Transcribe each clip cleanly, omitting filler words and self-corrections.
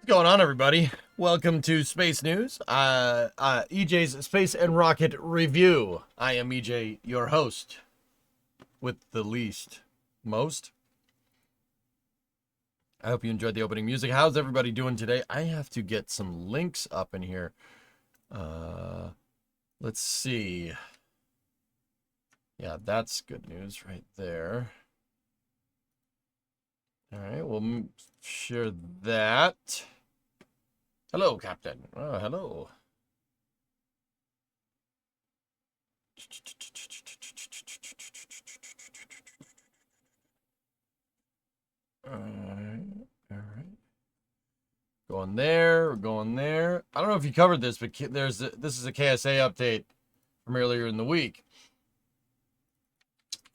Going on, everybody? Welcome to Space News, EJ's Space and Rocket Review. I am EJ, your host, with the least, most. I hope you enjoyed the opening music. How's everybody doing today? I have to get some links up in here. Let's see. Yeah, that's good news right there. All right, we'll share that. Hello, Captain. Oh, hello. All right. Going there, we're going there. I don't know if you covered this, but this is a KSA update from earlier in the week.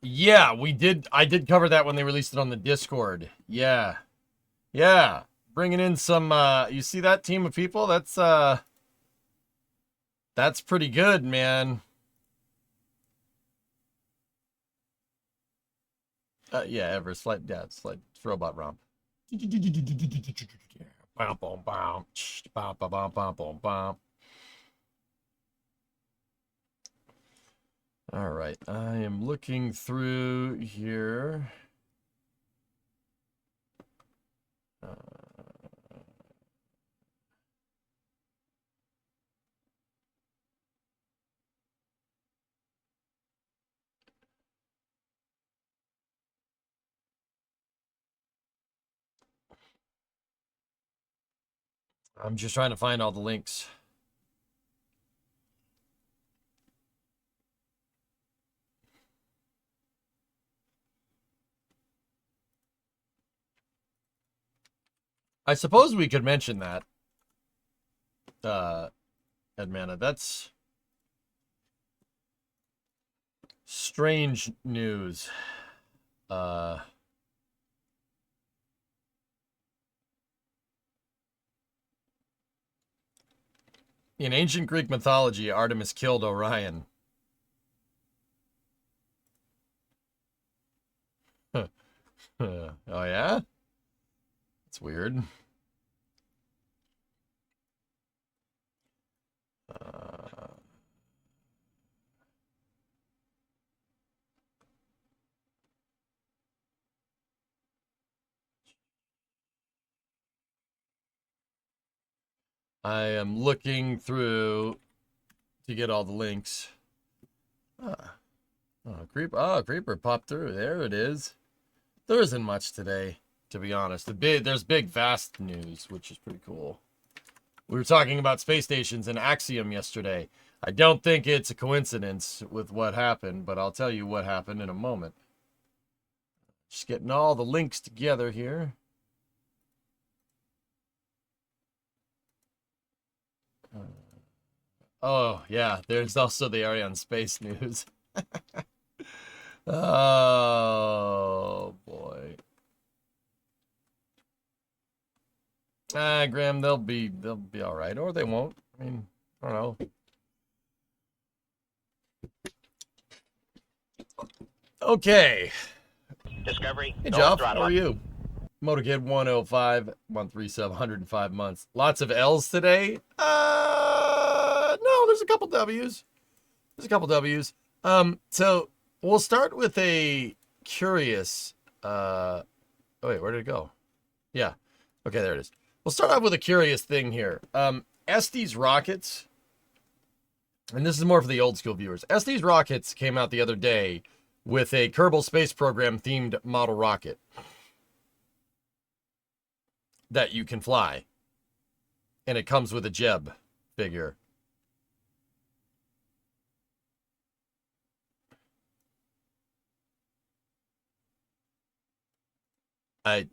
Yeah, we did. I did cover that when they released it on the Discord. Yeah. Bringing in some, you see that team of people? That's pretty good, man. Yeah, Everest flight, yeah, it's like robot romp. All right, I am looking through here. I'm just trying to find all the links. I suppose we could mention that. Edmana, that's strange news. In ancient Greek mythology, Artemis killed Orion. Oh, yeah? It's weird. I am looking through to get all the links. Creeper popped through. There it is. There isn't much today, to be honest. There's big, vast news, which is pretty cool. We were talking about space stations and Axiom yesterday. I don't think it's a coincidence with what happened, but I'll tell you what happened in a moment. Just getting all the links together here. Oh, yeah, there's also the Ariane space news. Oh, boy. Graham, they'll be all right, or they won't. I mean, I don't know. Okay. Discovery. Hey, Joff, how are you? Motorkid 105, month resub, 105 months. Lots of L's today. No, there's a couple W's. So we'll start with a curious. Oh wait, where did it go? Yeah. Okay, there it is. We'll start off with a curious thing here. Estes rockets, and this is more for the old school viewers. Estes rockets came out the other day with a Kerbal Space Program themed model rocket that you can fly, and it comes with a Jeb figure. I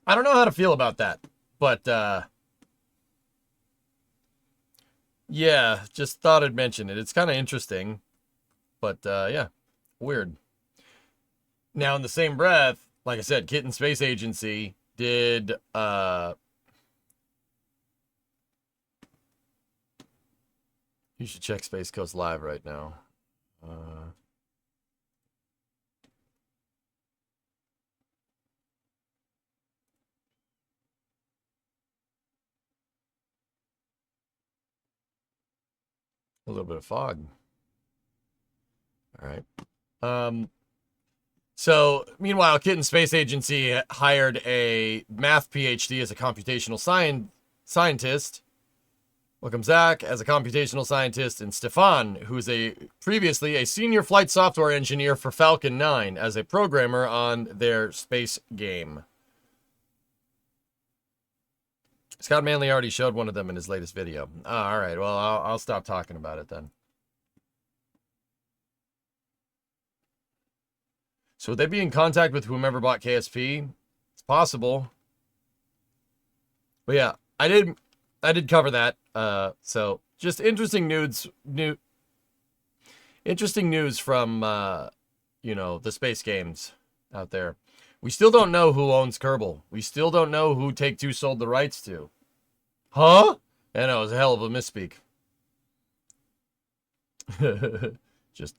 don't know how to feel about that, but yeah, just thought I'd mention it. It's kind of interesting, but yeah, weird. Now, in the same breath, like I said, Kitten Space Agency did You should check Space Coast Live right now. A little bit of fog. All right. So, meanwhile, Kitten Space Agency hired a math PhD as a computational scientist. Welcome, Zach, as a computational scientist, and Stefan, who's previously a senior flight software engineer for Falcon 9 as a programmer on their space game. Scott Manley already showed one of them in his latest video. All right, well, I'll stop talking about it then. So would they be in contact with whomever bought KSP? It's possible. But yeah, I did cover that. So just interesting news from the space games out there. We still don't know who owns Kerbal. We still don't know who Take-Two sold the rights to. Huh? I know, it was a hell of a misspeak. Just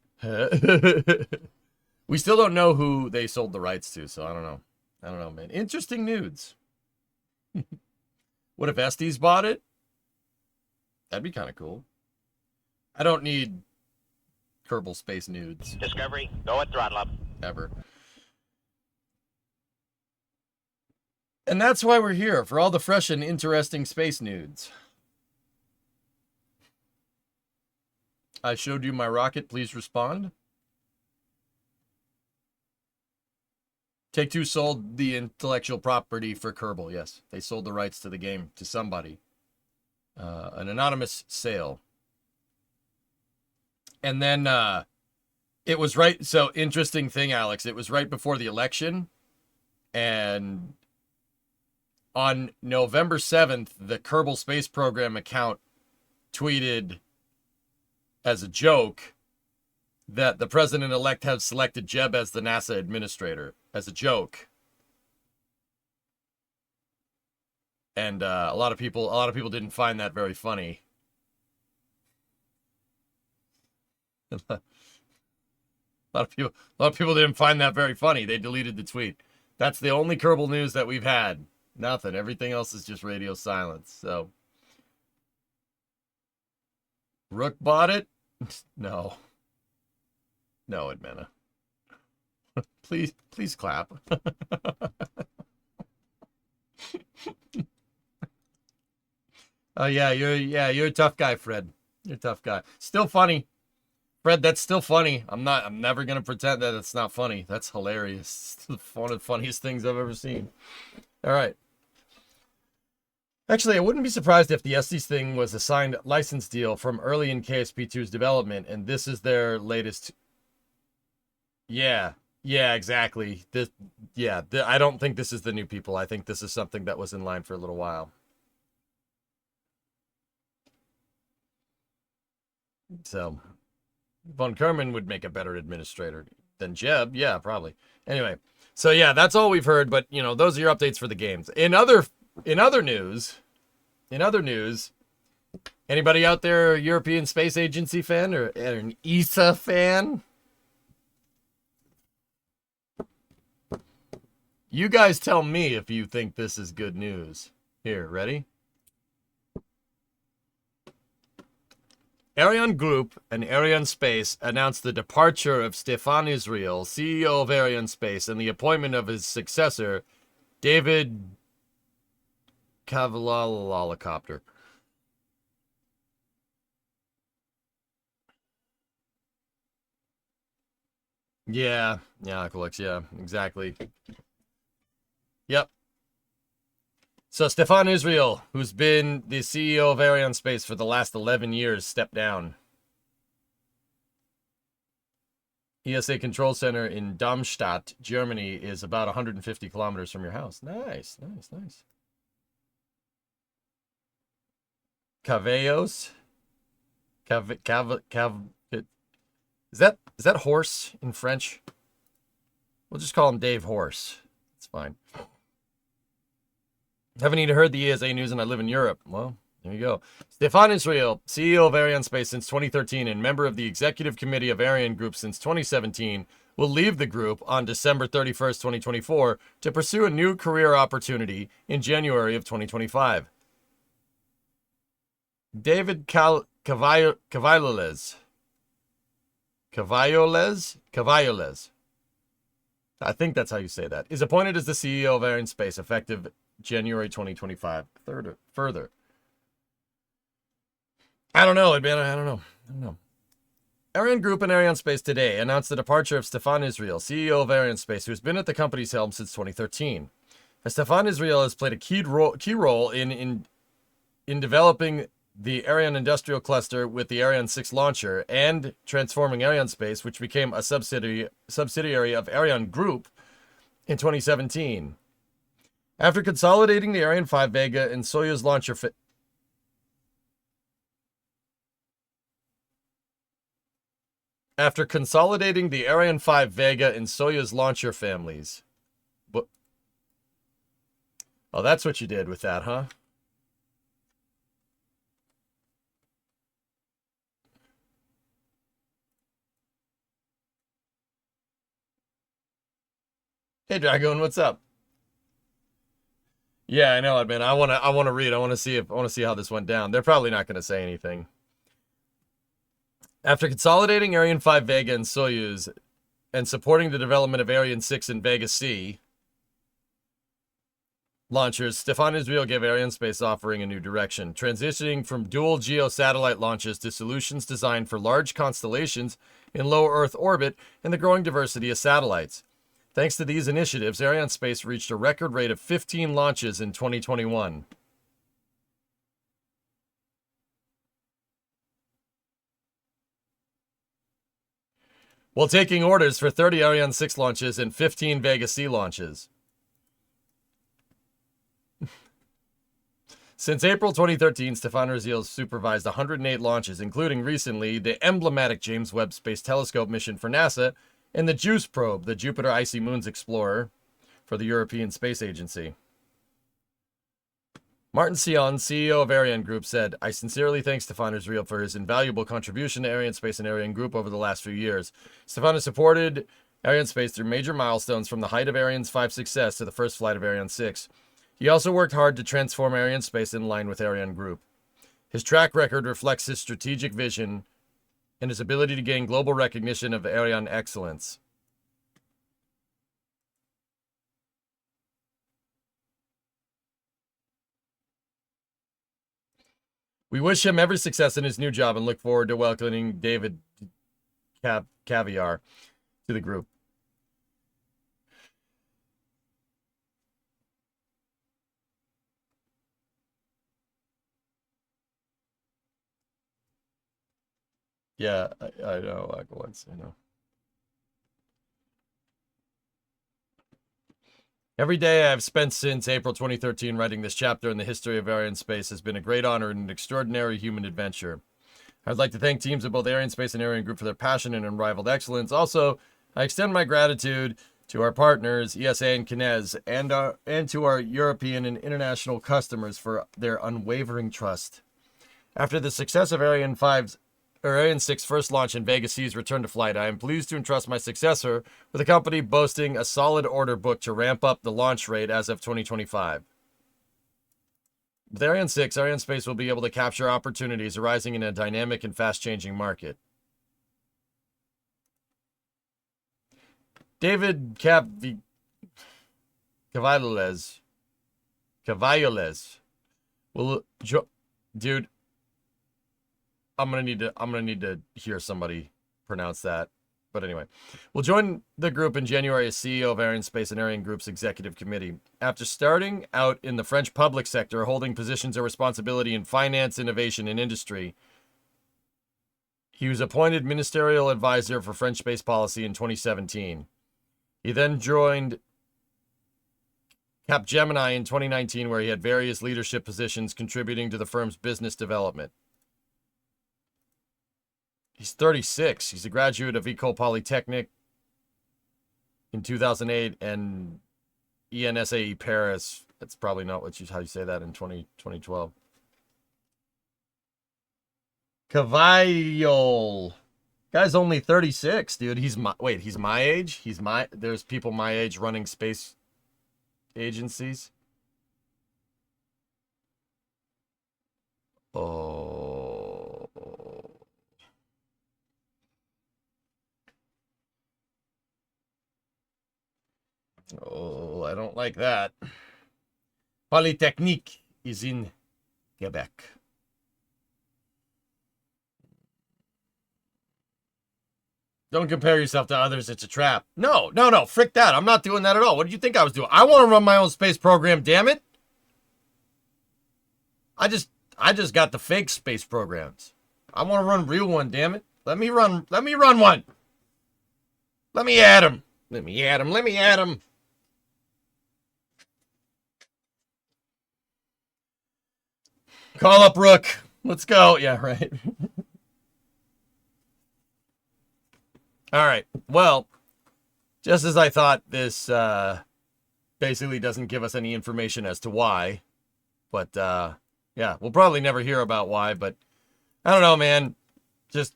we still don't know who they sold the rights to, so I don't know. I don't know, man. Interesting news. What if Estes bought it? That'd be kind of cool. I don't need Kerbal Space nudes. Discovery, go at throttle up. Ever. And that's why we're here, for all the fresh and interesting space nudes. I showed you my rocket, please respond. Take-Two sold the intellectual property for Kerbal, yes. They sold the rights to the game to somebody. An anonymous sale. And then it was right, so interesting thing, Alex, it was right before the election, and on November 7th, the Kerbal Space Program account tweeted as a joke that the president-elect has selected Jeb as the NASA administrator, as a joke. And a lot of people didn't find that very funny. A lot of people didn't find that very funny. They deleted the tweet. That's the only Kerbal news that we've had. Nothing. Everything else is just radio silence. So, Rook bought it? No. No, Edmena. Please clap. Oh yeah, you're a tough guy, Fred. You're a tough guy. Still funny. Fred, that's still funny. I'm never gonna pretend that it's not funny. That's hilarious. It's one of the funniest things I've ever seen. All right. Actually, I wouldn't be surprised if the Estes thing was a signed license deal from early in KSP2's development, and this is their latest. Yeah, exactly. I don't think this is the new people. I think this is something that was in line for a little while. So, Von Kerman would make a better administrator than Jeb. Yeah, probably. Anyway, so yeah, that's all we've heard. But those are your updates for the games. In other news, anybody out there a European Space Agency fan or an ESA fan? You guys tell me if you think this is good news. Here, ready? Ariane Group and Ariane Space announced the departure of Stefan Israel, CEO of Ariane Space, and the appointment of his successor, David Cavallolocopter. Yeah, Aquilix, yeah, exactly. Yep. So Stefan Israel, who's been the CEO of Ariane Space for the last 11 years, stepped down. ESA Control Center in Darmstadt, Germany, is about 150 kilometers from your house. Nice. Cavallos? Is that horse in French? We'll just call him Dave Horse. It's fine. Haven't even heard the ESA news and I live in Europe. Well, There you go. Stefan Israel, CEO of Arianespace since 2013 and member of the executive committee of Ariane Group since 2017, will leave the group on December 31st, 2024 to pursue a new career opportunity in January of 2025. David Cavalloles. I think that's how you say that. Is appointed as the CEO of Arianespace effective January 2025. Further. I don't know, man. I don't know. Ariane Group and Arianespace today announced the departure of Stefan Israel, CEO of Arianespace, who has been at the company's helm since 2013. As Stefan Israel has played a key role in developing the Ariane industrial cluster with the Ariane 6 launcher and transforming Arianespace, which became a subsidiary of Ariane Group in 2017. After consolidating the Ariane 5 Vega and Soyuz launcher After consolidating the Ariane 5 Vega and Soyuz launcher families. Oh, that's what you did with that, huh? Hey, Dragon, what's up? Yeah, I know it, man. I want to read. I want to see how this went down. They're probably not going to say anything. After consolidating Ariane 5 Vega and Soyuz and supporting the development of Ariane 6 and Vega C launchers, Stefan Israel gave Arianespace offering a new direction, transitioning from dual geo satellite launches to solutions designed for large constellations in low Earth orbit and the growing diversity of satellites. Thanks to these initiatives, Arianespace reached a record rate of 15 launches in 2021. While taking orders for 30 Ariane 6 launches and 15 Vega C launches. Since April 2013, Stefan Israel supervised 108 launches, including recently the emblematic James Webb Space Telescope mission for NASA and the JUICE probe, the Jupiter Icy Moons Explorer, for the European Space Agency. Martin Sion, CEO of Ariane Group, said, "I sincerely thank Stefan Israel for his invaluable contribution to Arianespace and Ariane Group over the last few years. Stefan has supported Arianespace through major milestones from the height of Ariane's 5 success to the first flight of Ariane 6. He also worked hard to transform Arianespace in line with Ariane Group. His track record reflects his strategic vision and his ability to gain global recognition of Ariane excellence." We wish him every success in his new job and look forward to welcoming David Caviar to the group. Yeah, I know, like once, you know. Every day I've spent since April 2013 writing this chapter in the history of Arianespace has been a great honor and an extraordinary human adventure. I'd like to thank teams of both Arianespace and Ariane Group for their passion and unrivaled excellence. Also, I extend my gratitude to our partners, ESA and Kinez, and to our European and international customers for their unwavering trust. After the success of Ariane 6's first launch and Vega C's return to flight, I am pleased to entrust my successor with a company boasting a solid order book to ramp up the launch rate as of 2025. With Ariane 6, Arianespace will be able to capture opportunities arising in a dynamic and fast-changing market. David Cavalloles. Will dude, I'm gonna need to hear somebody pronounce that. But anyway, we'll join the group in January as CEO of Arianespace and Ariane Group's executive committee. After starting out in the French public sector, holding positions of responsibility in finance, innovation, and industry, he was appointed ministerial advisor for French space policy in 2017. He then joined Capgemini in 2019, where he had various leadership positions contributing to the firm's business development. He's 36. He's a graduate of École Polytechnique in 2008 and ENSAE Paris. That's probably not how you say that in 2012. Cavallol. Guy's only 36, dude. He's my age? There's people my age running space agencies. Oh. Oh, I don't like that. Polytechnique is in Quebec. Don't compare yourself to others. It's a trap. No. Frick that. I'm not doing that at all. What did you think I was doing? I want to run my own space program, damn it. I just got the fake space programs. I want to run a real one, damn it. Let me run one. Let me add him. Call up Rook. Let's go. Yeah, right. All right. Well, just as I thought, this basically doesn't give us any information as to why. But, yeah, we'll probably never hear about why. But I don't know, man. Just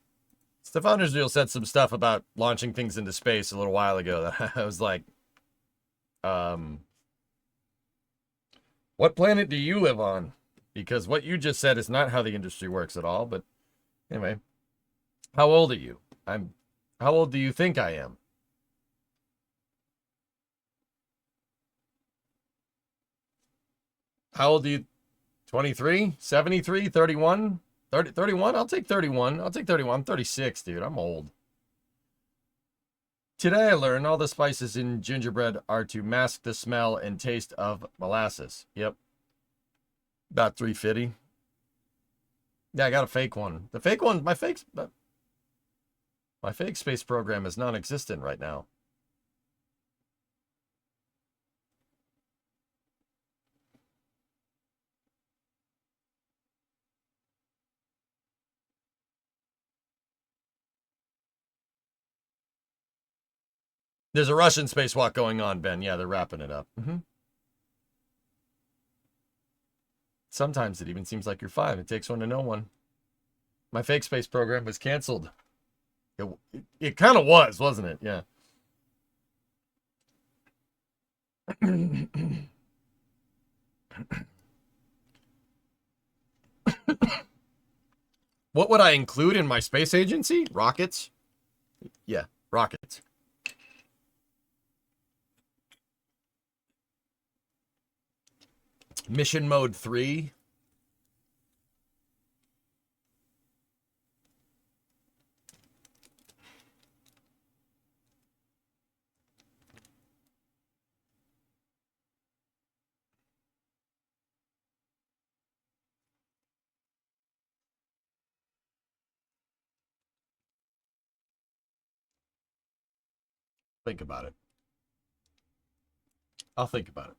Stefan Israel said some stuff about launching things into space a little while ago that I was like, what planet do you live on? Because what you just said is not how the industry works at all. But anyway, how old are you? How old do you think I am? How old do you? 23? 73? 31? 30, 31? I'll take 31. I'll take 31. I'm 36, dude. I'm old. Today I learned all the spices in gingerbread are to mask the smell and taste of molasses. Yep. About 350. Yeah, I got a fake one. The fake one, my fake space program is non-existent right now. There's a Russian spacewalk going on, Ben. Yeah, they're wrapping it up. Sometimes it even seems like you're 5. It takes one to know one. My fake space program was canceled. It kind of was, wasn't it? Yeah. What would I include in my space agency? Rockets? Yeah, rockets. Mission mode 3. Think about it. I'll think about it.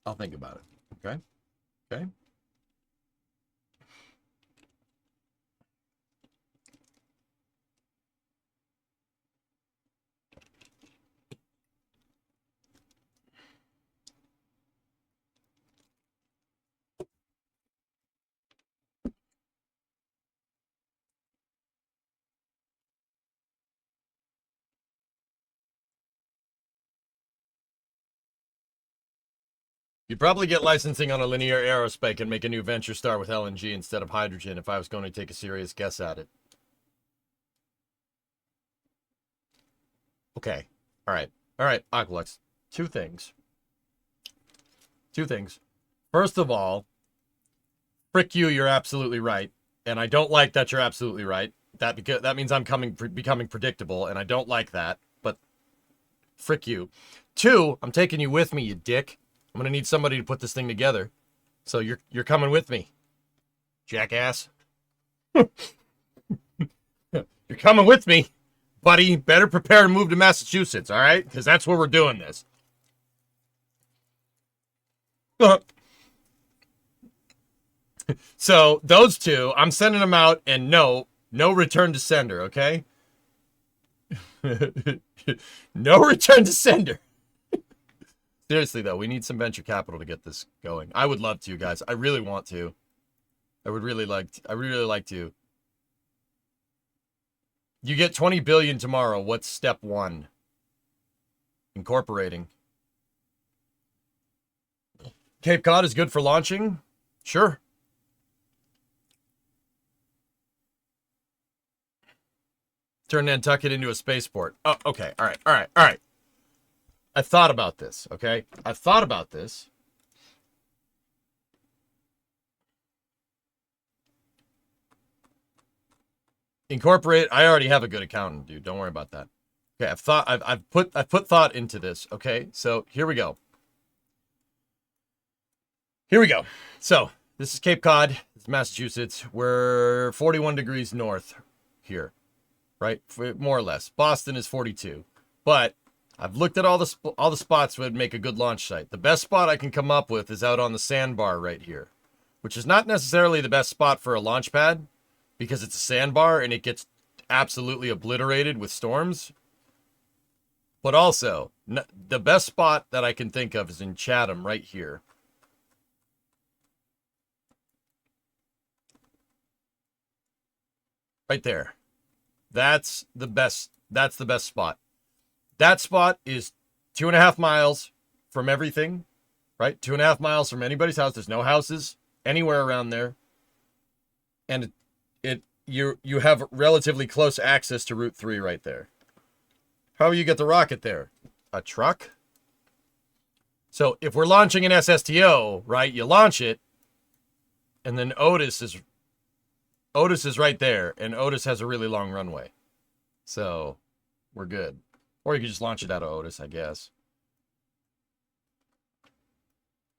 I'll think about it. Okay? Okay? You'd probably get licensing on a linear aerospace and make a new venture start with LNG instead of hydrogen if I was going to take a serious guess at it. Okay. All right. Aqualex. Two things. First of all, frick you, you're absolutely right. And I don't like that you're absolutely right. That means I'm becoming predictable, and I don't like that. But frick you. 2, I'm taking you with me, you dick. I'm gonna need somebody to put this thing together. So you're coming with me, jackass. You're coming with me, buddy. Better prepare to move to Massachusetts, all right? Because that's where we're doing this. So those 2, I'm sending them out, and no return to sender, okay? No return to sender. Seriously, though, we need some venture capital to get this going. I would love to, guys. I really want to. I would really like to. I would really like to. You get 20 billion tomorrow. What's step one? Incorporating. Cape Cod is good for launching? Sure. Turn Nantucket into a spaceport. Oh, okay. All right. All right. All right. I thought about this, okay? I thought about this. Incorporate. I already have a good accountant, dude. Don't worry about that. Okay, I've put thought into this, okay? So, here we go. Here we go. So, this is Cape Cod. This is Massachusetts. We're 41 degrees north here, right? More or less. Boston is 42. But I've looked at all the spots that would make a good launch site. The best spot I can come up with is out on the sandbar right here, which is not necessarily the best spot for a launch pad because it's a sandbar and it gets absolutely obliterated with storms. But also, the best spot that I can think of is in Chatham right here. Right there. That's the best spot. That spot is 2.5 miles from everything, right? 2.5 miles from anybody's house. There's no houses anywhere around there. And you have relatively close access to Route 3 right there. How do you get the rocket there? A truck? So if we're launching an SSTO, right, you launch it, and then Otis is right there, and Otis has a really long runway. So we're good. Or you could just launch it out of Otis, I guess.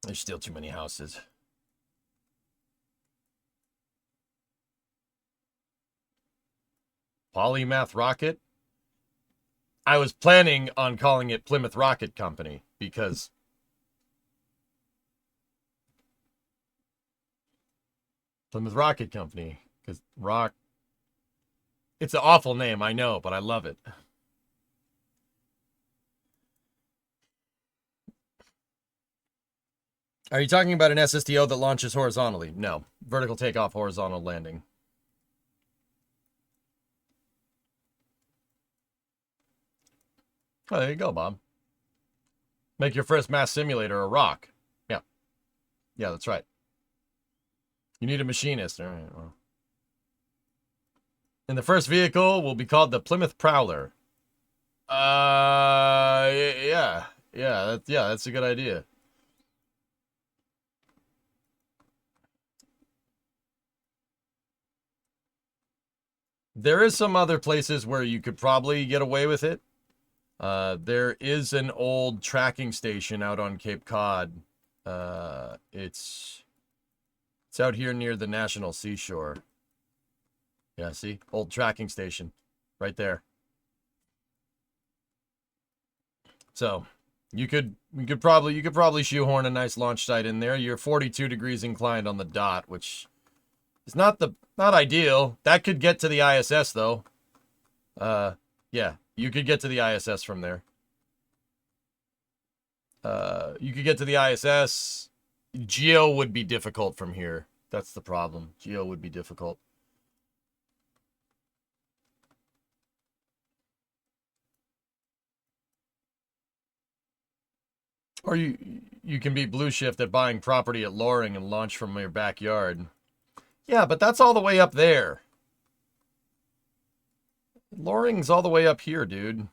There's still too many houses. Polymath Rocket? I was planning on calling it Plymouth Rocket Company because Plymouth Rocket Company, because rock. It's an awful name, I know, but I love it. Are you talking about an SSTO that launches horizontally? No. Vertical takeoff, horizontal landing. Oh, there you go, Bob. Make your first mass simulator a rock. Yeah. Yeah, that's right. You need a machinist. All right, well. And the first vehicle will be called the Plymouth Prowler. Yeah. Yeah, that's a good idea. There is some other places where you could probably get away with it. There is an old tracking station out on Cape Cod. It's out here near the National Seashore. Yeah, see? Old tracking station. Right there. So, you could probably shoehorn a nice launch site in there. You're 42 degrees inclined on the dot, which is not ideal. That could get to the ISS though. Yeah, you could get to the ISS from there. You could get to the ISS. Geo would be difficult from here. That's the problem. Geo would be difficult. Or you can be blue shift at buying property at Loring and launch from your backyard. Yeah, but that's all the way up there. Loring's all the way up here, dude.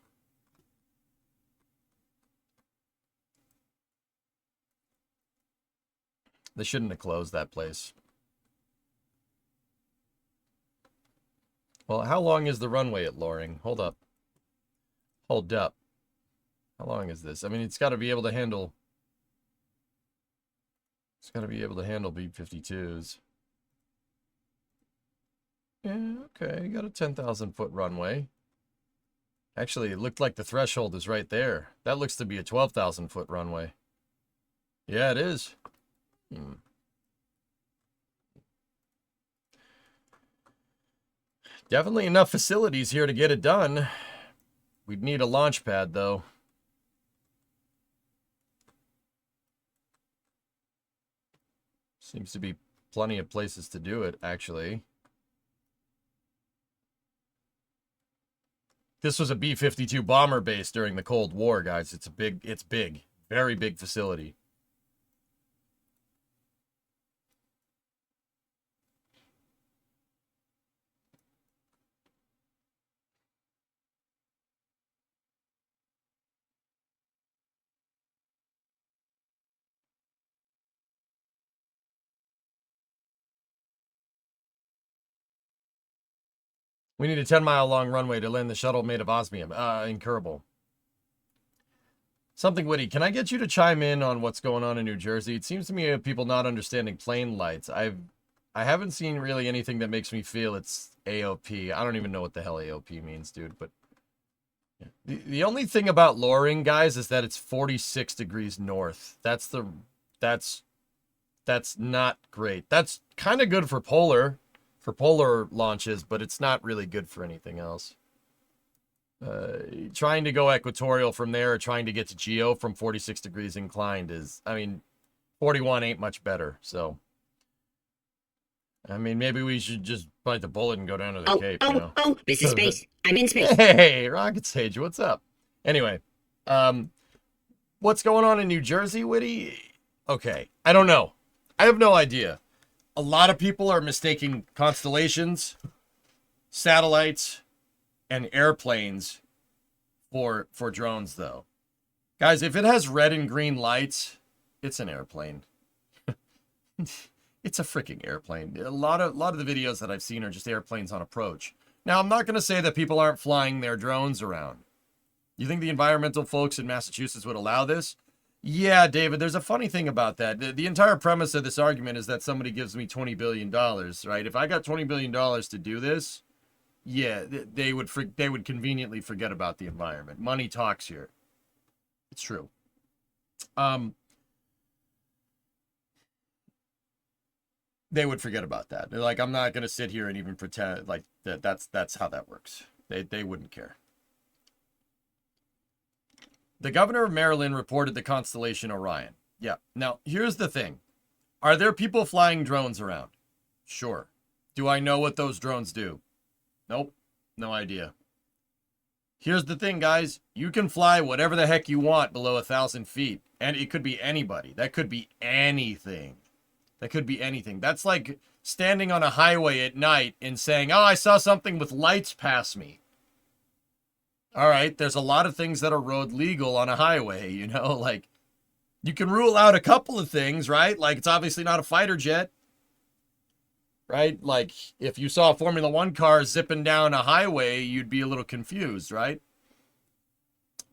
They shouldn't have closed that place. Well, how long is the runway at Loring? Hold up. Hold up. How long is this? I mean, it's got to be able to handle... It's got to be able to handle B-52s. Yeah, okay. You got a 10,000-foot runway. Actually, it looked like the threshold is right there. That looks to be a 12,000-foot runway. Yeah, it is. Definitely enough facilities here to get it done. We'd need a launch pad, though. Seems to be plenty of places to do it, actually. This was a B-52 bomber base during the Cold War, guys. It's big. Very big facility. We need a 10-mile long runway to land the shuttle made of osmium. Incurable. Something witty. Can I get you to chime in on what's going on in New Jersey? It seems to me of people not understanding plane lights. I haven't seen really anything that makes me feel it's AOP. I don't even know what the hell AOP means, dude. But yeah. The only thing about lowering, guys, is that it's 46 degrees north. That's not great. That's kind of good for polar launches, but it's not really good for anything else. Trying to go equatorial from there or trying to get to geo from 46 degrees inclined is, I mean, 41 ain't much better. So, I mean, maybe we should just bite the bullet and go down to the Cape, you know? Oh, this is space. I'm in space. Hey, Rocket Sage, what's up? Anyway, what's going on in New Jersey, Witty? Okay, I don't know. I have no idea. A lot of people are mistaking constellations, satellites, and airplanes for drones, though. Guys, if it has red and green lights, it's an airplane. It's a freaking airplane. A lot of the videos that I've seen are just airplanes on approach. Now, I'm not going to say that people aren't flying their drones around. You think the environmental folks in Massachusetts would allow this? Yeah, David, there's a funny thing about that. The entire premise of this argument is that somebody gives me $20 billion, right? If I got $20 billion to do this, yeah, they would conveniently forget about the environment. Money talks here. It's true. They would forget about that. They're like, I'm not going to sit here and even pretend like that's how that works. They wouldn't care. The governor of Maryland reported the constellation Orion. Yeah. Now, here's the thing. Are there people flying drones around? Sure. Do I know what those drones do? Nope. No idea. Here's the thing, guys. You can fly whatever the heck you want below 1,000 feet. And it could be anybody. That could be anything. That could be anything. That's like standing on a highway at night and saying, oh, I saw something with lights pass me. All right, there's a lot of things that are road legal on a highway, you know? Like, you can rule out a couple of things, right? Like, it's obviously not a fighter jet. Right? Like, if you saw a Formula One car zipping down a highway, you'd be a little confused, right?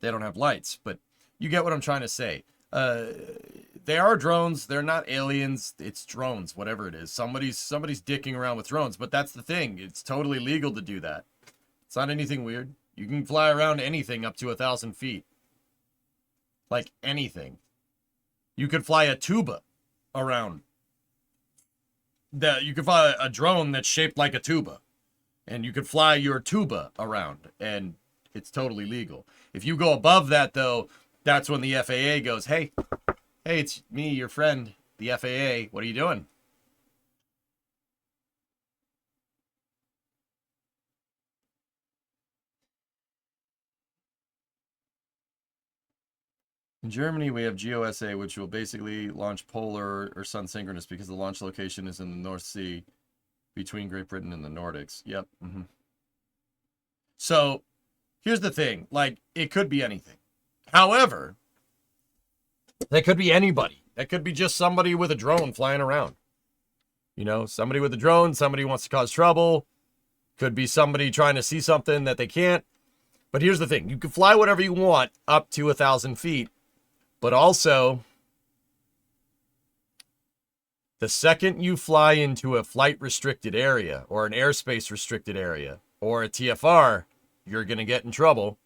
They don't have lights, but you get what I'm trying to say. They are drones. They're not aliens. It's drones, whatever it is. Somebody's dicking around with drones, but that's the thing. It's totally legal to do that. It's not anything weird. You can fly around anything up to 1,000 feet. Like anything. You could fly a tuba around. You could fly a drone that's shaped like a tuba. And you could fly your tuba around. And it's totally legal. If you go above that, though, that's when the FAA goes, hey, it's me, your friend, the FAA. What are you doing? In Germany, we have GeoSA, which will basically launch polar or sun synchronous because the launch location is in the North Sea between Great Britain and the Nordics. Yep. Mm-hmm. So here's the thing. Like, it could be anything. However, that could be anybody. That could be just somebody with a drone flying around. You know, somebody with a drone, somebody who wants to cause trouble. Could be somebody trying to see something that they can't. But here's the thing. You can fly whatever you want up to 1,000 feet. But also, the second you fly into a flight restricted area or an airspace restricted area or a TFR, you're going to get in trouble.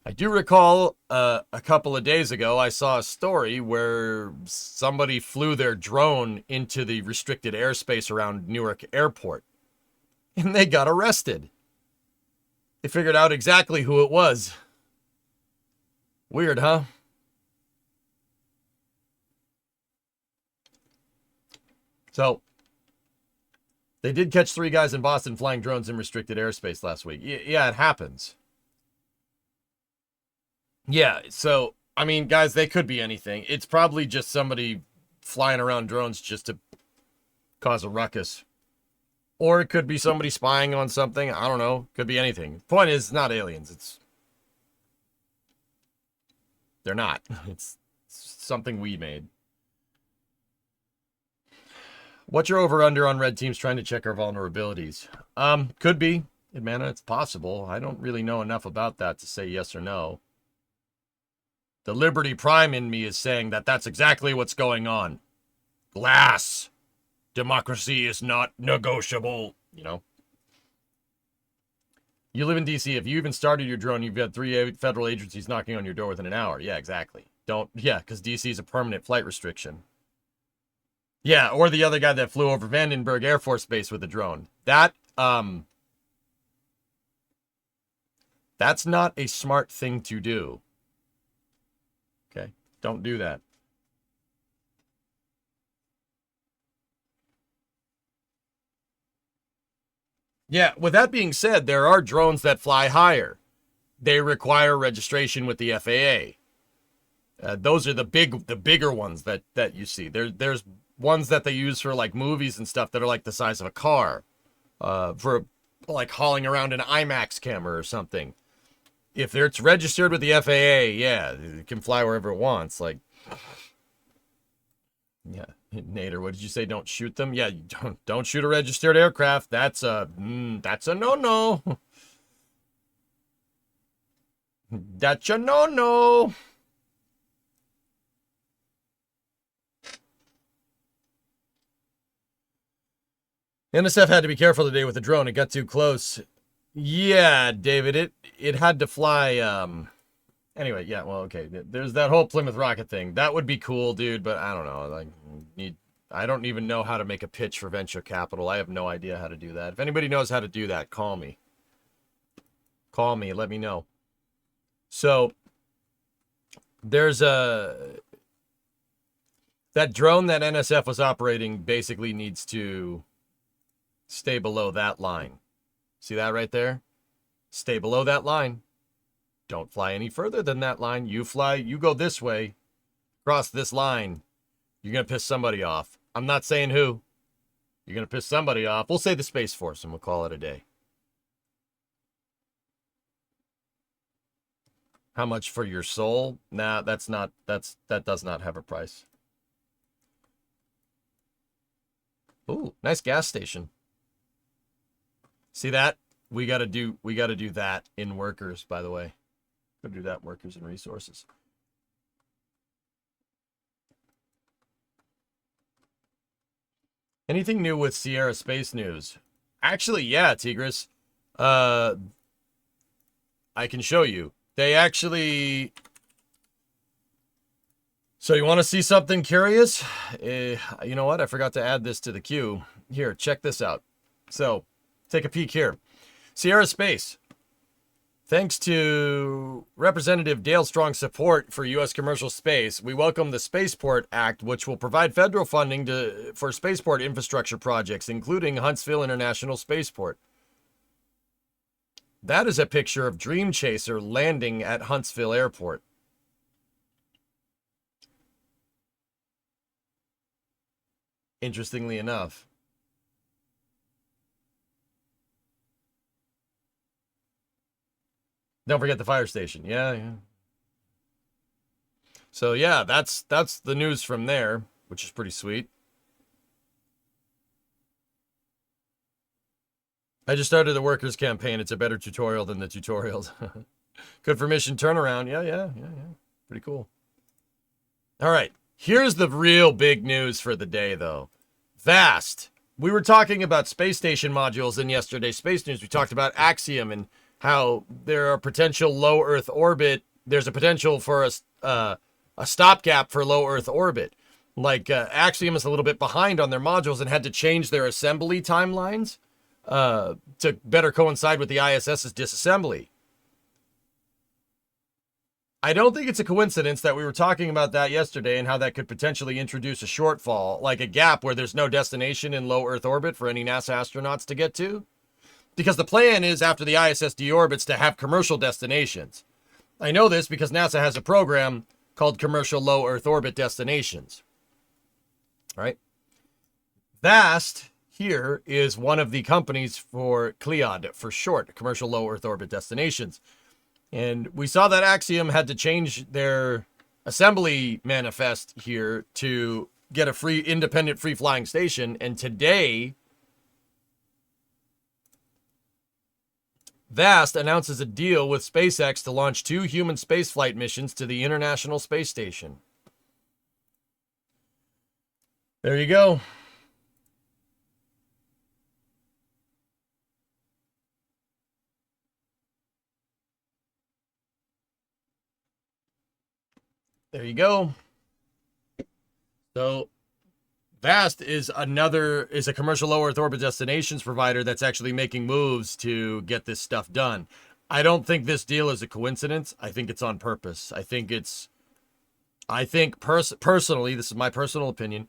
I do recall a couple of days ago, I saw a story where somebody flew their drone into the restricted airspace around Newark Airport and they got arrested. They figured out exactly who it was. Weird, huh? So, they did catch 3 guys in Boston flying drones in restricted airspace last week. Yeah, it happens. Yeah, so, I mean, guys, they could be anything. It's probably just somebody flying around drones just to cause a ruckus. Or it could be somebody spying on something. I don't know. Could be anything. Point is, it's not aliens. They're not. It's something we made. What's your over-under on red teams trying to check our vulnerabilities? Could be. Man, it's possible. I don't really know enough about that to say yes or no. The Liberty Prime in me is saying that that's exactly what's going on. Glass. Democracy is not negotiable. You know. You live in D.C. If you even started your drone, you've got 3 federal agencies knocking on your door within an hour. Yeah, exactly. Because D.C. is a permanent flight restriction. Yeah, or the other guy that flew over Vandenberg Air Force Base with a drone. That's not a smart thing to do. Okay? Don't do that. Yeah, with that being said, there are drones that fly higher. They require registration with the FAA. Those are the bigger ones that you see. There's ones that they use for like movies and stuff that are like the size of a car, for like hauling around an IMAX camera or something. If it's registered with the FAA, yeah, it can fly wherever it wants. Like, yeah, Nader, what did you say? Don't shoot them. Yeah, you don't shoot a registered aircraft. That's a no-no. That's a no-no. NSF had to be careful today with the drone. It got too close. Yeah, David, it had to fly. Anyway, yeah, well, okay. There's that whole Plymouth Rocket thing. That would be cool, dude, but I don't know. Like, I don't even know how to make a pitch for venture capital. I have no idea how to do that. If anybody knows how to do that, call me. Call me. Let me know. So, there's that drone that NSF was operating basically needs to stay below that line. See that right there? Stay below that line. Don't fly any further than that line. You go this way, cross this line. You're going to piss somebody off. I'm not saying who. You're going to piss somebody off. We'll say the Space Force and we'll call it a day. How much for your soul? Nah, that does not have a price. Ooh, nice gas station. See that? We gotta do that in workers, by the way. Gotta do that in workers and resources. Anything new with Sierra Space News? Actually, yeah, Tigris. I can show you. They actually... So you want to see something curious? You know what? I forgot to add this to the queue. Here, check this out. So, take a peek here. Sierra Space. Thanks to Representative Dale Strong's support for U.S. commercial space, we welcome the Spaceport Act, which will provide federal funding for spaceport infrastructure projects, including Huntsville International Spaceport. That is a picture of Dream Chaser landing at Huntsville Airport. Interestingly enough. Don't forget the fire station. Yeah. So yeah, that's the news from there, which is pretty sweet. I just started the workers campaign. It's a better tutorial than the tutorials. Good for mission turnaround. Yeah. Pretty cool. All right. Here's the real big news for the day, though. Vast. We were talking about space station modules in yesterday's Space News. We talked about Axiom and how there are potential low Earth orbit. There's a potential for a stopgap for low Earth orbit. Like Axiom is a little bit behind on their modules and had to change their assembly timelines to better coincide with the ISS's disassembly. I don't think it's a coincidence that we were talking about that yesterday and how that could potentially introduce a shortfall, like a gap where there's no destination in low Earth orbit for any NASA astronauts to get to. Because the plan is, after the ISS deorbits, to have commercial destinations. I know this because NASA has a program called Commercial Low Earth Orbit Destinations. All right. VAST here is one of the companies for CLEOD, for short, Commercial Low Earth Orbit Destinations. And we saw that Axiom had to change their assembly manifest here to get a free, independent, free-flying station. And today, VAST announces a deal with SpaceX to launch 2 human spaceflight missions to the International Space Station. There you go. There you go. So VAST is a commercial low Earth orbit destinations provider that's actually making moves to get this stuff done. I don't think this deal is a coincidence. I think it's on purpose. Personally, this is my personal opinion,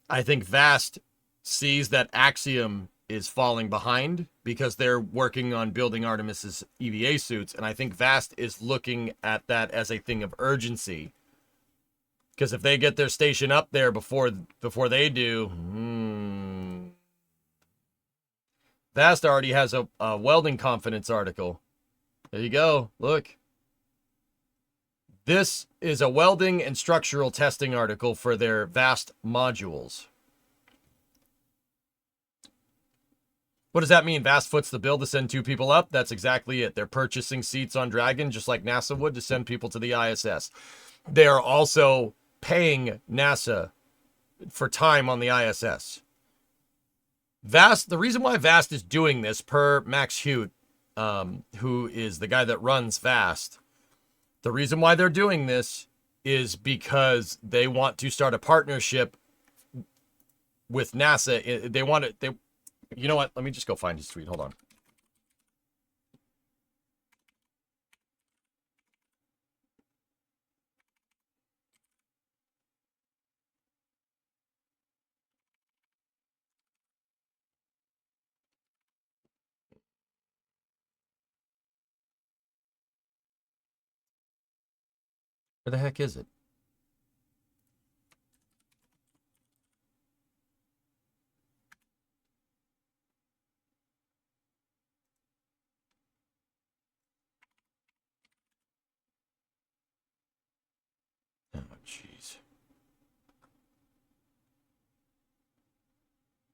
I think VAST sees that Axiom is falling behind because they're working on building Artemis's EVA suits, and I think VAST is looking at that as a thing of urgency. Because if they get their station up there before they do, VAST already has a welding confidence article. There you go. Look. This is a welding and structural testing article for their VAST modules. What does that mean? VAST foots the bill to send 2 people up? That's exactly it. They're purchasing seats on Dragon just like NASA would to send people to the ISS. They are also paying NASA for time on the ISS. VAST, the reason why VAST is doing this, per Max Hute, who is the guy that runs VAST, the reason why they're doing this is because they want to start a partnership with NASA. They want to, you know what? Let me just go find his tweet. Hold on. Where the heck is it? Oh, jeez.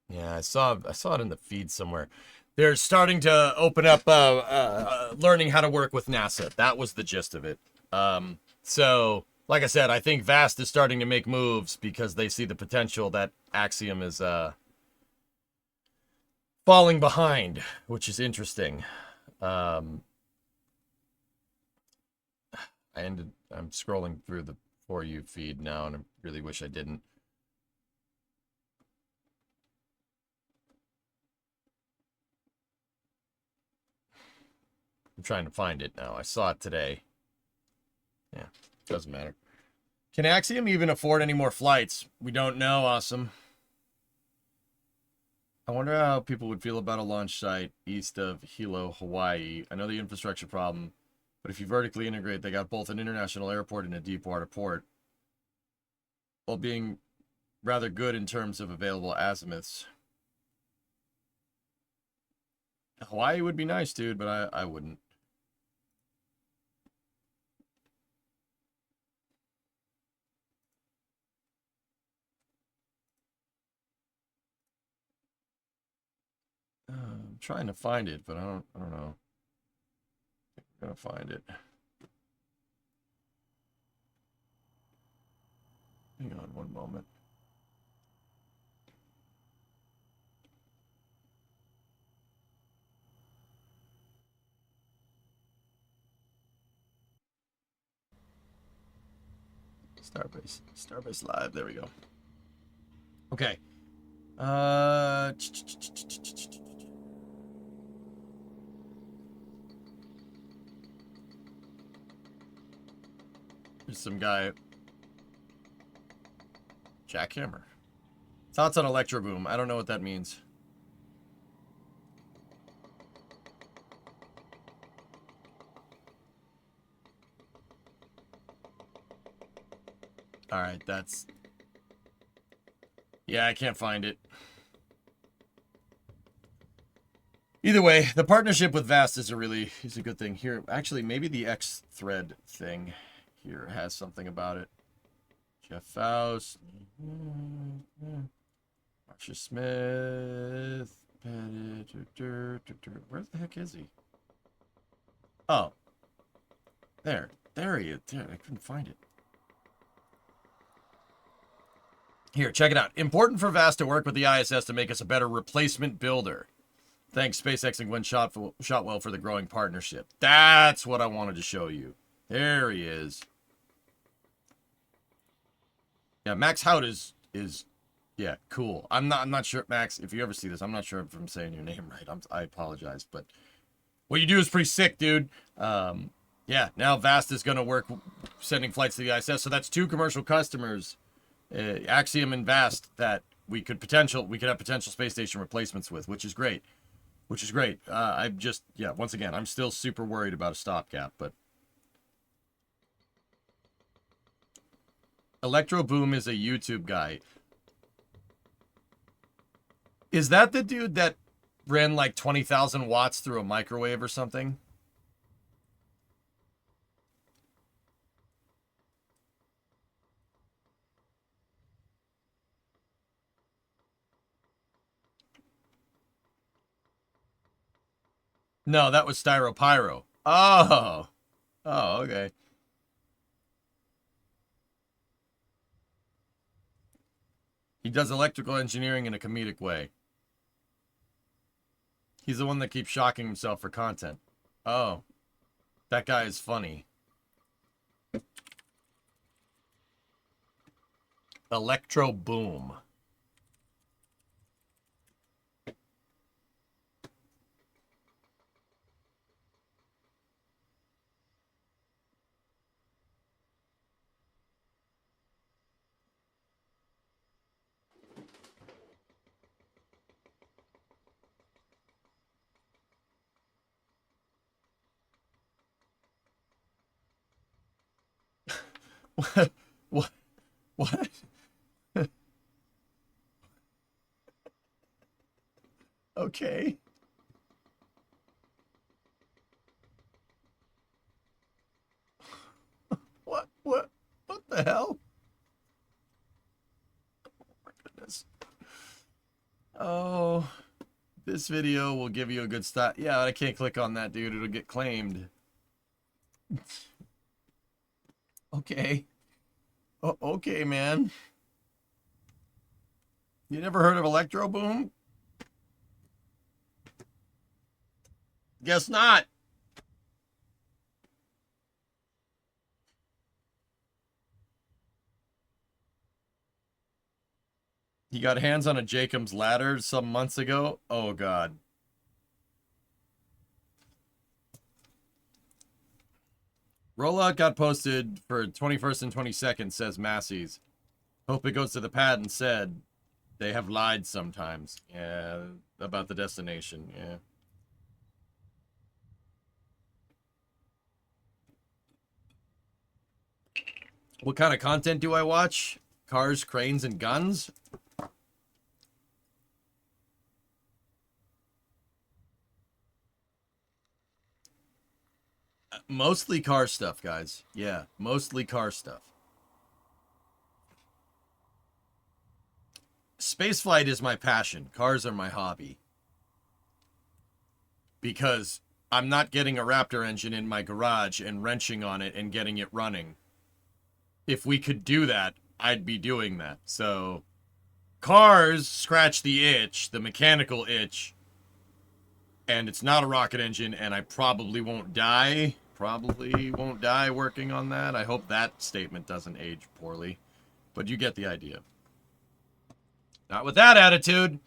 Yeah, I saw it in the feed somewhere. They're starting to open up learning how to work with NASA. That was the gist of it. So, like I said, I think VAST is starting to make moves because they see the potential that Axiom is falling behind, which is interesting. I'm scrolling through the For You feed now, and I really wish I didn't. I'm trying to find it now. I saw it today. Yeah, doesn't matter. Can Axiom even afford any more flights? We don't know, Awesome. I wonder how people would feel about a launch site east of Hilo, Hawaii. I know the infrastructure problem, but if you vertically integrate, they got both an international airport and a deep water port, while being rather good in terms of available azimuths. Hawaii would be nice, dude, but I wouldn't. I'm trying to find it, but I don't know. I'm gonna find it. Hang on one moment. Starbase Live. There we go. Okay. There's some guy. Jackhammer. Thoughts on Electro Boom? I don't know what that means. Alright, that's... Yeah, I can't find it. Either way, the partnership with Vast is a good thing. Here, actually, maybe the X thread thing here has something about it. Jeff Faust. Marsha Smith. Where the heck is he? Oh. There he is. There, I couldn't find it. Here, check it out. Important for Vast to work with the ISS to make us a better replacement builder. Thanks, SpaceX and Gwen Shotwell for the growing partnership. That's what I wanted to show you. There he is. Yeah, Max Hout is yeah, cool. I'm not sure, Max, if you ever see this, I'm not sure if I'm saying your name right. I apologize, but what you do is pretty sick, dude. Yeah, now Vast is going to work sending flights to the ISS, so that's 2 commercial customers. Axiom and Vast that we could have potential space station replacements with, which is great. I'm just, yeah, once again, I'm still super worried about a stopgap, but Electro Boom is a YouTube guy. Is that the dude that ran like 20,000 watts through a microwave or something? No, that was Styropyro. Oh. Oh, okay. He does electrical engineering in a comedic way. He's the one that keeps shocking himself for content. Oh. That guy is funny. Electro Boom. What? What? What? Okay. What? What? What the hell? Oh my goodness. Oh, this video will give you a good start. Yeah, I can't click on that, dude. It'll get claimed. Okay. Oh, okay, man. You never heard of Electro Boom? Guess not. He got hands on a Jacob's ladder some months ago. Oh, God. Rollout got posted for 21st and 22nd, says Massey's. Hope it goes to the pad and said they have lied sometimes. Yeah, about the destination. Yeah. What kind of content do I watch? Cars, cranes, and guns? Mostly car stuff, guys. Yeah, mostly car stuff. Spaceflight is my passion. Cars are my hobby. Because I'm not getting a Raptor engine in my garage and wrenching on it and getting it running. If we could do that, I'd be doing that. So, cars scratch the itch, the mechanical itch. And it's not a rocket engine, and I probably won't die. Probably won't die working on that. I hope that statement doesn't age poorly. But you get the idea. Not with that attitude.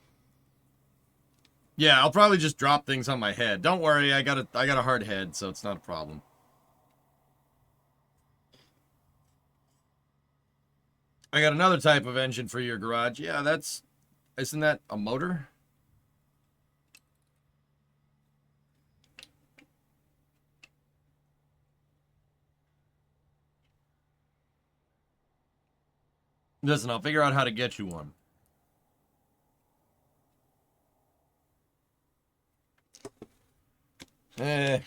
Yeah, I'll probably just drop things on my head. Don't worry, I got a hard head, so it's not a problem. I got another type of engine for your garage. Yeah, isn't that a motor? Listen, I'll figure out how to get you one. Eh.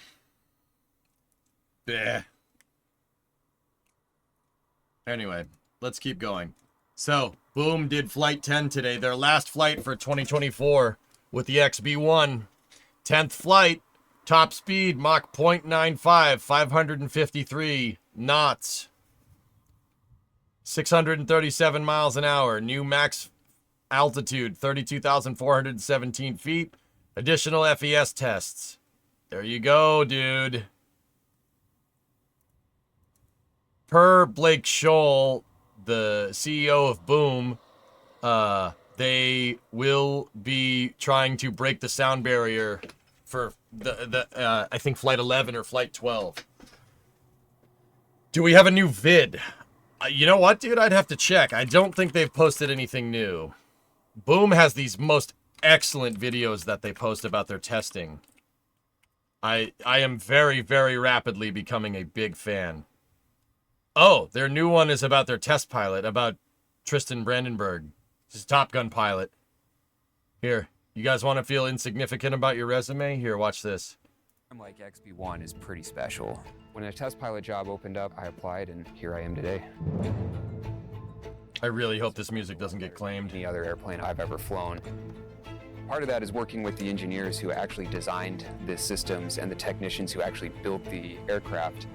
Anyway, let's keep going. So, Boom did Flight 10 today. Their last flight for 2024 with the XB1. 10th flight. Top speed, Mach 0.95, 553 knots. 637 miles an hour. New max altitude, 32,417 feet. Additional FES tests. There you go, dude. Per Blake Scholl, the CEO of Boom, they will be trying to break the sound barrier for I think Flight 11 or Flight 12. Do we have a new vid? You know what, dude? I'd have to check. I don't think they've posted anything new. Boom has these most excellent videos that they post about their testing. I am very, very rapidly becoming a big fan. Oh, their new one is about their test pilot, about Tristan Brandenburg. He's a Top Gun pilot. Here, you guys want to feel insignificant about your resume? Here, watch this. I'm like XB1 is pretty special. When a test pilot job opened up, I applied, and here I am today. I really hope this music doesn't get claimed. Any other airplane I've ever flown. Part of that is working with the engineers who actually designed the systems and the technicians who actually built the aircraft.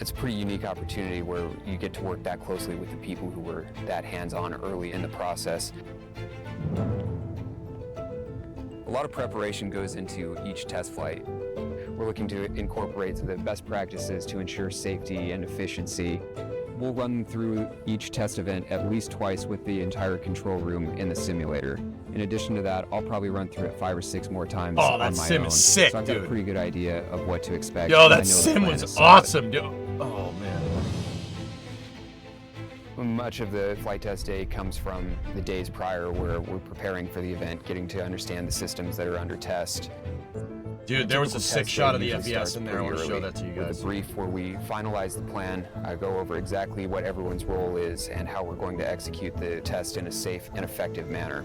It's a pretty unique opportunity where you get to work that closely with the people who were that hands-on early in the process. A lot of preparation goes into each test flight. We're looking to incorporate the best practices to ensure safety and efficiency. We'll run through each test event at least twice with the entire control room in the simulator. In addition to that, I'll probably run through it 5 or 6 more times on my own. Oh, that sim is sick, so I've got dude. a pretty good idea of what to expect. Yo, that sim was awesome, dude. Oh, man. Much of the flight test day comes from the days prior where we're preparing for the event, getting to understand the systems that are under test. Dude, there was a sick shot of the FES starts in there. I want to pretty show early that to you with guys. a brief where we finalize the plan, go over exactly what everyone's role is and how we're going to execute the test in a safe and effective manner.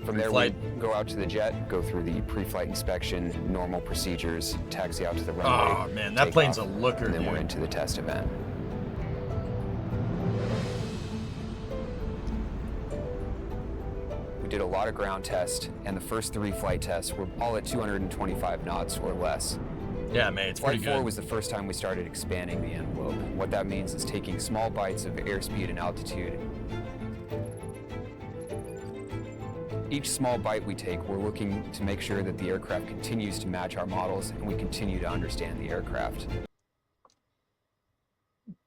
From there, we go out to the jet, go through the pre-flight inspection, normal procedures, taxi out to the runway. Oh, man, that take plane's off, a looker, and then we're dude. into the test event. We did a lot of ground tests, and the first 3 flight tests were all at 225 knots or less. Yeah, man, it's pretty Flight 4 good. was the first time we started expanding the envelope. What that means is taking small bites of airspeed and altitude. Each small bite we take, we're looking to make sure that the aircraft continues to match our models and we continue to understand the aircraft.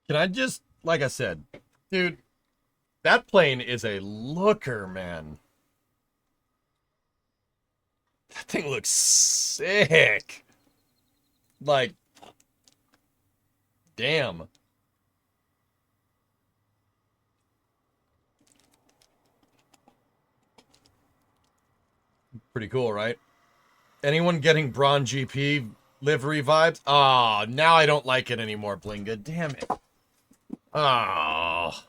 Can I just, like I said, dude, that plane is a looker, man. That thing looks sick. Like, damn. Pretty cool, right? Anyone getting Braun GP livery vibes? Oh, now I don't like it anymore, Blinga. Damn it. Oh.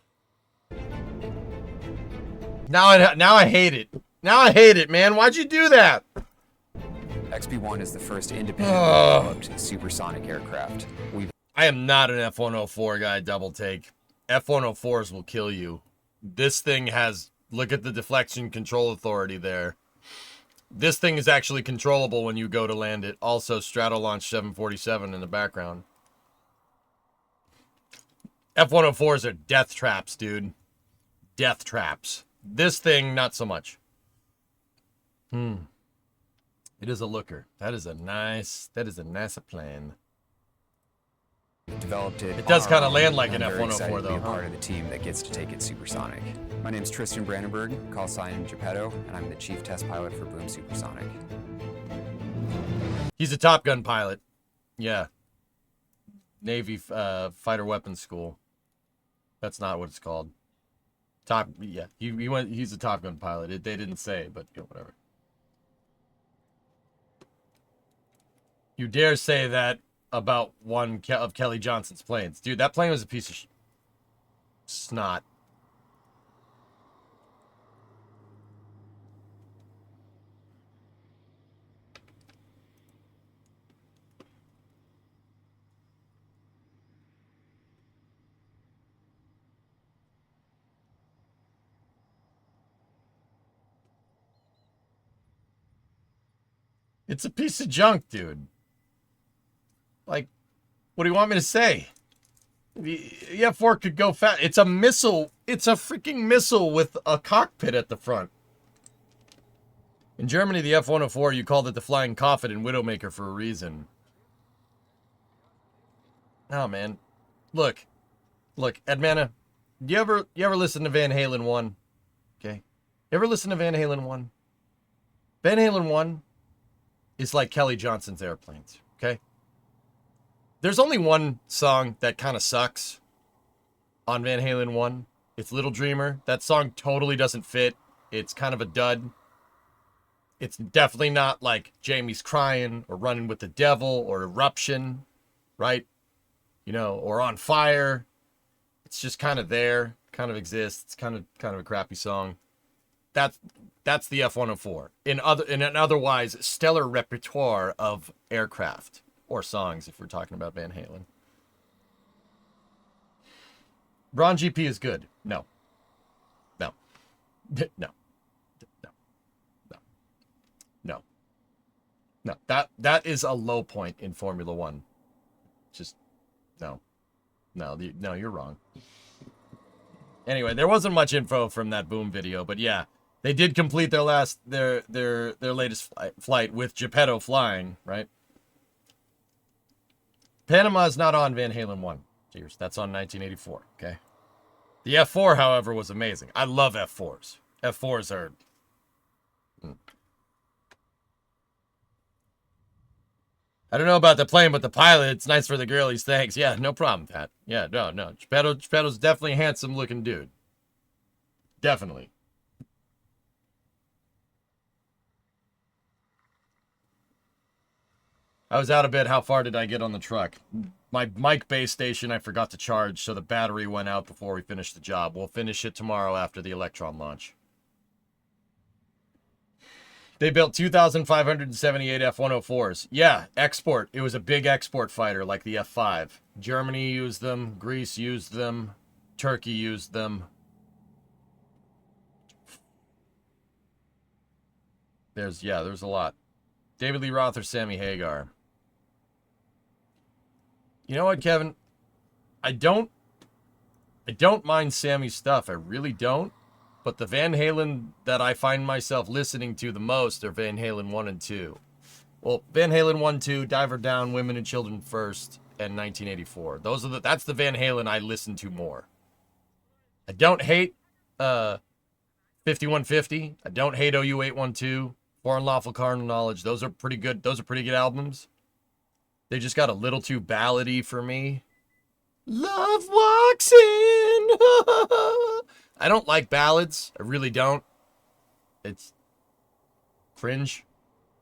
Now I hate it. Now I hate it, man. Why'd you do that? XB1 is the first independently developed supersonic aircraft. I am not an F-104 guy, double take. F-104s will kill you. This thing has, look at the deflection control authority there. This thing is actually controllable when you go to land it. Also, Stratolaunch 747 in the background. F-104s are death traps, dude. Death traps. This thing, not so much. It is a looker. That is a nice plane. Developed it. It does on kind our of own, land like and an I'm very F-104 excited to though, be a huh? part of the team that gets to take it supersonic. My name's Tristan Brandenburg, call sign Geppetto, and I'm the chief test pilot for Boom Supersonic. He's a Top Gun pilot. Yeah. Navy fighter weapons school. That's not what it's called. Top, yeah, he went. He's a Top Gun pilot. They didn't say, but whatever. You dare say that about one of Kelly Johnson's planes, dude? That plane was a piece of snot. It's a piece of junk, dude. Like, what do you want me to say? The F4 could go fast. It's a missile. It's a freaking missile with a cockpit at the front. In Germany, the F-104, you called it the Flying Coffin and Widowmaker for a reason. Oh, man. Look, Edmana, you ever listen to Van Halen 1? Okay. You ever listen to Van Halen 1? Van Halen 1 is like Kelly Johnson's Airplanes, okay? There's only one song that kind of sucks on Van Halen 1. It's Little Dreamer. That song totally doesn't fit. It's kind of a dud. It's definitely not like Jamie's Crying or Running with the Devil or Eruption, right? You know, or On Fire. It's just kind of there, kind of exists. It's kind of a crappy song. That's the F-104 in an otherwise stellar repertoire of aircraft or songs if we're talking about Van Halen. Braun GP is good. No. No. No. No. No. No. No. That is a low point in Formula One. Just no. No, you're wrong. Anyway, there wasn't much info from that Boom video, but yeah, they did complete their latest flight with Geppetto flying, right? Panama is not on Van Halen 1. Cheers. That's on 1984, okay? The F4, however, was amazing. I love F4s. F4s are... I don't know about the plane, but the pilot, it's nice for the girlies. Thanks. Yeah, no problem, Pat. Yeah, no. Geppetto's definitely a handsome-looking dude. Definitely. I was out of bed. How far did I get on the truck? My mic base station I forgot to charge, so the battery went out before we finished the job. We'll finish it tomorrow after the Electron launch. They built 2,578 F-104s. Yeah, export. It was a big export fighter like the F-5. Germany used them. Greece used them. Turkey used them. There's a lot. David Lee Roth or Sammy Hagar. You know what, Kevin? I don't mind Sammy's stuff. I really don't. But the Van Halen that I find myself listening to the most are Van Halen 1 and 2. Well, Van Halen 1, 2, Diver Down, Women and Children First, and 1984. That's the Van Halen I listen to more. I don't hate 5150. I don't hate OU 812. Foreign Lawful Carnal Knowledge. Those are pretty good. Those are pretty good albums. They just got a little too ballady for me. Love walks in. I don't like ballads. I really don't. It's cringe.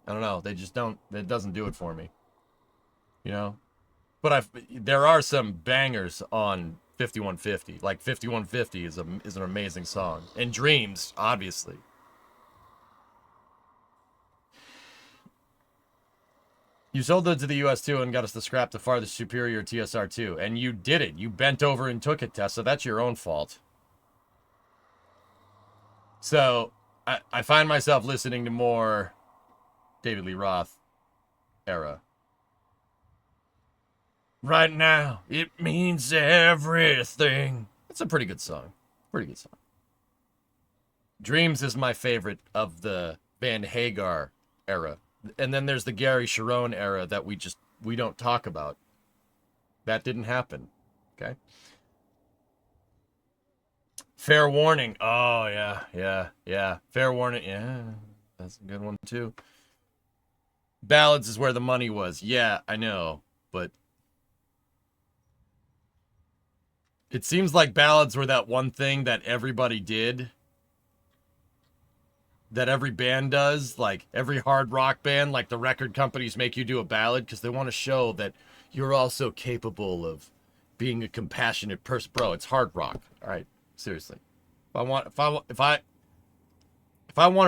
I don't know. They just don't. It doesn't do it for me. You know? But there are some bangers on 5150. Like 5150 is an amazing song. And Dreams, obviously. You sold it to the US too and got us to scrap the farthest superior TSR2. And you did it. You bent over and took it, Tessa. That's your own fault. So, I find myself listening to more David Lee Roth era. Right now, it means everything. It's a pretty good song. Pretty good song. Dreams is my favorite of the Van Hagar era. And then there's the Gary Sharon era that we don't talk about. That didn't happen. Okay? Fair Warning. Oh, yeah. Fair Warning. Yeah, that's a good one, too. Ballads is where the money was. Yeah, I know. But It seems like ballads were that one thing that everybody did. That every band does. Like, every hard rock band, like the record companies make you do a ballad because they want to show that you're also capable of being a compassionate person. Bro, it's hard rock. All right, seriously. If I want a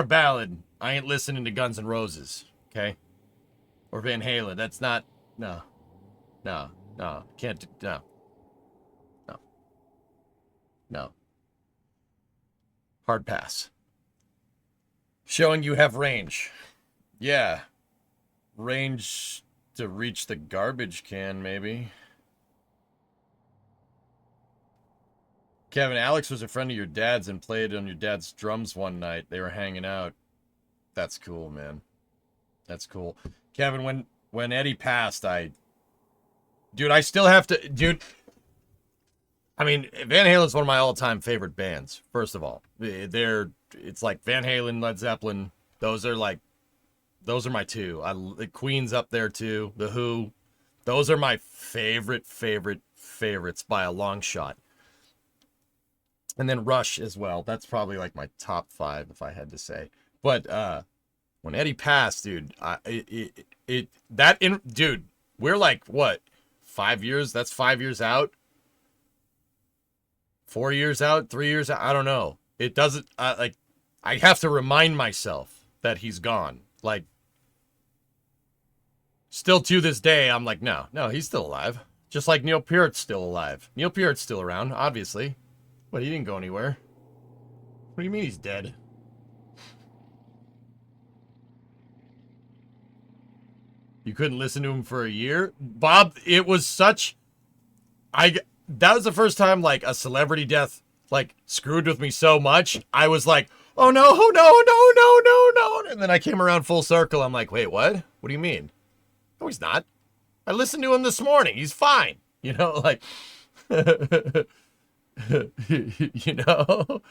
ballad, I ain't listening to Guns N' Roses, okay? Or Van Halen. That's not, no. Can't do, no. Hard pass. Showing you have range. Yeah. Range to reach the garbage can, maybe. Kevin, Alex was a friend of your dad's and played on your dad's drums one night. They were hanging out. That's cool, man. That's cool. Kevin, when Eddie passed, I still have to, I mean, Van Halen's one of my all-time favorite bands, first of all. It's like Van Halen, Led Zeppelin. Those are my two. The Queen's up there too. The Who. Those are my favorites by a long shot. And then Rush as well. That's probably like my top 5 if I had to say. But when Eddie passed, dude, we're like what? 5 years? That's 5 years out. 4 years out, 3 years out. I don't know. It doesn't I have to remind myself that he's gone. Like, still to this day, I'm like, no, he's still alive. Just like Neil Peart's still alive. Neil Peart's still around, obviously. But he didn't go anywhere. What do you mean he's dead? You couldn't listen to him for a year? Bob, it was such... That was the first time, like, a celebrity death, like, screwed with me so much. I was like, oh no. And then I came around full circle. I'm like, wait, what? What do you mean? No, he's not. I listened to him this morning. He's fine. You know, like... you know,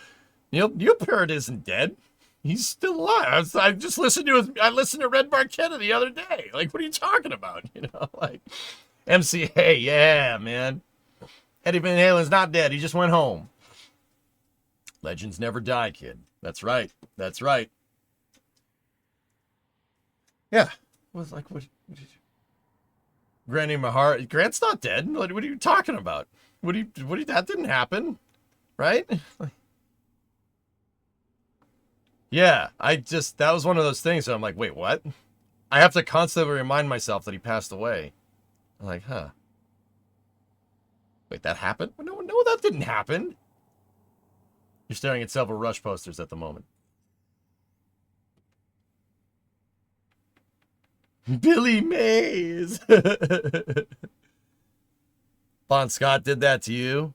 Neil Peart isn't dead. He's still alive. I just listened to I listened to Red Barchetta the other day. Like, what are you talking about? You know, like MCA, yeah, man. Eddie Van Halen's not dead. He just went home. Legends never die, kid. That's right. Yeah. What Granny Mahar. Grant's not dead. What are you talking about? That didn't happen, right? Yeah, that was one of those things where I'm like, wait, what? I have to constantly remind myself that he passed away. I'm like, huh. Wait, that happened? No, that didn't happen. You're staring at several Rush posters at the moment. Billy Mays! Bon Scott did that to you?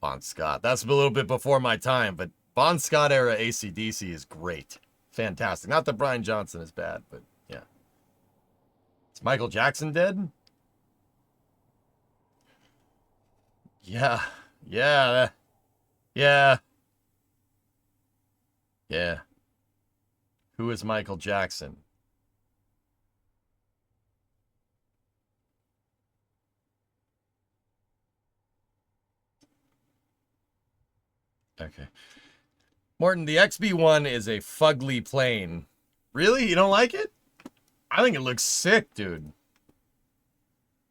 Bon Scott. That's a little bit before my time, but Bon Scott era AC/DC is great. Fantastic. Not that Brian Johnson is bad, but yeah. Is Michael Jackson dead? Yeah. Who is Michael Jackson? Okay. Morton, the XB1 is a fugly plane. Really? You don't like it? I think it looks sick, dude.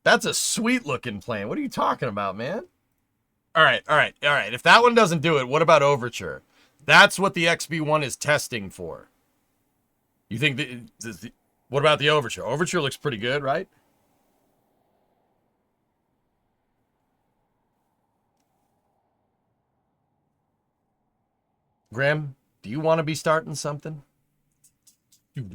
That's a sweet looking plane. What are you talking about, man? All right. If that one doesn't do it, what about Overture? That's what the XB1 is testing for. You think what about the Overture? Overture looks pretty good, right? Graham, do you want to be starting something? Said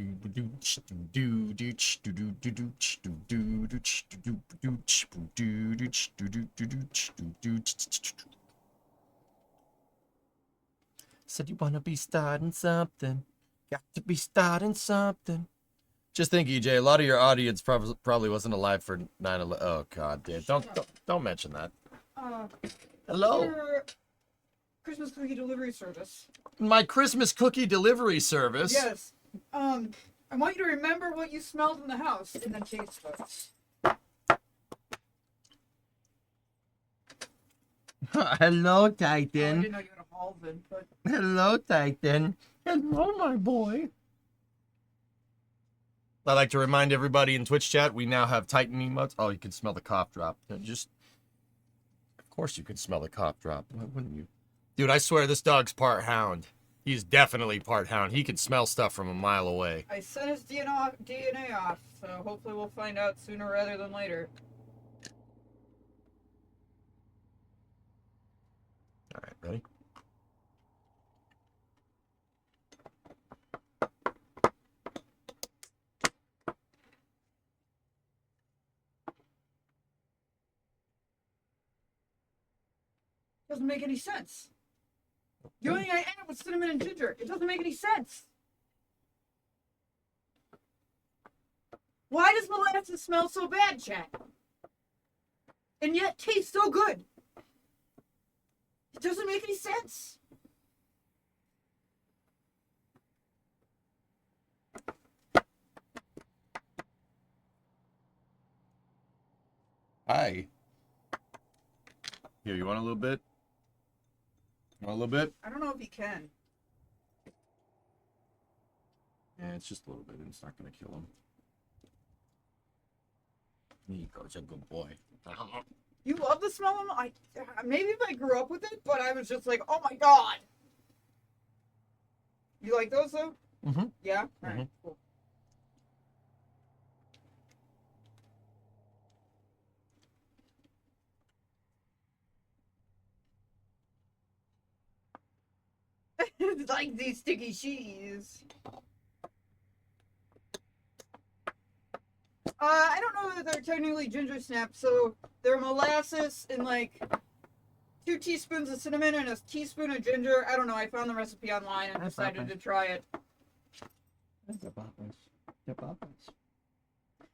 you want to be starting something. Got to be starting something. Just think, EJ, a lot of your audience probably wasn't alive for 9/11. Oh God, dude, don't mention that. Hello. Christmas cookie delivery service. My Christmas cookie delivery service? Yes. I want you to remember what you smelled in the house and then taste those. Hello, Oh, I Titan. didn't know you had a Malvin, but Hello, Titan. Hello, my boy. I'd like to remind everybody in Twitch chat, we now have Titan emotes. Oh, you can smell the cough drop. Just, of course you can smell the cough drop. Why wouldn't you? Dude, I swear this dog's part hound. He's definitely part hound. He can smell stuff from a mile away. I sent his DNA off, so hopefully we'll find out sooner rather than later. All right, ready? Doesn't make any sense. The only thing I added was cinnamon and ginger. It doesn't make any sense. Why does molasses smell so bad, chat? And yet taste so good? It doesn't make any sense. Hi. Here, you want a little bit? Want a little bit? I don't know if he can. Yeah, it's just a little bit. It's not going to kill him. There you go. It's a good boy. You love the smell of them? Maybe if I grew up with it, but I was just like, oh my god. You like those though? Mm-hmm. Yeah? Alright, cool. It's like these sticky cheese. I don't know that they're technically ginger snaps, so they're molasses and like 2 teaspoons of cinnamon and a teaspoon of ginger. I don't know. I found the recipe online and decided to try it.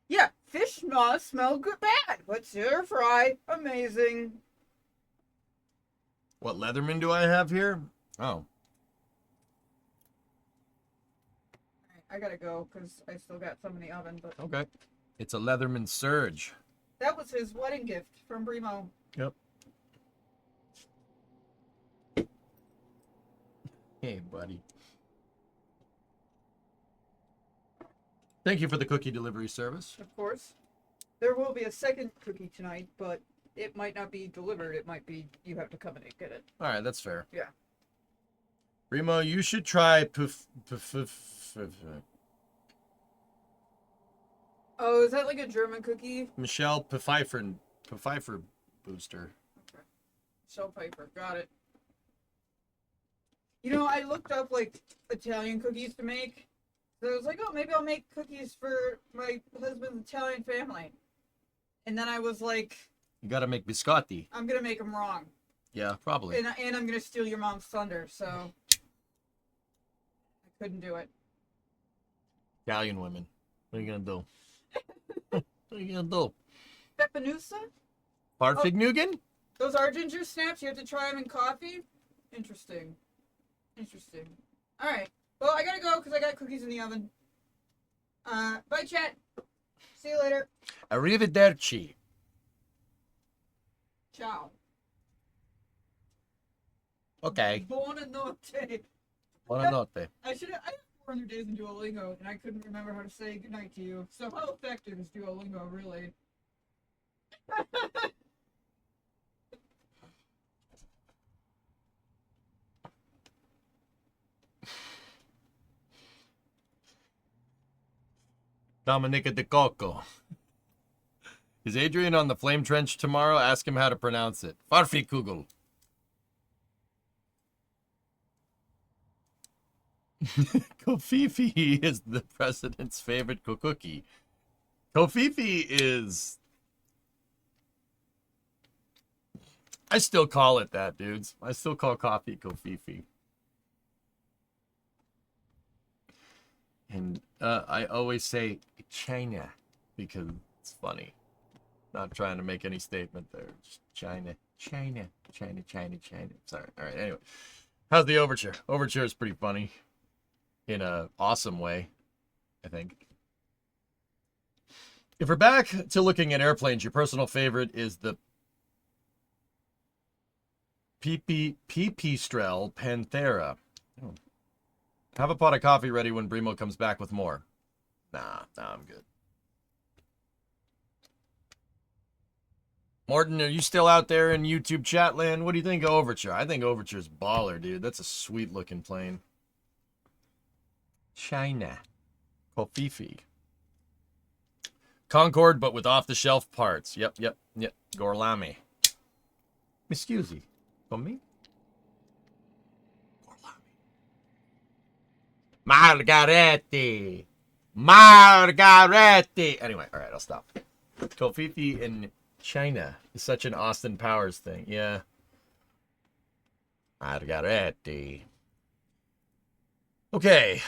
Yeah, fish must smell good bad, but stir fry, amazing. What Leatherman do I have here? Oh. I gotta go because I still got some in the oven, but Okay. It's a Leatherman Surge. that was his wedding gift from Brimo. Yep. Hey, buddy. Thank you for the cookie delivery service. Of course. There will be a second cookie tonight, but it might not be delivered. It might be you have to come in and get it. All right, that's fair. Yeah. Remo, you should try Oh, is that like a German cookie? Michelle Pfeiffer Booster. Okay. Shell Piper, got it. You know, I looked up like Italian cookies to make. So I was like, oh, maybe I'll make cookies for my husband's Italian family. And then I was like, You got to make biscotti. I'm gonna make them wrong, Yeah, probably. and I'm gonna steal your mom's thunder. So I couldn't do it. Italian women. What are you gonna do? What are you gonna do? Peppanusa? Parfignugan? Those are ginger snaps. You have to try them in coffee. Interesting. Interesting. All right. Well, I gotta go because I got cookies in the oven. Bye, chat. See you later. Arrivederci. Ciao. Okay. Buonanotte. Buonanotte. I have 400 days in Duolingo, and I couldn't remember how to say goodnight to you. So how effective is Duolingo, really? Dominica de Coco. Is Adrian on the Flame Trench tomorrow? Ask him how to pronounce it. Farfikugel. Kofifi is the president's favorite cookie. Kofifi is... I still call it that, dudes. I still call coffee Kofifi. And I always say China because it's funny. Not trying to make any statement there. Just China. Sorry. All right, anyway. How's the overture? Overture is pretty funny. In a awesome way, I think. If we're back to looking at airplanes, your personal favorite is the Pipistrel Panthera. Oh. Have a pot of coffee ready when Brimo comes back with more. Nah, I'm good. Morton, are you still out there in YouTube chat land? What do you think of Overture? I think Overture's baller, dude. That's a sweet looking plane. China. Kofifi. Concorde, but with off-the-shelf parts. Yep. Gorlami. Excuse me. For me? Margaretti. Anyway, all right, I'll stop. Kofifi in China is such an Austin Powers thing. Yeah. Margaretti. Okay.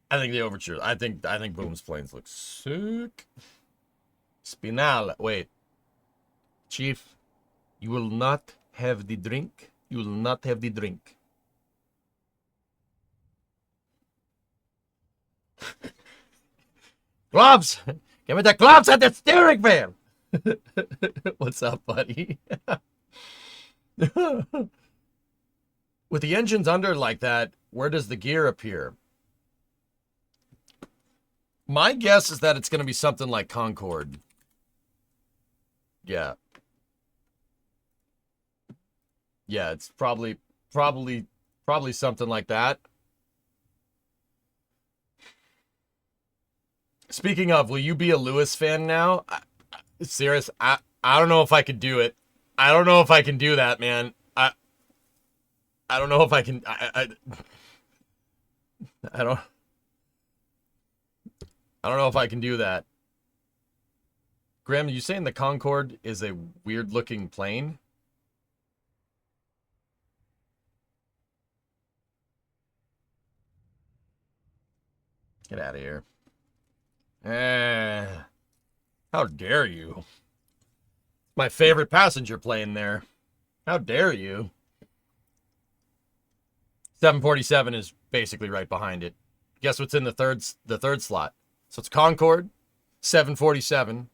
I think the Overture. I think Boom's planes look sick. Spinal. Wait. Chief, you will not have the drink. You will not have the drink. Gloves! Give me the gloves and the steering wheel! What's up, buddy? With the engines under like that, where does the gear appear? My guess is that it's going to be something like Concorde. Yeah. Yeah, it's probably something like that. Speaking of, will you be a Lewis fan now? Serious, I don't know if I could do it. I don't know if I can do that, man. I don't know if I can. I don't know if I can do that. Graham, you saying the Concorde is a weird looking plane? Get out of here. How dare you? My favorite passenger plane there. How dare you? 747 is basically right behind it. Guess what's in the third slot? So it's Concorde, 747,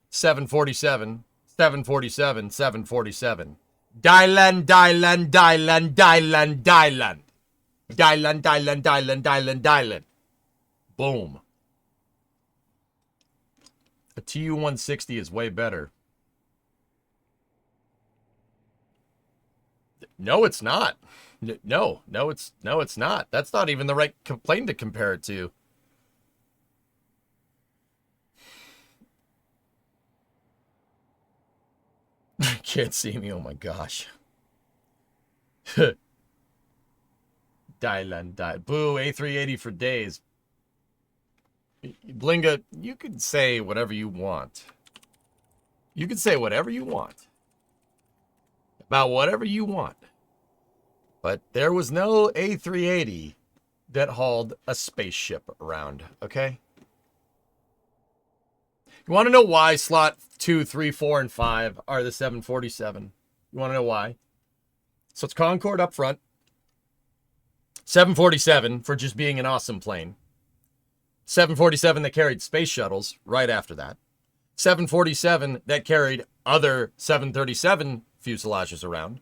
747, 747, 747. Dylan. Boom. A TU-160 is way better. No, it's not. No, it's not. That's not even the right plane to compare it to. Can't see me. Oh my gosh. Dylan. Boo, A380 for days. Blinga, you can say whatever you want. You can say whatever you want. About whatever you want. But there was no A380 that hauled a spaceship around, okay? You want to know why slot 2, 3, 4, and 5 are the 747? You want to know why? So it's Concorde up front. 747 for just being an awesome plane. 747 that carried space shuttles right after that. 747 that carried other 737 fuselages around.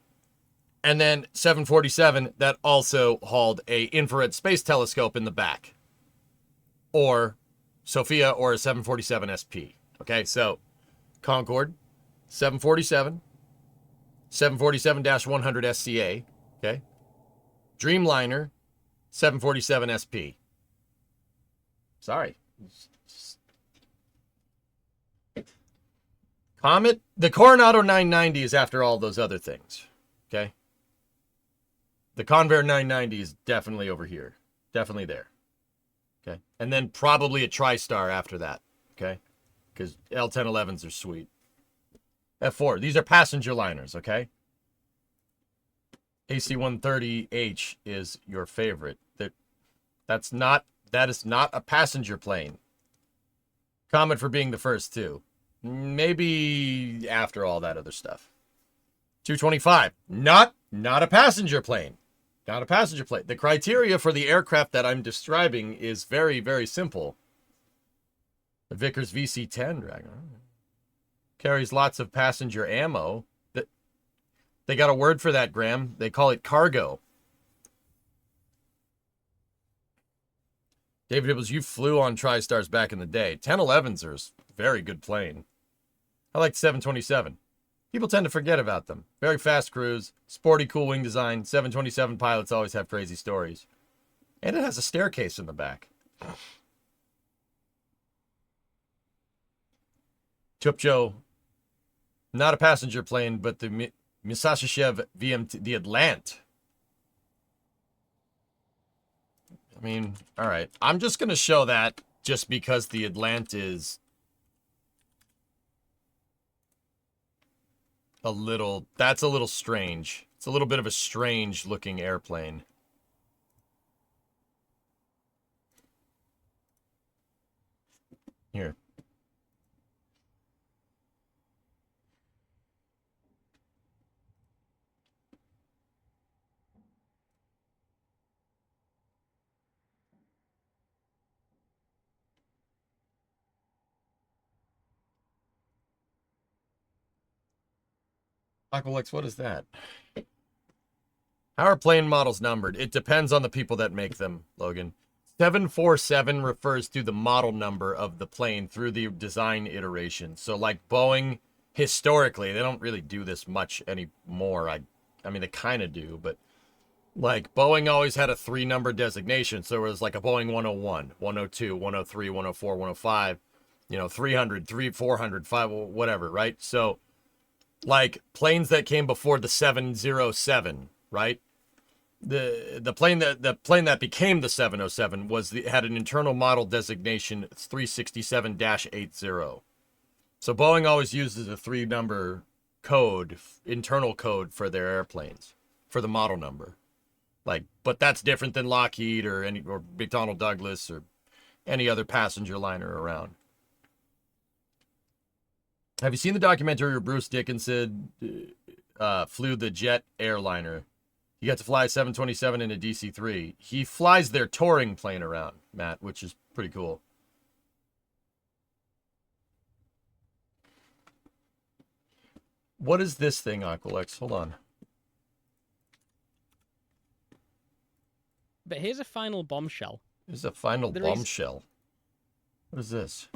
And then 747 that also hauled a infrared space telescope in the back. Or Sophia or a 747 SP. Okay, so Concorde, 747, 747-100 SCA, okay? Dreamliner, 747 SP. Sorry. Comet, the Coronado 990 is after all those other things, okay? The Convair 990 is definitely over here. Definitely there. Okay. And then probably a TriStar after that. Okay. Because L1011s are sweet. F4. These are passenger liners. Okay. AC-130H is your favorite. That is not a passenger plane. Comet for being the first two. Maybe after all that other stuff. 225. Not a passenger plane. Not a passenger plane. The criteria for the aircraft that I'm describing is very, very simple. The Vickers VC-10 Dragon carries lots of passenger ammo. They got a word for that, Graham. They call it cargo. David Hibbles, you flew on TriStars back in the day. 1011s are a very good plane. I like the 727. People tend to forget about them. Very fast cruise, sporty, cool wing design. 727 pilots always have crazy stories. And it has a staircase in the back. Chupcho, not a passenger plane, but the Misashishev VMT, the Atlant. I mean, all right. I'm just going to show that just because the Atlant is that's a little strange. It's a little bit of a strange looking airplane. Here. Aqualex, what is that? How are plane models numbered? It depends on the people that make them, Logan. 747 refers to the model number of the plane through the design iteration. So like Boeing, historically, they don't really do this much anymore. I mean, they kind of do, but like Boeing always had a 3-number designation. So it was like a Boeing 101, 102, 103, 104, 105, 300, 400, 5, whatever, right? So like planes that came before the 707, right? The plane that became the 707 had an internal model designation 367-80. So Boeing always uses a 3-number code, internal code for their airplanes, for the model number. Like, but that's different than Lockheed or McDonnell Douglas or any other passenger liner around. Have you seen the documentary where Bruce Dickinson flew the jet airliner? He got to fly 727 in a DC-3. He flies their touring plane around, Matt, which is pretty cool. What is this thing, Aqualex? Hold on. But here's a final bombshell. There's a final bombshell. What is this?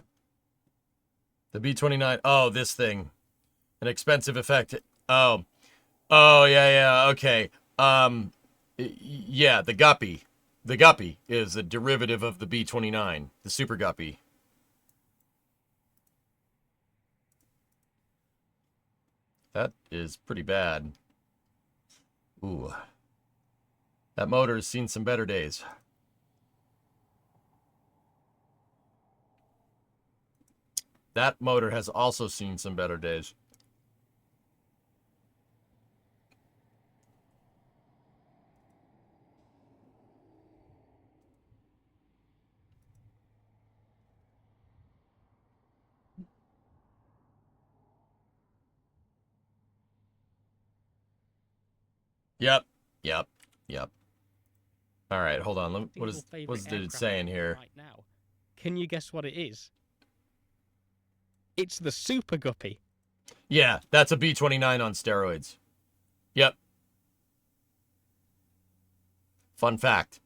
The B-29. Oh, this thing. An expensive effect. Oh, yeah, okay. Yeah, the Guppy. The Guppy is a derivative of the B-29, the Super Guppy. That is pretty bad. Ooh. That motor has seen some better days. That motor has also seen some better days. Yep. All right, hold on. What is it saying here? Right now. Can you guess what it is? It's the Super Guppy. Yeah, that's a B-29 on steroids. Yep. Fun fact.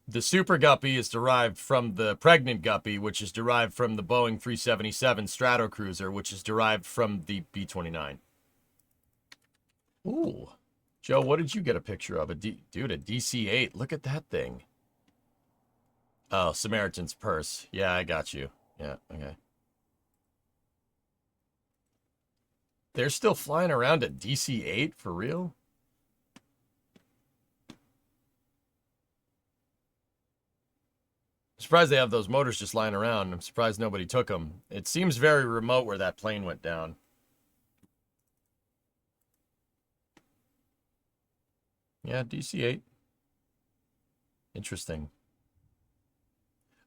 The Super Guppy is derived from the Pregnant Guppy, which is derived from the Boeing 377 Stratocruiser, which is derived from the B-29. Ooh. Joe, what did you get a picture of? Dude, a DC-8. Look at that thing. Oh, Samaritan's Purse. Yeah, I got you. Yeah, okay. They're still flying around a DC-8 for real? I'm surprised they have those motors just lying around. I'm surprised nobody took them. It seems very remote where that plane went down. Yeah, DC-8. Interesting.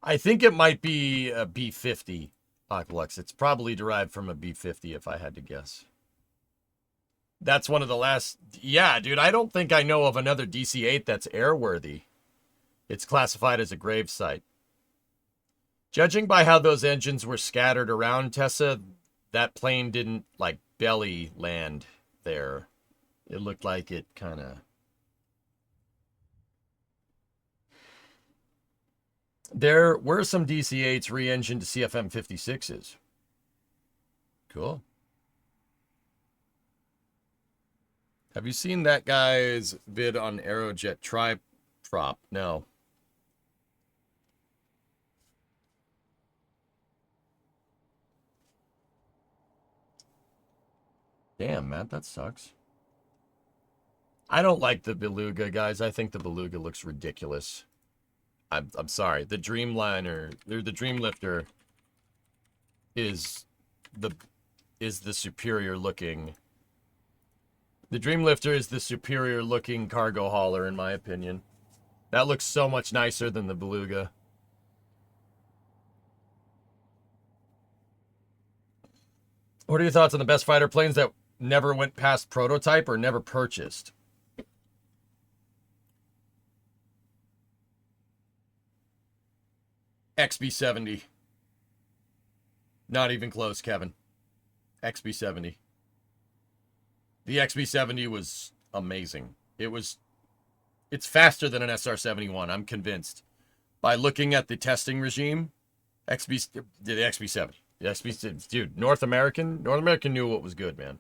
I think it might be a B-50, Aqualex. It's probably derived from a B-50 if I had to guess. That's one of the last... Yeah, dude, I don't think I know of another DC-8 that's airworthy. It's classified as a grave site. Judging by how those engines were scattered around, Tessa, that plane didn't like belly land there. It looked like it kind of. There were some DC-8s re-engined to CFM56s. Cool. Have you seen that guy's vid on Aerojet Tri-Prop? No. Damn, Matt, that sucks. I don't like the Beluga, guys. I think the Beluga looks ridiculous. I'm sorry. The Dreamliner, the Dreamlifter is the superior looking. The Dreamlifter is the superior looking cargo hauler, in my opinion. That looks so much nicer than the Beluga. What are your thoughts on the best fighter planes that never went past prototype or never purchased? XB-70. Not even close, Kevin. XB-70. The XB-70 was amazing. It's faster than an SR-71, I'm convinced. By looking at the testing regime, the XB-70. The XB-70, dude, North American knew what was good, man.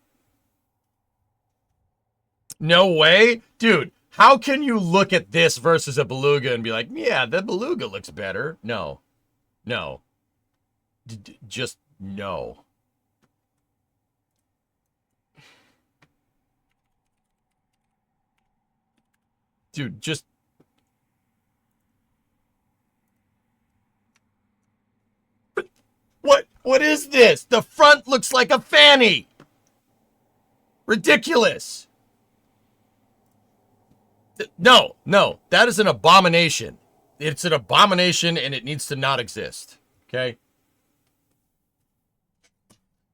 No way? Dude, how can you look at this versus a Beluga and be like, yeah, the Beluga looks better? No. No. Just no. Dude, just... What is this? The front looks like a fanny. Ridiculous. No, that is an abomination. It's an abomination and it needs to not exist. Okay?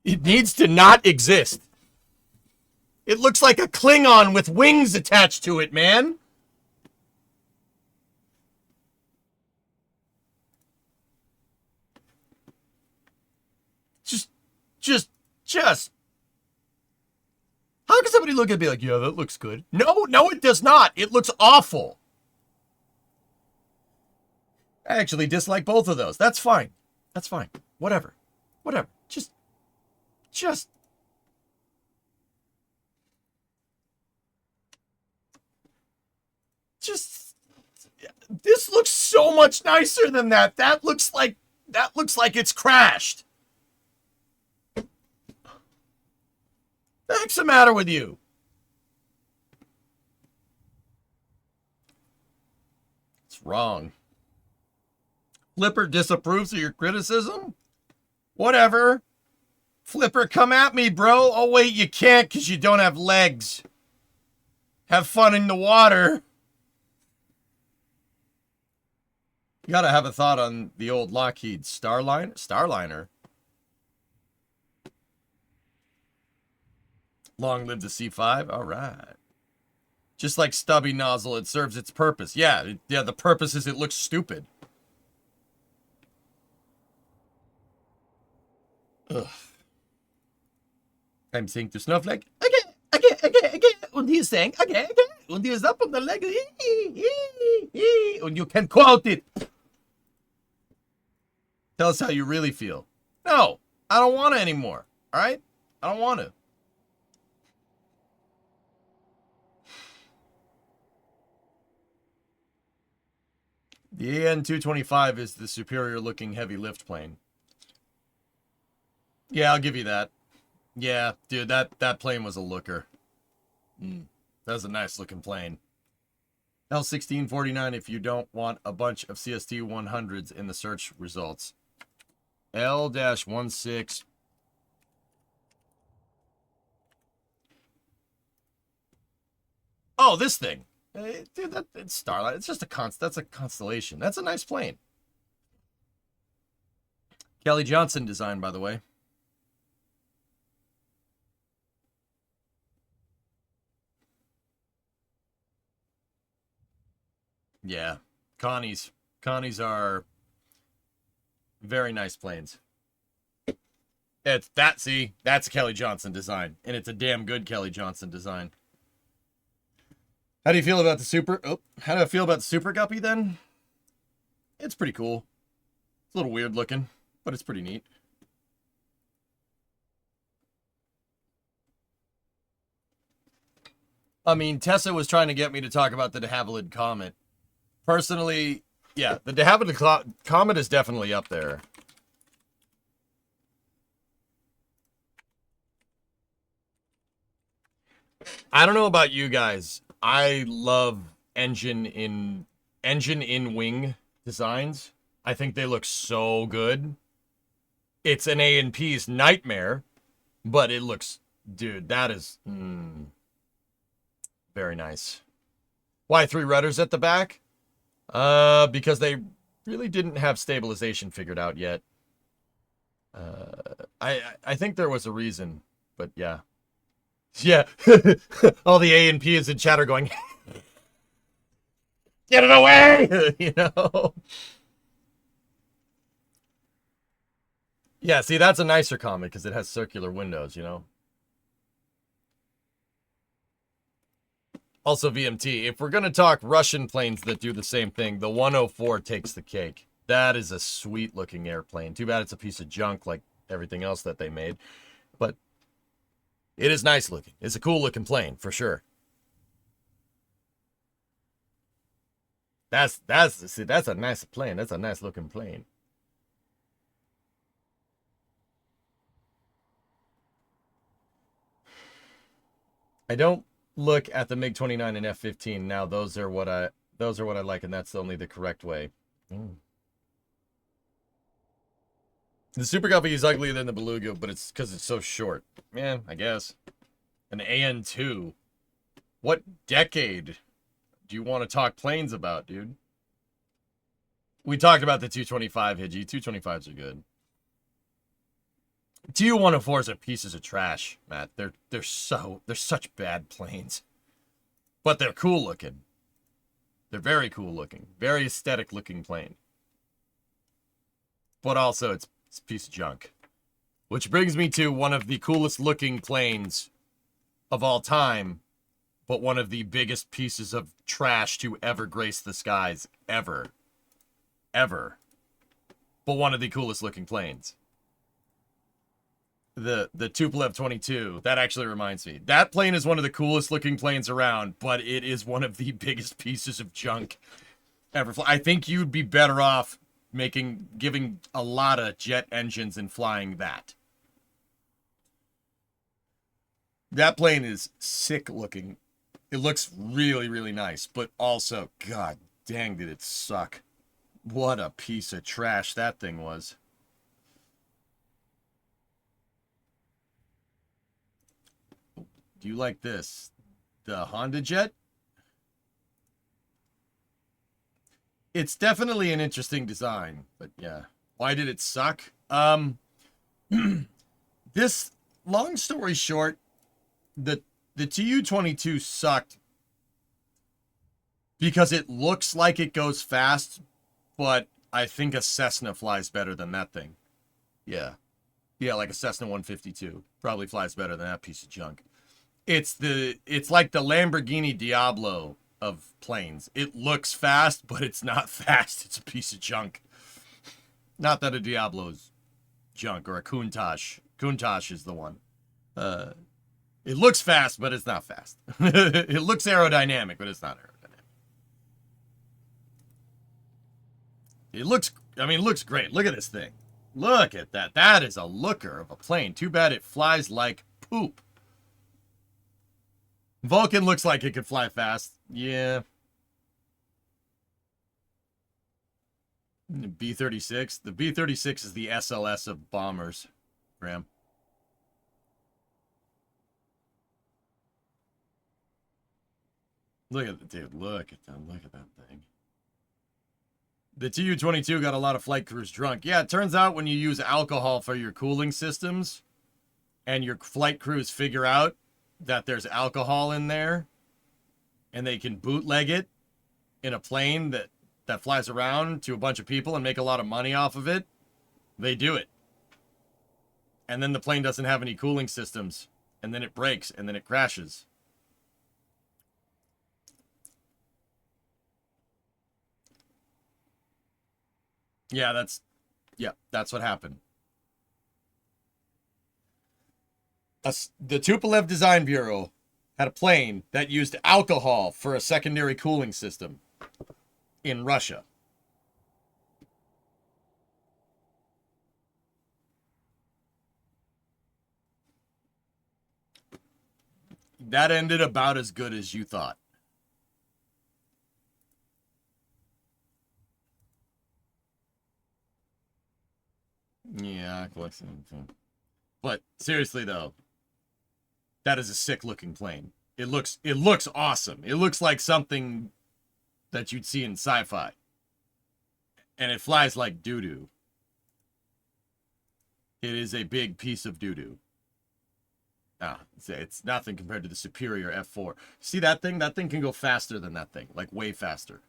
It needs to not exist. It looks like a Klingon with wings attached to it, man. Just. How can somebody look at it and be like, yeah, that looks good? No, it does not. It looks awful. I actually dislike both of those. That's fine. That's fine. Whatever. Just. This looks so much nicer than that. That looks like it's crashed. The heck's the matter with you? It's wrong. Flipper disapproves of your criticism? Whatever. Flipper, come at me, bro. Oh, wait, you can't because you don't have legs. Have fun in the water. You gotta have a thought on the old Lockheed Starliner. Long live the C5. All right. Just like stubby nozzle, it serves its purpose. Yeah, the purpose is it looks stupid. Ugh. I'm saying to Snowflake, okay. And he's saying, okay. And he's up on the leg. And you can quote it. Tell us how you really feel. No, I don't want to anymore. All right? I don't want to. The AN-225 is the superior looking heavy lift plane. Yeah, I'll give you that. Yeah, dude, that plane was a looker. That was a nice looking plane. L1649 if you don't want a bunch of CST 100s in the search results. L-16. Oh, this thing. Dude, it's Starlight. It's just that's a constellation. That's a nice plane. Kelly Johnson design, by the way. Yeah. Connie's are very nice planes. It's that, see, that's a Kelly Johnson design, and it's a damn good Kelly Johnson design. How do you feel about the super? Oh, how do I feel about the Super Guppy then? It's pretty cool. It's a little weird looking, but it's pretty neat. I mean, Tessa was trying to get me to talk about the de Havilland Comet. Personally, yeah, the de Havilland Comet is definitely up there. I don't know about you guys. I love engine in wing designs. I think they look so good. It's an A&P's nightmare, but it looks, dude, that is very nice. Why 3 rudders at the back? Because they really didn't have stabilization figured out yet. I think there was a reason, but yeah. Yeah. All the A&P is in chatter going, get it away! You know? Yeah, see, that's a nicer comic because it has circular windows, you know? Also, VMT, if we're going to talk Russian planes that do the same thing, the 104 takes the cake. That is a sweet-looking airplane. Too bad it's a piece of junk like everything else that they made. But it is nice looking. It's a cool-looking plane, for sure. That's a nice plane. That's a nice-looking plane. I don't look at the MiG-29 and F-15 now. Those are what I like, and that's only the correct way. The Super Guppy is uglier than the Beluga, but it's because it's so short. Yeah, I guess. An AN-2. What decade do you want to talk planes about, dude? We talked about the 225, Hidgy. 225s are good. Tu-104s are pieces of trash, Matt. They're such bad planes. But they're cool looking. They're very cool looking. Very aesthetic looking plane. But also it's a piece of junk. Which brings me to one of the coolest looking planes of all time, but one of the biggest pieces of trash to ever grace the skies ever. Ever. But one of the coolest looking planes. The Tupolev 22, that actually reminds me. That plane is one of the coolest looking planes around, but it is one of the biggest pieces of junk ever. I think you'd be better off giving a lot of jet engines and flying that. That plane is sick looking. It looks really, really nice, but also, god dang, did it suck. What a piece of trash that thing was. Do you like this? The Honda Jet? It's definitely an interesting design, but yeah. Why did it suck? This, long story short, the Tu-22 sucked because it looks like it goes fast, but I think a Cessna flies better than that thing. Yeah. Yeah, like a Cessna 152. Probably flies better than that piece of junk. It's like the Lamborghini Diablo of planes. It looks fast, but it's not fast. It's a piece of junk. Not that a Diablo is junk, or a Countach. Countach is the one. It looks fast, but it's not fast. It looks aerodynamic, but it's not aerodynamic. It looks great. Look at this thing. Look at that. That is a looker of a plane. Too bad it flies like poop. Vulcan looks like it could fly fast. Yeah. B-36. The B-36 is the SLS of bombers, Graham. Look at the dude. Look at them. Look at that thing. The Tu-22 got a lot of flight crews drunk. Yeah, it turns out when you use alcohol for your cooling systems and your flight crews figure out that there's alcohol in there and they can bootleg it in a plane that flies around to a bunch of people and make a lot of money off of it, they do it. and then the plane doesn't have any cooling systems, and then it breaks, and then it crashes. Yeah, that's what happened. The Tupolev Design Bureau had a plane that used alcohol for a secondary cooling system in Russia. That ended about as good as you thought. Yeah, collection. But seriously though, that is a sick looking plane. It looks awesome. It looks like something that you'd see in sci-fi. And it flies like doo-doo. It is a big piece of doo-doo. Ah, it's nothing compared to the superior F4. See that thing? That thing can go faster than that thing. Like, way faster.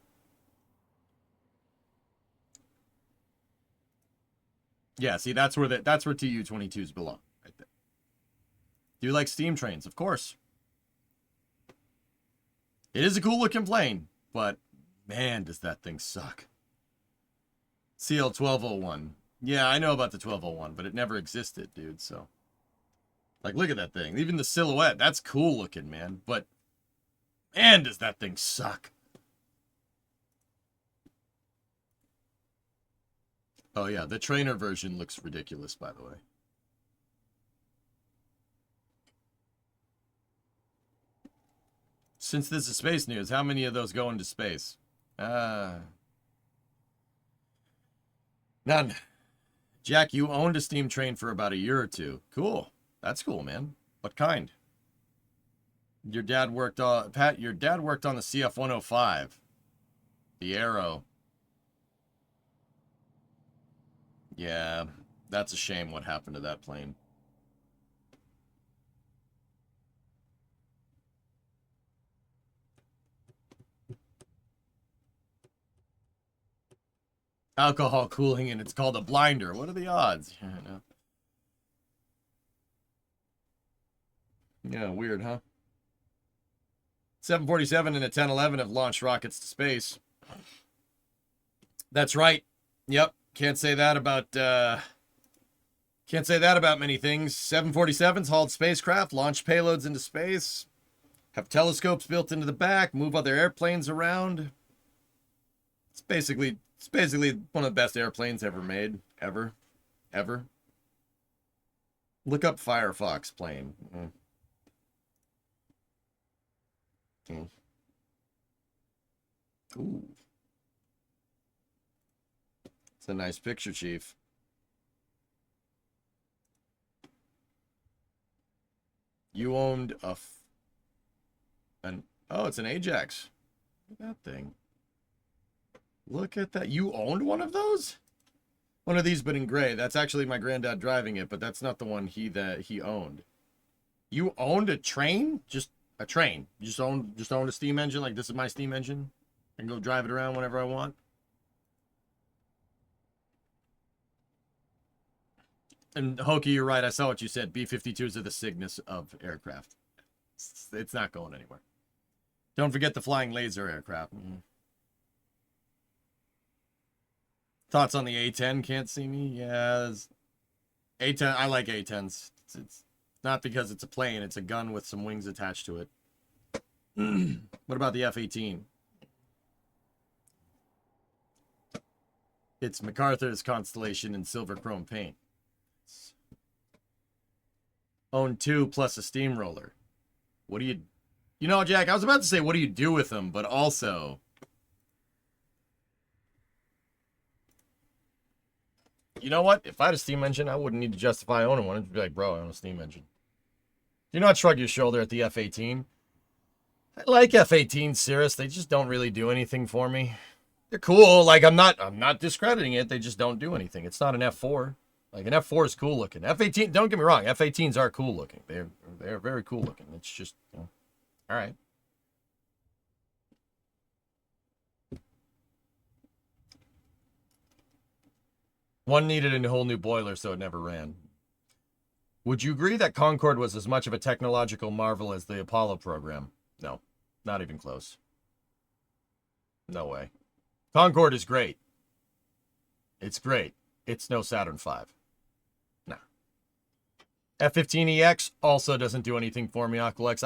Yeah, see, that's where Tu-22s belong. Right there. Do you like steam trains? Of course. It is a cool-looking plane, but, man, does that thing suck. CL-1201. Yeah, I know about the 1201, but it never existed, dude, so... Like, look at that thing. Even the silhouette, that's cool looking, man. But, man, does that thing suck. Oh, yeah, the trainer version looks ridiculous, by the way. Since this is space news, how many of those go into space? None. Jack, you owned a steam train for about a year or two. Cool. That's cool, man. What kind? Your dad worked on your dad worked on the CF-105. The Arrow. Yeah, that's a shame what happened to that plane. Alcohol cooling, and it's called a blinder. What are the odds? Yeah, weird, huh? 747 and a 1011 have launched rockets to space. That's right. Yep. Can't say that about many things. 747s hauled spacecraft, launched payloads into space, have telescopes built into the back, move other airplanes around. It's basically one of the best airplanes ever made. Ever. Look up Firefox plane. Ooh. It's a nice picture, Chief. You owned oh, it's an Ajax. Look at that thing. Look at that. You owned one of those? One of these, but in gray. That's actually my granddad driving it, but that's not the one he owned. You owned a train? Just a train. You just owned a steam engine? Like, this is my steam engine? I can go drive it around whenever I want? And Hokey, you're right. I saw what you said. B-52s are the Cygnus of aircraft. It's not going anywhere. Don't forget the flying laser aircraft. Thoughts on the A-10? Can't see me? Yeah. A-10. I like A-10s. It's not because it's a plane. It's a gun with some wings attached to it. What about the F-18? It's MacArthur's Constellation in silver chrome paint. Own 2 plus a steamroller. What do you... You know, Jack, I was about to say, what do you do with them? But also... You know what? If I had a steam engine, I wouldn't need to justify owning one. It'd be like, bro, I own a steam engine. Do not shrug your shoulder at the F-18. I like F-18s, Cirrus. They just don't really do anything for me. They're cool. Like, I'm not discrediting it. They just don't do anything. It's not an F4. Like, an F4 is cool looking. F-18, don't get me wrong. F-18s are cool looking. They're very cool looking. It's just, you know, all right. One needed a whole new boiler, so it never ran. Would you agree that Concorde was as much of a technological marvel as the Apollo program? No, not even close. No way. Concorde is great. It's great. It's no Saturn V. Nah. F-15EX also doesn't do anything for me, Aqualex.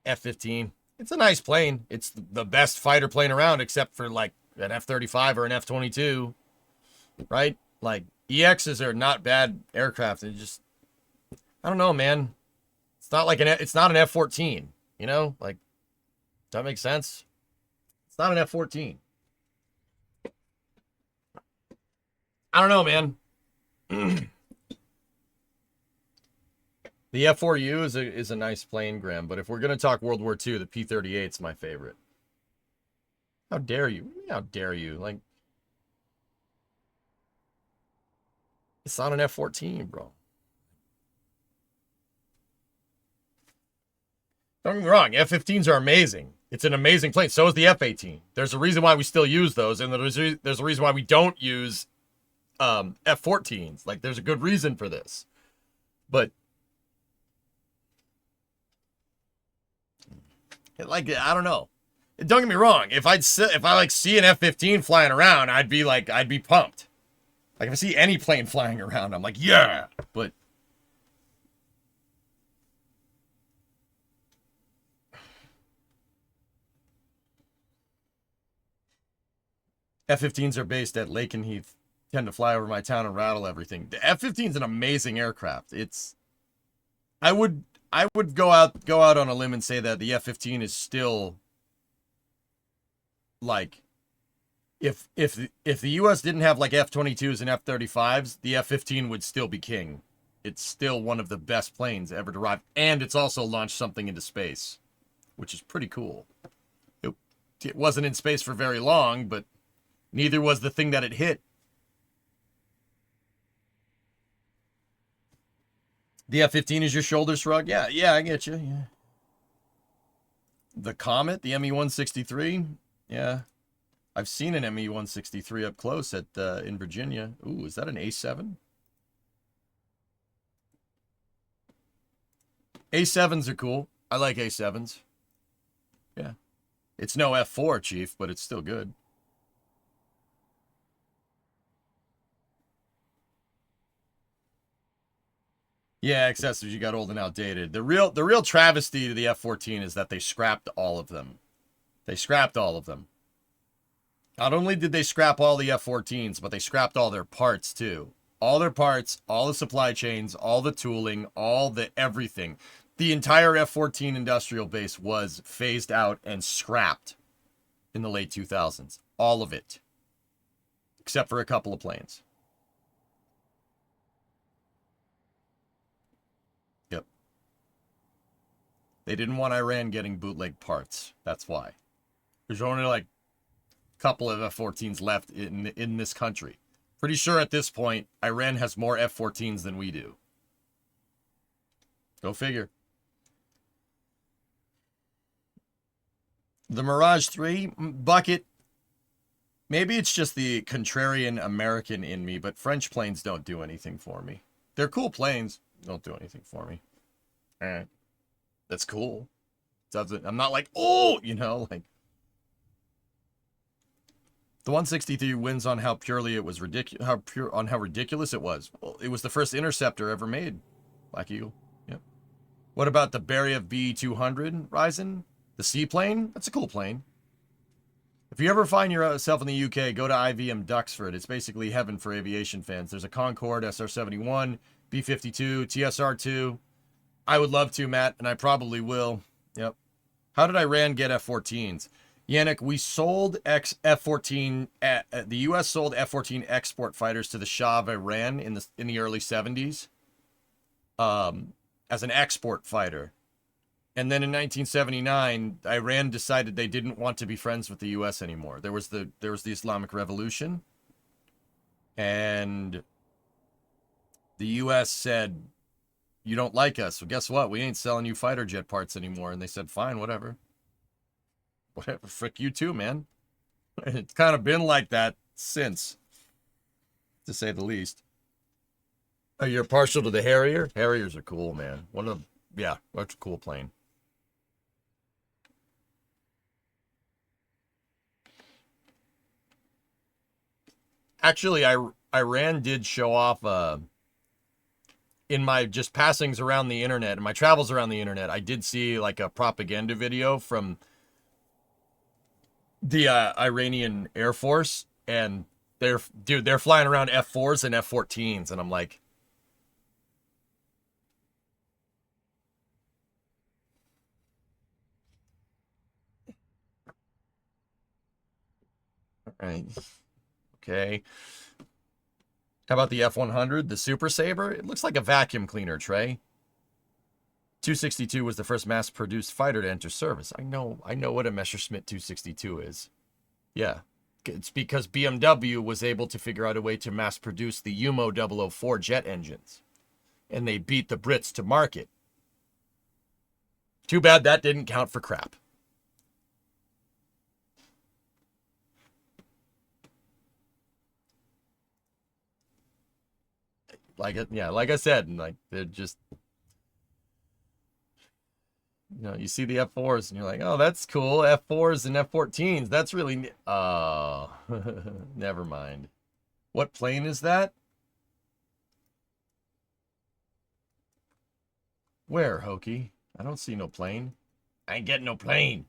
F-15. It's a nice plane. It's the best fighter plane around, except for like an F-35 or an F-22, right? Like EXs are not bad aircraft. It just, I don't know, man. It's not like it's not an F-14, you know? Like, does that make sense? It's not an F-14. I don't know, man. The F-4U is a nice plane, Graham, but if we're going to talk World War II, the P-38 is my favorite. How dare you? How dare you? Like, it's not an F-14, bro. Don't get me wrong, F-15s are amazing. It's an amazing plane. So is the F-18. There's a reason why we still use those, and there's a reason why we don't use F-14s. Like, there's a good reason for this. But like, I don't know. Don't get me wrong. If I like see an F-15 flying around, I'd be pumped. Like if I see any plane flying around, I'm like, yeah. But F-15s are based at Lakenheath, tend to fly over my town and rattle everything. The F-15 is an amazing aircraft. I would go out on a limb and say that the F-15 is still like if the US didn't have like F-22s and F-35s, the F-15 would still be king. It's still one of the best planes ever to arrive, and it's also launched something into space, which is pretty cool. It wasn't in space for very long, but neither was the thing that it hit. The F-15 is your shoulder shrug? Yeah, I get you. Yeah. The Comet, the ME-163? Yeah. I've seen an ME-163 up close at in Virginia. Ooh, is that an A7? A7s are cool. I like A7s. Yeah. It's no F4, Chief, but it's still good. Yeah, accessories, you got old and outdated. The real travesty to the F-14 is that they scrapped all of them. They scrapped all of them. Not only did they scrap all the F-14s, but they scrapped all their parts too. All their parts, all the supply chains, all the tooling, all the everything. The entire F-14 industrial base was phased out and scrapped in the late 2000s. All of it. Except for a couple of planes. Yep. They didn't want Iran getting bootleg parts. That's why. There's only like a couple of F-14s left in this country. Pretty sure at this point, Iran has more F-14s than we do. Go figure. The Mirage 3 bucket. Maybe it's just the contrarian American in me, but French planes don't do anything for me. They're cool planes. Don't do anything for me. All right. That's cool. I'm not like, oh, you know, like. The 163 wins on how purely it was ridiculous, how ridiculous it was. Well, it was the first interceptor ever made. Black Eagle. Yep. What about the Beriev B-200 Ryzen? The seaplane? That's a cool plane. If you ever find yourself in the UK, go to IVM Duxford. It's basically heaven for aviation fans. There's a Concorde, SR-71, B-52, TSR-2. I would love to, Matt, and I probably will. Yep. How did Iran get F-14s? Yannick, we sold F-14. The U.S. sold F-14 export fighters to the Shah of Iran in the early 70s as an export fighter. And then in 1979, Iran decided they didn't want to be friends with the U.S. anymore. There was the Islamic Revolution, and the U.S. said, "You don't like us. Well, guess what? We ain't selling you fighter jet parts anymore." And they said, "Fine, whatever." Whatever, frick you too, man. It's kind of been like that since, to say the least. Oh, you're partial to the Harrier? Harriers are cool, man. Yeah, that's a cool plane. Actually, Iran did show off in my just passings around the internet and my travels around the internet. I did see like a propaganda video from the Iranian Air Force, and they're flying around F4s and F14s, and I'm like, all right, okay. How about the F100, the Super Sabre? It looks like a vacuum cleaner, Trey. 262 was the first mass-produced fighter to enter service. I know what a Messerschmitt 262 is. Yeah. It's because BMW was able to figure out a way to mass-produce the Umo 004 jet engines. And they beat the Brits to market. Too bad that didn't count for crap. Like I said, and like they're just, you see the F4s and you're like, oh, that's cool. F4s and F14s. That's really, never mind. What plane is that? Where, Hokey? I don't see no plane. I ain't getting no plane.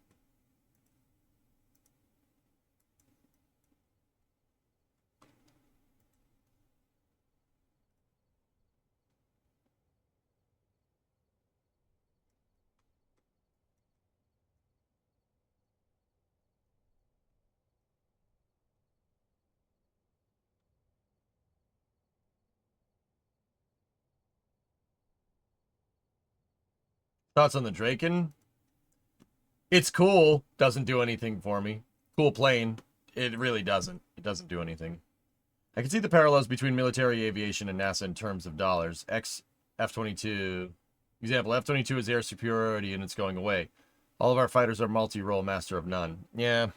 Thoughts on the Draken? It's cool. Doesn't do anything for me. Cool plane. It really doesn't. It doesn't do anything. I can see the parallels between military aviation and NASA in terms of dollars. F-22. Example, F-22 is air superiority and it's going away. All of our fighters are multi-role master of none. Yeah.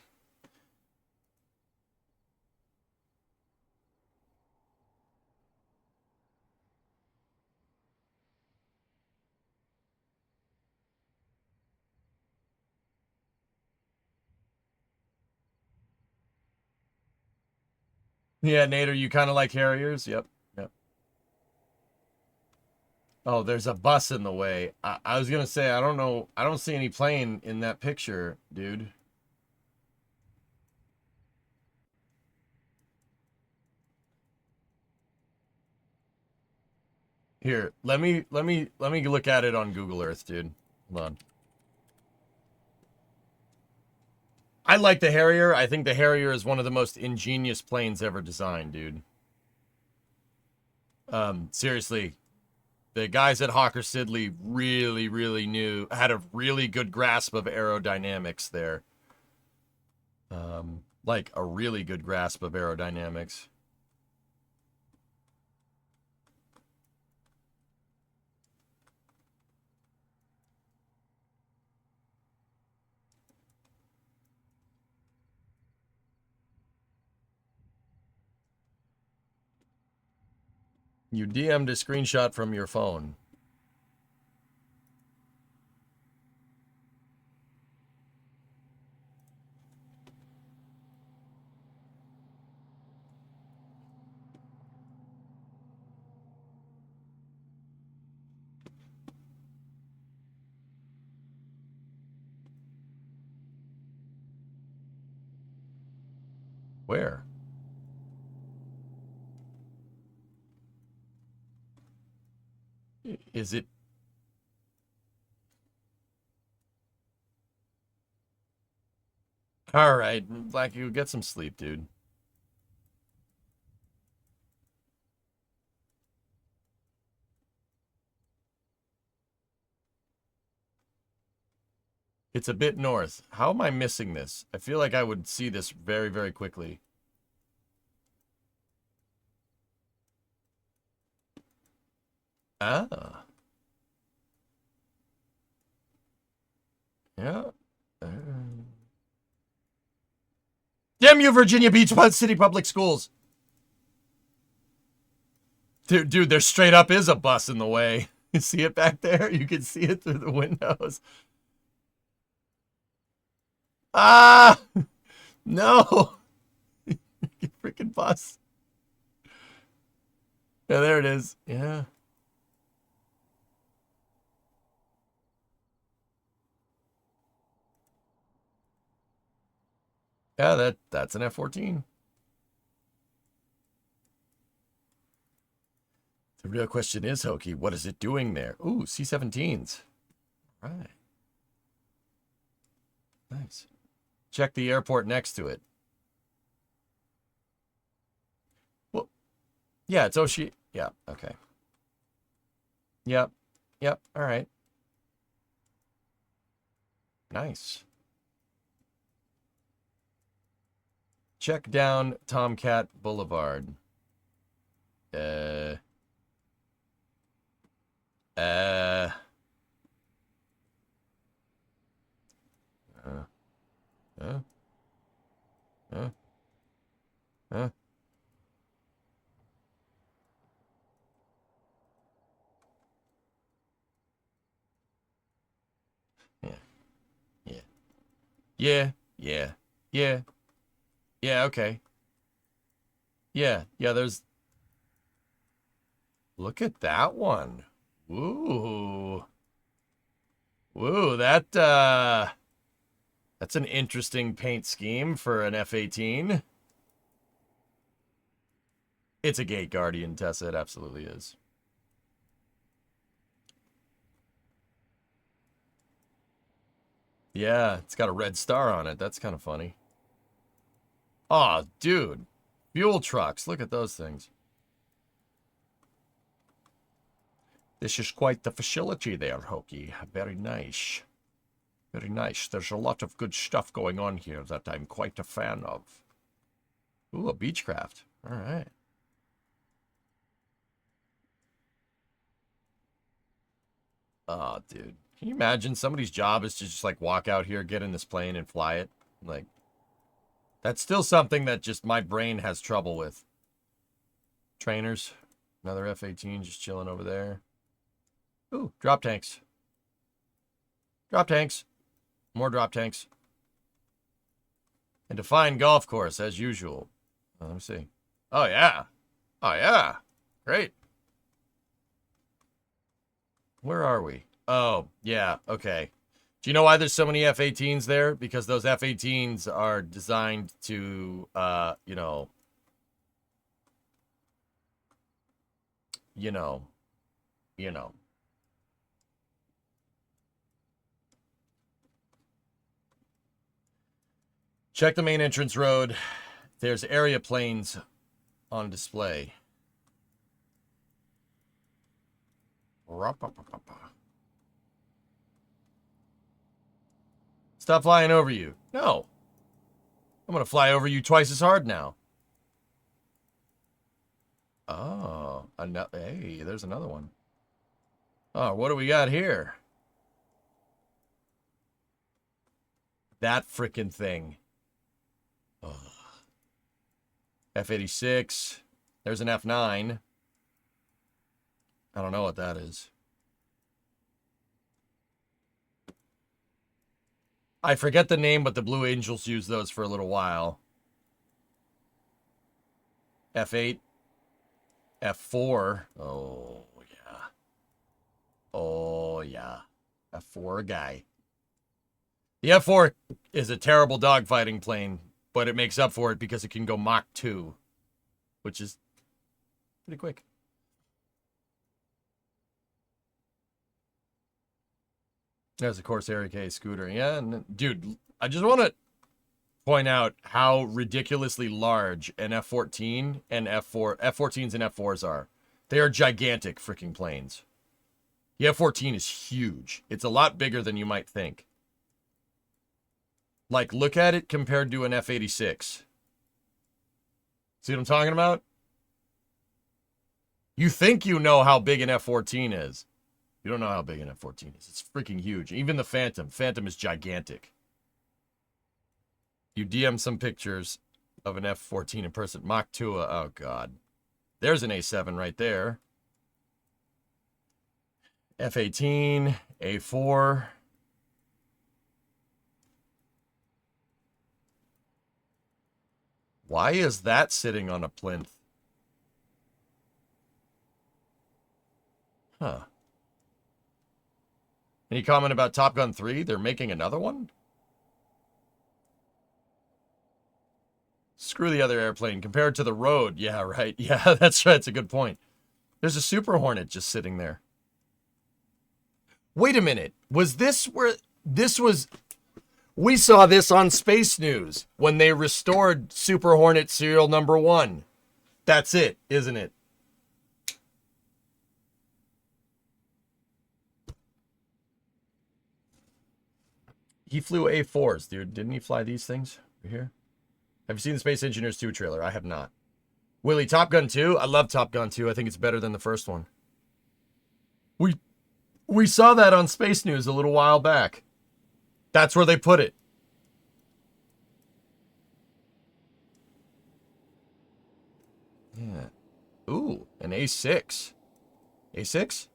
Yeah, Nader, you kind of like Harriers? Yep. Yep. Oh, there's a bus in the way. I was going to say, I don't know. I don't see any plane in that picture, dude. Here, let me look at it on Google Earth, dude. Hold on. I like the Harrier. I think the Harrier is one of the most ingenious planes ever designed, dude. Seriously, the guys at Hawker Siddeley really had a really good grasp of aerodynamics there. Like a really good grasp of aerodynamics. You DM'd a screenshot from your phone. Where? Is it? All right, Blackie, you get some sleep, dude. It's a bit north. How am I missing this? I feel like I would see this very quickly. Ah. Yeah. Damn you, Virginia Beach City Public Schools. Dude, there straight up is a bus in the way. You see it back there? You can see it through the windows. Ah! No! You freaking bus. Yeah, there it is. Yeah. Yeah, that's an F-14. The real question is, Hokey, what is it doing there? Ooh, C-17s. All right. Nice. Check the airport next to it. Well, yeah, it's Oshi. Yeah, okay. Yep. Yep, all right. Nice. Check down Tomcat Boulevard. Uh. Uh. Huh? Huh? Yeah. Yeah. Yeah. Yeah. Yeah. Yeah, okay. Yeah. Yeah, there's... Look at that one. Woo. Woo, that's an interesting paint scheme for an F-18. It's a Gate Guardian, Tessa. It absolutely is. Yeah, it's got a red star on it. That's kind of funny. Aw, dude. Fuel trucks. Look at those things. This is quite the facility there, Hokey. Very nice. Very nice. There's a lot of good stuff going on here that I'm quite a fan of. Ooh, a Beechcraft. All right. Oh, dude. Can you imagine somebody's job is to just, like, walk out here, get in this plane, and fly it? Like, that's still something that just my brain has trouble with. Trainers. Another F-18 just chilling over there. Ooh, drop tanks. Drop tanks. More drop tanks. And defined golf course, as usual. Oh, let me see. Oh, yeah. Oh, yeah. Great. Where are we? Oh, yeah. Okay. Do you know why there's so many F-18s there? Because those F-18s are designed to, you know. Check the main entrance road. There's area planes on display. Stop flying over you. No. I'm going to fly over you twice as hard now. Oh, hey, there's another one. Oh, what do we got here? That freaking thing. Oh. F-86. There's an F-9. I don't know what that is. I forget the name, but the Blue Angels used those for a little while. F-8. F-4. Oh, yeah. Oh, yeah. F-4 guy. The F-4 is a terrible dogfighting plane, but it makes up for it because it can go Mach 2, which is pretty quick. There's a Corsair AK scooter. Yeah, and dude, I just want to point out how ridiculously large an F-14 and F-14s and F-4s are. They are gigantic freaking planes. The F-14 is huge. It's a lot bigger than you might think. Like, look at it compared to an F-86. See what I'm talking about? You think you know how big an F-14 is. You don't know how big an F-14 is. It's freaking huge. Even the Phantom. Phantom is gigantic. You DM some pictures of an F-14 in person. Mach 2. Oh, God. There's an A7 right there. F-18, A4. Why is that sitting on a plinth? Huh. Any comment about Top Gun 3? They're making another one? Screw the other airplane. Compared to the road. Yeah, right. Yeah, that's right. It's a good point. There's a Super Hornet just sitting there. Wait a minute. Was this where this was? We saw this on Space News when they restored Super Hornet serial number 1. That's it, isn't it? He flew A4s, dude. Didn't he fly these things over here? Have you seen the Space Engineers 2 trailer? I have not. Willie, Top Gun 2? I love Top Gun 2. I think it's better than the first one. We saw that on Space News a little while back. That's where they put it. Yeah. Ooh, an A6. A6?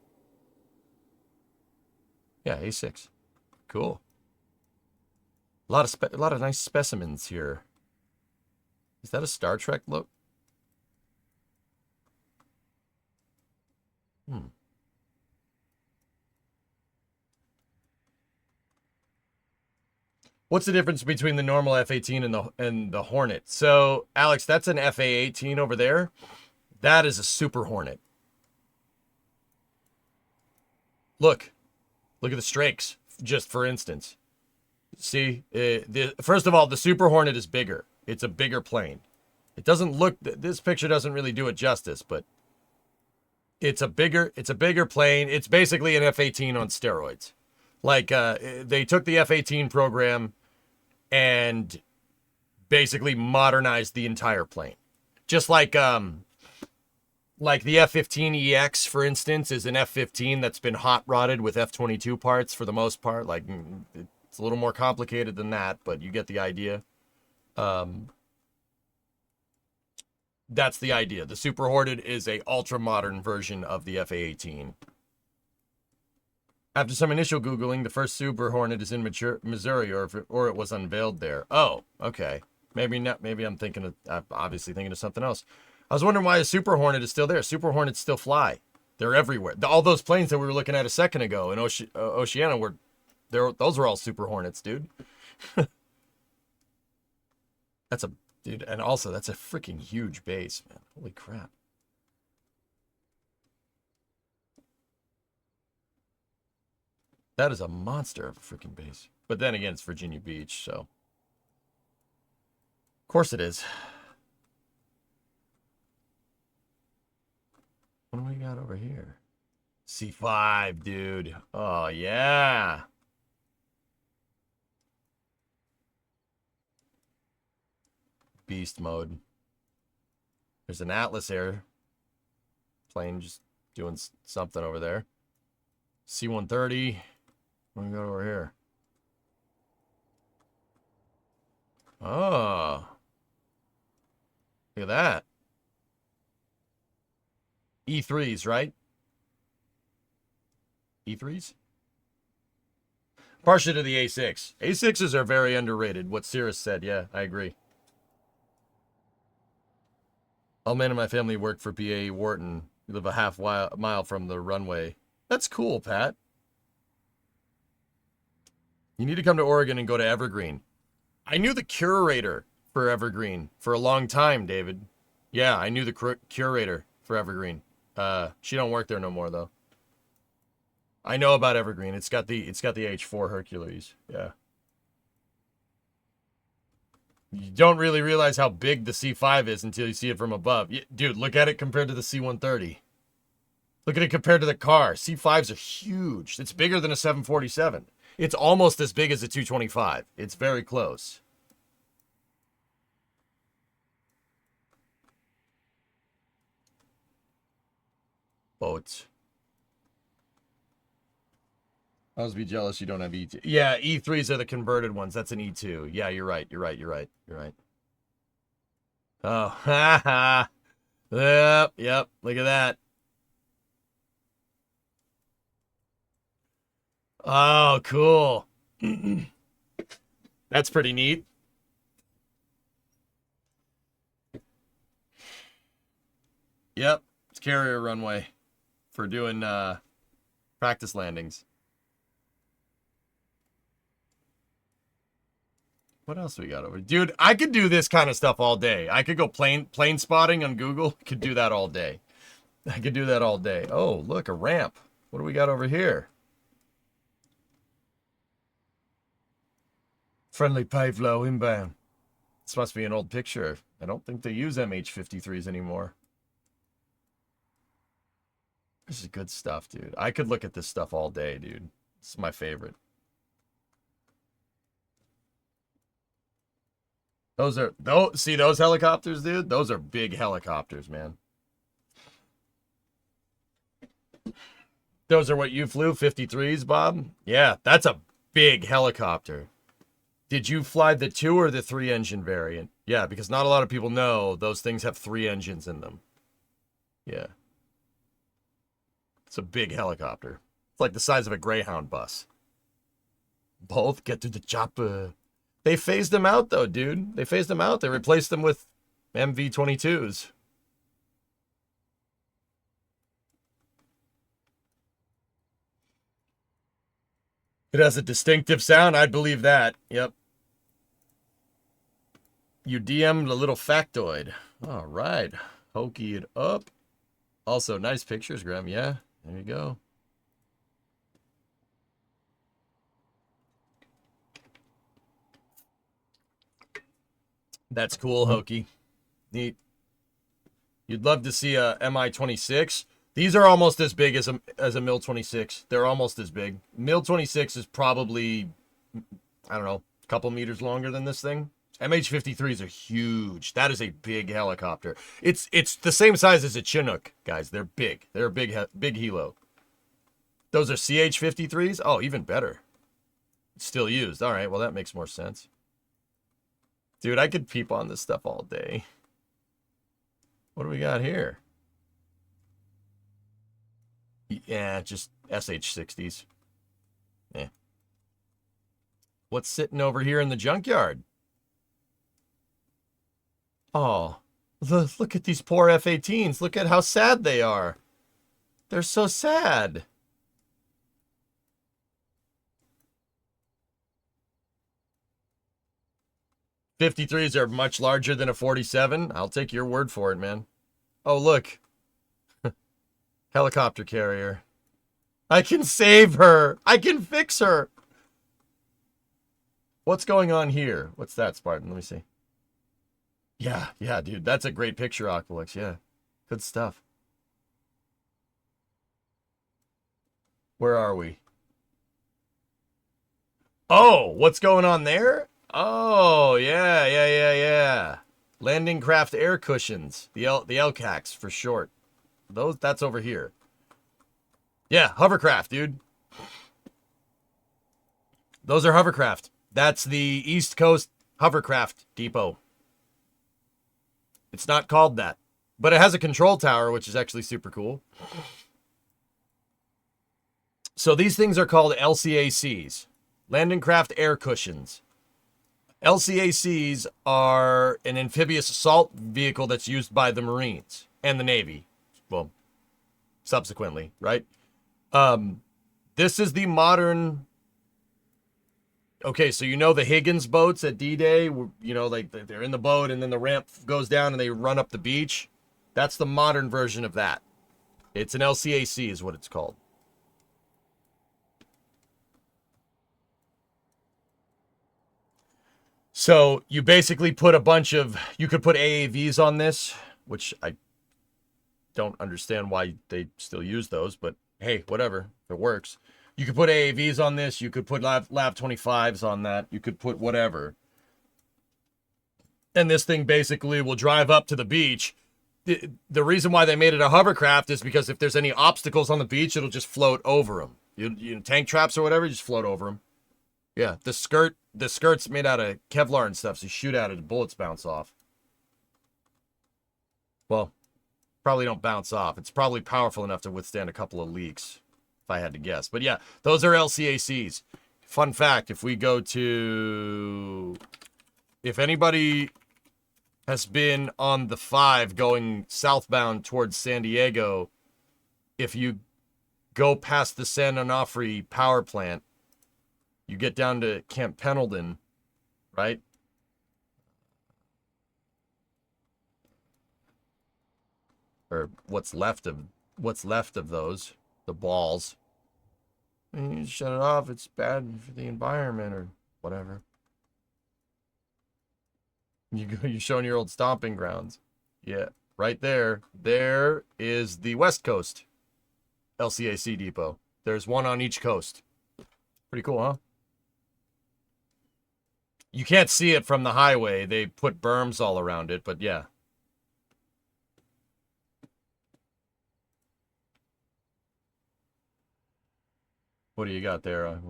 Yeah, A6. Cool. A lot of nice specimens here. Is that a Star Trek look? What's the difference between the normal F-18 and the Hornet? So, Alex, that's an FA-18 over there. That is a Super Hornet. Look at the strakes, just for instance. See, first of all, the Super Hornet is bigger. It's a bigger plane. It doesn't look. This picture doesn't really do it justice, but it's a bigger plane. It's basically an F-18 on steroids. Like they took the F-18 program and basically modernized the entire plane. Just like the F-15EX, for instance, is an F-15 that's been hot rodded with F-22 parts for the most part. Like, it's a little more complicated than that, but you get the idea. That's the idea. The Super Hornet is a ultra-modern version of the FA-18. After some initial Googling, the first Super Hornet is in Missouri, or it was unveiled there. Oh, okay. Maybe not. Maybe I'm obviously thinking of something else. I was wondering why a Super Hornet is still there. Super Hornets still fly. They're everywhere. All those planes that we were looking at a second ago in Oceania those were all Super Hornets, dude. Dude, and also that's a freaking huge base, man. Holy crap. That is a monster of a freaking base. But then again, it's Virginia Beach, so. Of course it is. What do we got over here? C5, dude. Oh, yeah. Beast mode. There's an Atlas air plane just doing something over there. C-130. What do we got over here? Oh. Look at that. E3s, right? E3s? Partially to the A6. A6s are very underrated. What Cirrus said, yeah, I agree. All men in my family work for BAE Wharton. We live a half-mile from the runway. That's cool, Pat. You need to come to Oregon and go to Evergreen. I knew the curator for Evergreen for a long time, David. Yeah, I knew the curator for Evergreen. She don't work there no more, though. I know about Evergreen. It's got the H4 Hercules. Yeah. You don't really realize how big the C5 is until you see it from above. Dude, look at it compared to the C-130. Look at it compared to the car. C5s are huge. It's bigger than a 747. It's almost as big as a 225. It's very close. Boats. I was be jealous you don't have E2. Yeah, E3s are the converted ones. That's an E2. Yeah, you're right. You're right. Oh, haha. Yep, yep. Look at that. Oh, cool. That's pretty neat. Yep, it's carrier runway for doing practice landings. What else we got over? Dude, I could do this kind of stuff all day. I could go plane spotting on Google. Could do that all day. I could do that all day. Oh, look, a ramp. What do we got over here? Friendly pave low inbound. This must be an old picture. I don't think they use MH53s anymore. This is good stuff, dude. I could look at this stuff all day, dude. This is my favorite. See those helicopters, dude? Those are big helicopters, man. Those are what you flew, 53s, Bob? Yeah, that's a big helicopter. Did you fly the 2 or the 3 engine variant? Yeah, because not a lot of people know those things have 3 engines in them. Yeah. It's a big helicopter. It's like the size of a Greyhound bus. Both get to the chopper. They phased them out, though, dude. They phased them out. They replaced them with MV-22s. It has a distinctive sound. I'd believe that. Yep. You DM'd a little factoid. All right. Hokey it up. Also, nice pictures, Graham. Yeah, there you go. That's cool, Hokey. Neat. You'd love to see a Mi-26. These are almost as big as a Mil-26. They're almost as big. Mil-26 is probably, I don't know, a couple meters longer than this thing. MH-53s are huge. That is a big helicopter. It's the same size as a Chinook, guys. They're big. They're a big helo. Those are CH-53s? Oh, even better. Still used. All right, well, that makes more sense. Dude, I could peep on this stuff all day. What do we got here? Yeah, just SH-60s. Yeah. What's sitting over here in the junkyard? Oh, look at these poor F-18s. Look at how sad they are. They're so sad. .53s are much larger than a 47. I'll take your word for it, man. Oh, look. Helicopter carrier. I can save her. I can fix her. What's going on here? What's that, Spartan? Let me see. Yeah, dude. That's a great picture, Aqualix. Yeah. Good stuff. Where are we? Oh, what's going on there? Oh, yeah. Landing craft air cushions. The LCACs for short. That's over here. Yeah, hovercraft, dude. Those are hovercraft. That's the East Coast Hovercraft Depot. It's not called that, but it has a control tower, which is actually super cool. So these things are called LCACs, Landing Craft Air Cushions. LCACs are an amphibious assault vehicle that's used by the Marines and the Navy. Well, subsequently, right? This is the modern... Okay, so you know the Higgins boats at D-Day? You know, like they're in the boat and then the ramp goes down and they run up the beach? That's the modern version of that. It's an LCAC is what it's called. So you basically put a bunch of... You could put AAVs on this, which I don't understand why they still use those, but hey, whatever. If it works. You could put AAVs on this. You could put Lav 25s on that. You could put whatever. And this thing basically will drive up to the beach. The reason why they made it a hovercraft is because if there's any obstacles on the beach, it'll just float over them. You tank traps or whatever, you just float over them. Yeah, the skirt's made out of Kevlar and stuff, so you shoot at it, bullets bounce off. Well, probably don't bounce off. It's probably powerful enough to withstand a couple of leaks, if I had to guess. But yeah, those are LCACs. Fun fact, if we go to... If anybody has been on the 5 going southbound towards San Diego, if you go past the San Onofre power plant, you get down to Camp Pendleton, right? Or what's left of those, the balls. And you shut it off, it's bad for the environment or whatever. You showing your old stomping grounds. Yeah, right there. There is the West Coast LCAC depot. There's one on each coast. Pretty cool, huh? You can't see it from the highway. They put berms all around it, but yeah. What do you got there?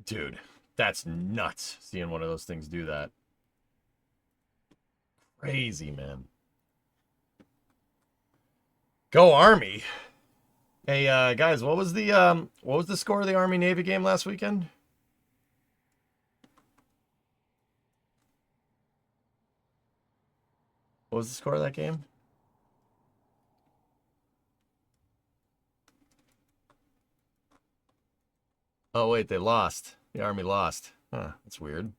Dude, that's nuts, seeing one of those things do that. Crazy, man. Go Army. Hey, guys, what was the score of the Army-Navy game last weekend? What was the score of that game? Oh, wait, they lost. The Army lost. Huh, that's weird.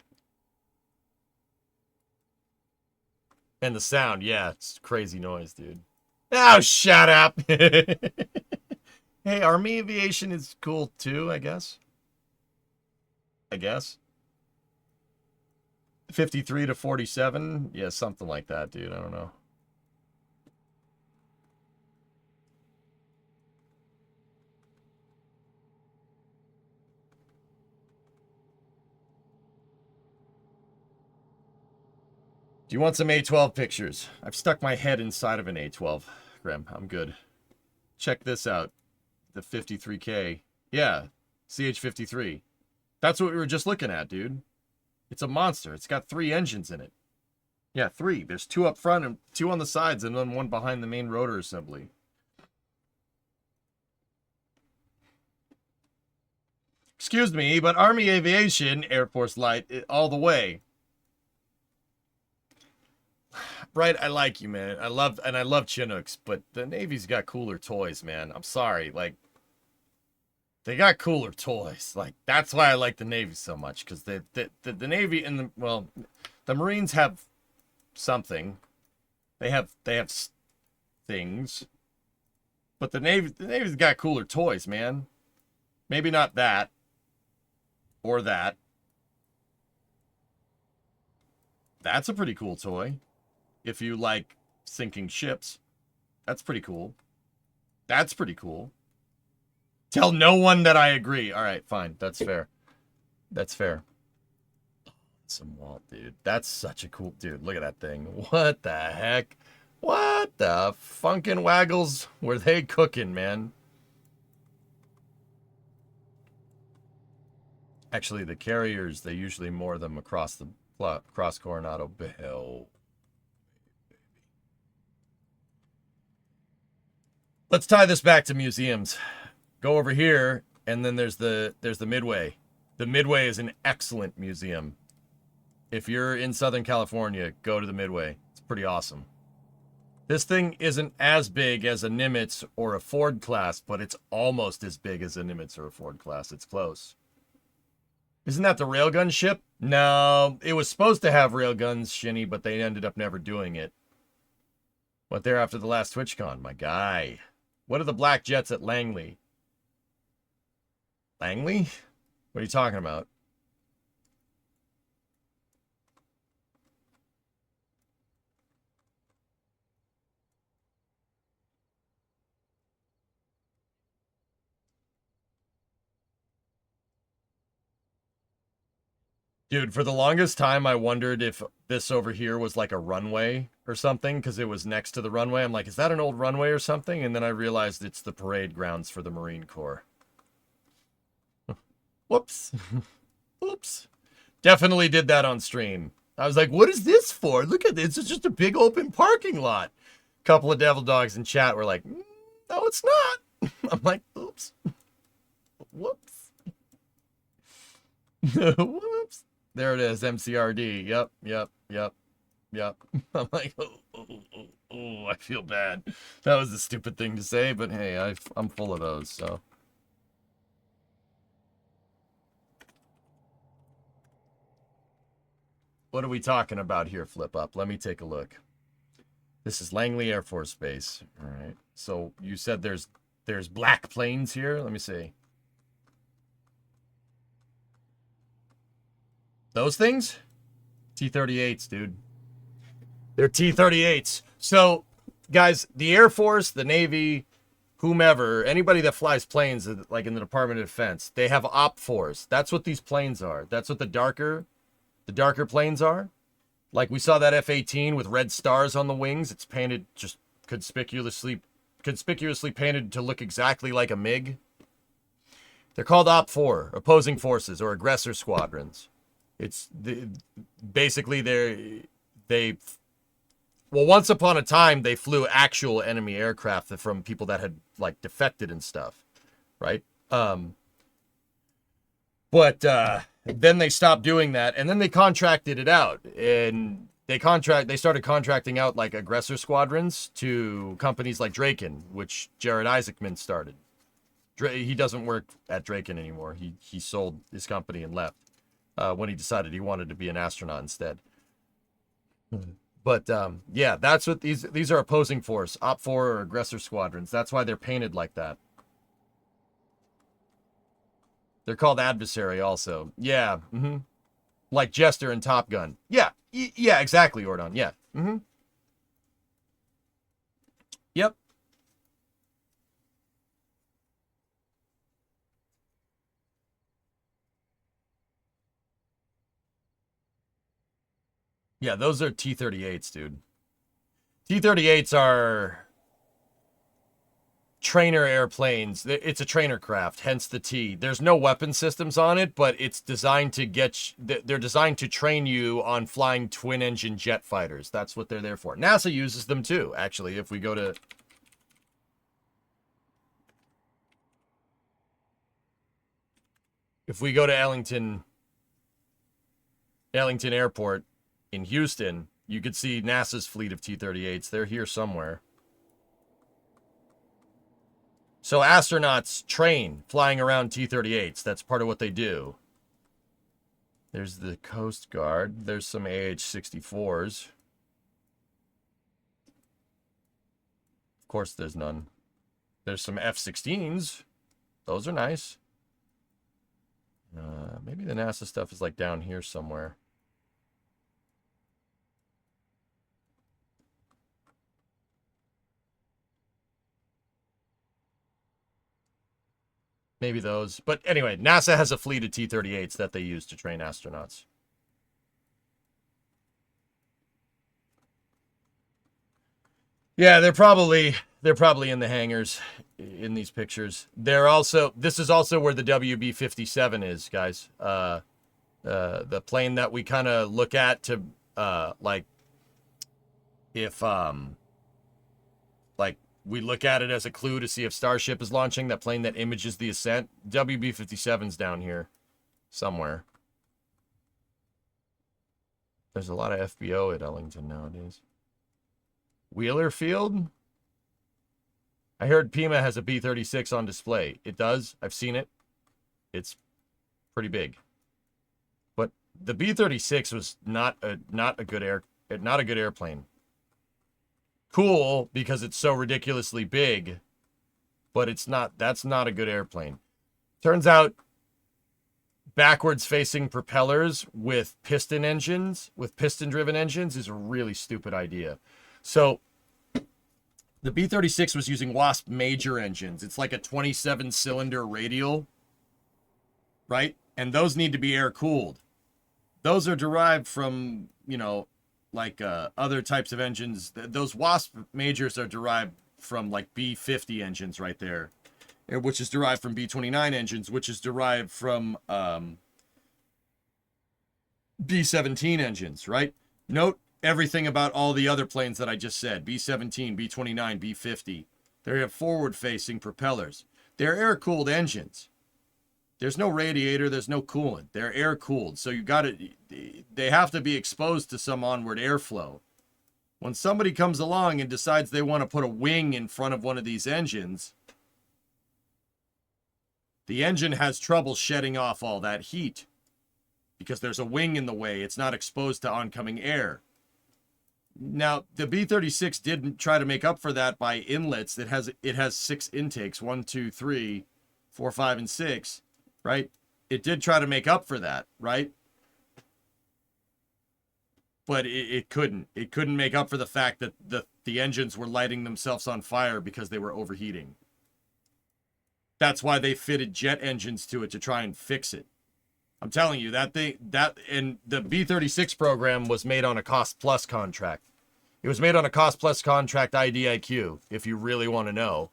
And the sound, yeah, it's crazy noise, dude. Oh, shut up! Hey, Army aviation is cool too, I guess. 53 to 47? Yeah, something like that, dude. I don't know. Do you want some A12 pictures? I've stuck my head inside of an A12, Graham. I'm good. Check this out. The 53K. Yeah, CH-53. That's what we were just looking at, dude. It's a monster. It's got 3 engines in it. Yeah, 3. There's 2 up front and 2 on the sides and then 1 behind the main rotor assembly. Excuse me, but Army Aviation, Air Force Light, all the way. Bright, I like you, man. I love Chinooks, but the Navy's got cooler toys, man. I'm sorry, like, they got cooler toys. Like, that's why I like the Navy so much, because the Navy and the, well, the Marines have something. They have things, but the Navy's got cooler toys, man. Maybe not that or that. That's a pretty cool toy. If you like sinking ships, that's pretty cool. That's pretty cool. Tell no one that I agree. All right, fine. That's fair. That's fair. Some Walt, dude. That's such a cool... Dude, look at that thing. What the heck? What the funkin' waggles were they cooking, man? Actually, the carriers, they usually moor them across the cross Coronado Bay. Let's tie this back to museums. Go over here, and then there's the Midway. The Midway is an excellent museum. If you're in Southern California, go to the Midway. It's pretty awesome. This thing isn't as big as a Nimitz or a Ford class, but it's almost as big as a Nimitz or a Ford class. It's close. Isn't that the railgun ship? No, it was supposed to have railguns, Shinny, but they ended up never doing it. What there after the last TwitchCon? My guy. What are the black jets at Langley? Langley? What are you talking about? Dude, for the longest time, I wondered if this over here was like a runway or something, because it was next to the runway. I'm like, is that an old runway or something? And then I realized it's the parade grounds for the Marine Corps. Whoops. Oops. Definitely did that on stream. I was like, what is this for? Look at this. It's just a big open parking lot. A couple of devil dogs in chat were like, no, it's not. I'm like, oops. Whoops. Whoops. There it is, MCRD. Yep. I'm like, oh, I feel bad. That was a stupid thing to say, but hey, I'm full of those, so. What are we talking about here, Flip Up? Let me take a look. This is Langley Air Force Base. All right. So you said there's black planes here. Let me see. Those things? T-38s, dude. They're T-38s. So, guys, the Air Force, the Navy, whomever, anybody that flies planes, like in the Department of Defense, they have OP-4s. That's what these planes are. That's what the darker planes are. Like we saw that F-18 with red stars on the wings. It's painted just conspicuously painted to look exactly like a MiG. They're called OP-4, opposing forces or aggressor squadrons. It's basically well, once upon a time they flew actual enemy aircraft from people that had like defected and stuff, right? But then they stopped doing that, and then they contracted it out, and they started contracting out like aggressor squadrons to companies like Draken, which Jared Isaacman started. He doesn't work at Draken anymore. He sold his company and left when he decided he wanted to be an astronaut instead. But yeah, that's what these are opposing force, OP-4 or aggressor squadrons. That's why they're painted like that. They're called adversary also. Yeah. Mm-hmm. Like Jester and Top Gun. Yeah. Yeah, exactly, Ordon. Yeah. Mm-hmm. Yep. Yeah, those are T-38s, dude. T-38s are trainer airplanes. It's a trainer craft, hence the T. There's no weapon systems on it, but it's designed to they're designed to train you on flying twin-engine jet fighters. That's what they're there for. NASA uses them too, actually. If we go to Ellington Airport in Houston, you could see NASA's fleet of T-38s. They're here somewhere. So astronauts train flying around T-38s. That's part of what they do. There's the Coast Guard. There's some AH-64s. Of course, there's none. There's some F-16s. Those are nice. Maybe the NASA stuff is like down here somewhere. Maybe those. But anyway, NASA has a fleet of T-38s that they use to train astronauts. Yeah, they're probably in the hangars in these pictures. This is also where the WB-57 is, guys. The plane that we kind of look at to like if like we look at it as a clue to see if Starship is launching, that plane that images the ascent. WB-57's down here somewhere. There's a lot of FBO at Ellington nowadays. Wheeler Field? I heard Pima has a B-36 on display. It does. I've seen it. It's pretty big. But the B-36 was not a good airplane. Cool because it's so ridiculously big, but that's not a good airplane. Turns out backwards facing propellers with piston-driven engines is a really stupid idea. So the B-36 was using Wasp major engines. It's like a 27-cylinder radial, right? And those need to be air-cooled. Those are derived from, like other types of engines. Those Wasp majors are derived from like B-50 engines right there, which is derived from B-29 engines, which is derived from B-17 engines, right? Note everything about all the other planes that I just said. B-17, B-29, B-50. They have forward-facing propellers. They're air-cooled engines. There's no radiator, there's no coolant. They're air-cooled, so they have to be exposed to some onward airflow. When somebody comes along and decides they want to put a wing in front of one of these engines, the engine has trouble shedding off all that heat because there's a wing in the way. It's not exposed to oncoming air. Now, the B-36 did try to make up for that by inlets. It has 6 intakes, 1, 2, 3, 4, 5, and 6, right? It did try to make up for that, right? But it couldn't. It couldn't make up for the fact that the engines were lighting themselves on fire because they were overheating. That's why they fitted jet engines to it to try and fix it. I'm telling you, and the B-36 program was made on a cost-plus contract. It was made on a cost-plus contract IDIQ, if you really want to know,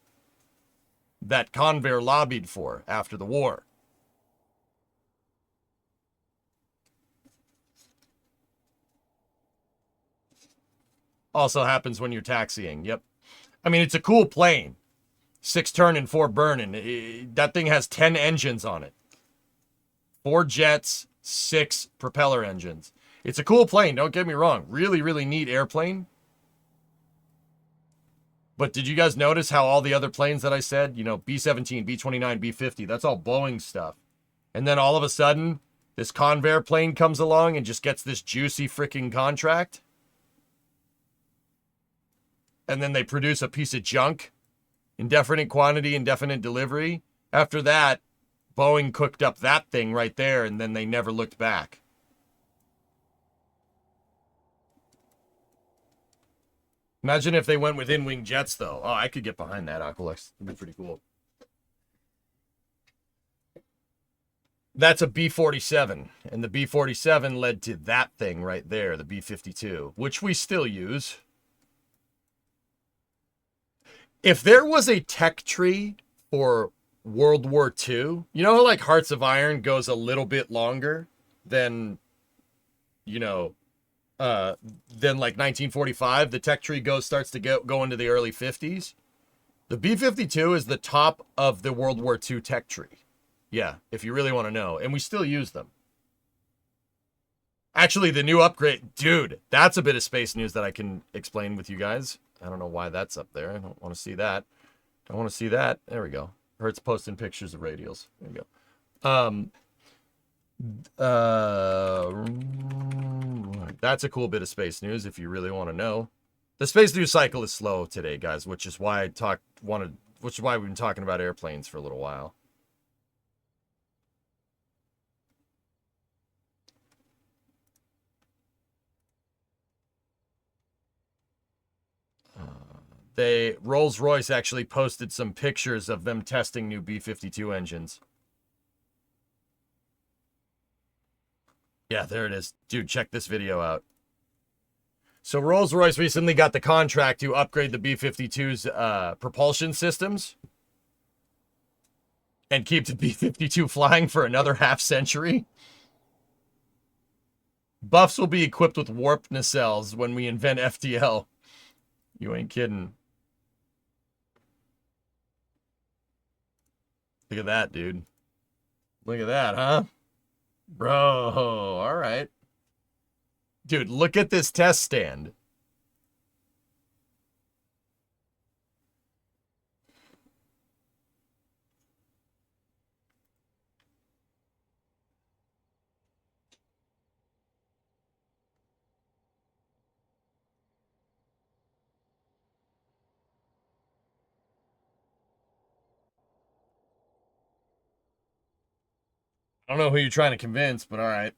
that Convair lobbied for after the war. Also happens when you're taxiing. Yep. I mean, it's a cool plane. 6 turning, 4 burning. That thing has 10 engines on it. 4 jets, 6 propeller engines. It's a cool plane, don't get me wrong. Really, really neat airplane. But did you guys notice how all the other planes that I said, you know, B-17, B-29, B-50, that's all Boeing stuff. And then all of a sudden, this Convair plane comes along and just gets this juicy freaking contract? And then they produce a piece of junk, indefinite quantity, indefinite delivery. After that, Boeing cooked up that thing right there, and then they never looked back. Imagine if they went with in-wing jets, though. Oh, I could get behind that, Aqualex. It'd be pretty cool. That's a B-47, and the B-47 led to that thing right there, the B-52, which we still use. If there was a tech tree for World War II, you know how like Hearts of Iron goes a little bit longer than, you know, than like 1945, the tech tree starts to go into the early 50s. The B-52 is the top of the World War II tech tree. Yeah, if you really want to know. And we still use them. Actually, the new upgrade, dude, that's a bit of space news that I can explain with you guys. I don't know why that's up there. I don't want to see that. I want to see that. There we go. Hertz posting pictures of radials. There you go. That's a cool bit of space news if you really want to know. The space news cycle is slow today, guys, which is why we've been talking about airplanes for a little while. Rolls-Royce actually posted some pictures of them testing new B-52 engines. Yeah, there it is. Dude, check this video out. So Rolls-Royce recently got the contract to upgrade the B-52's propulsion systems and keep the B-52 flying for another half century. Buffs will be equipped with warp nacelles when we invent FTL. You ain't kidding. Look at that, dude. Look at that, huh? Bro, all right. Dude, look at this test stand. I don't know who you're trying to convince, but all right.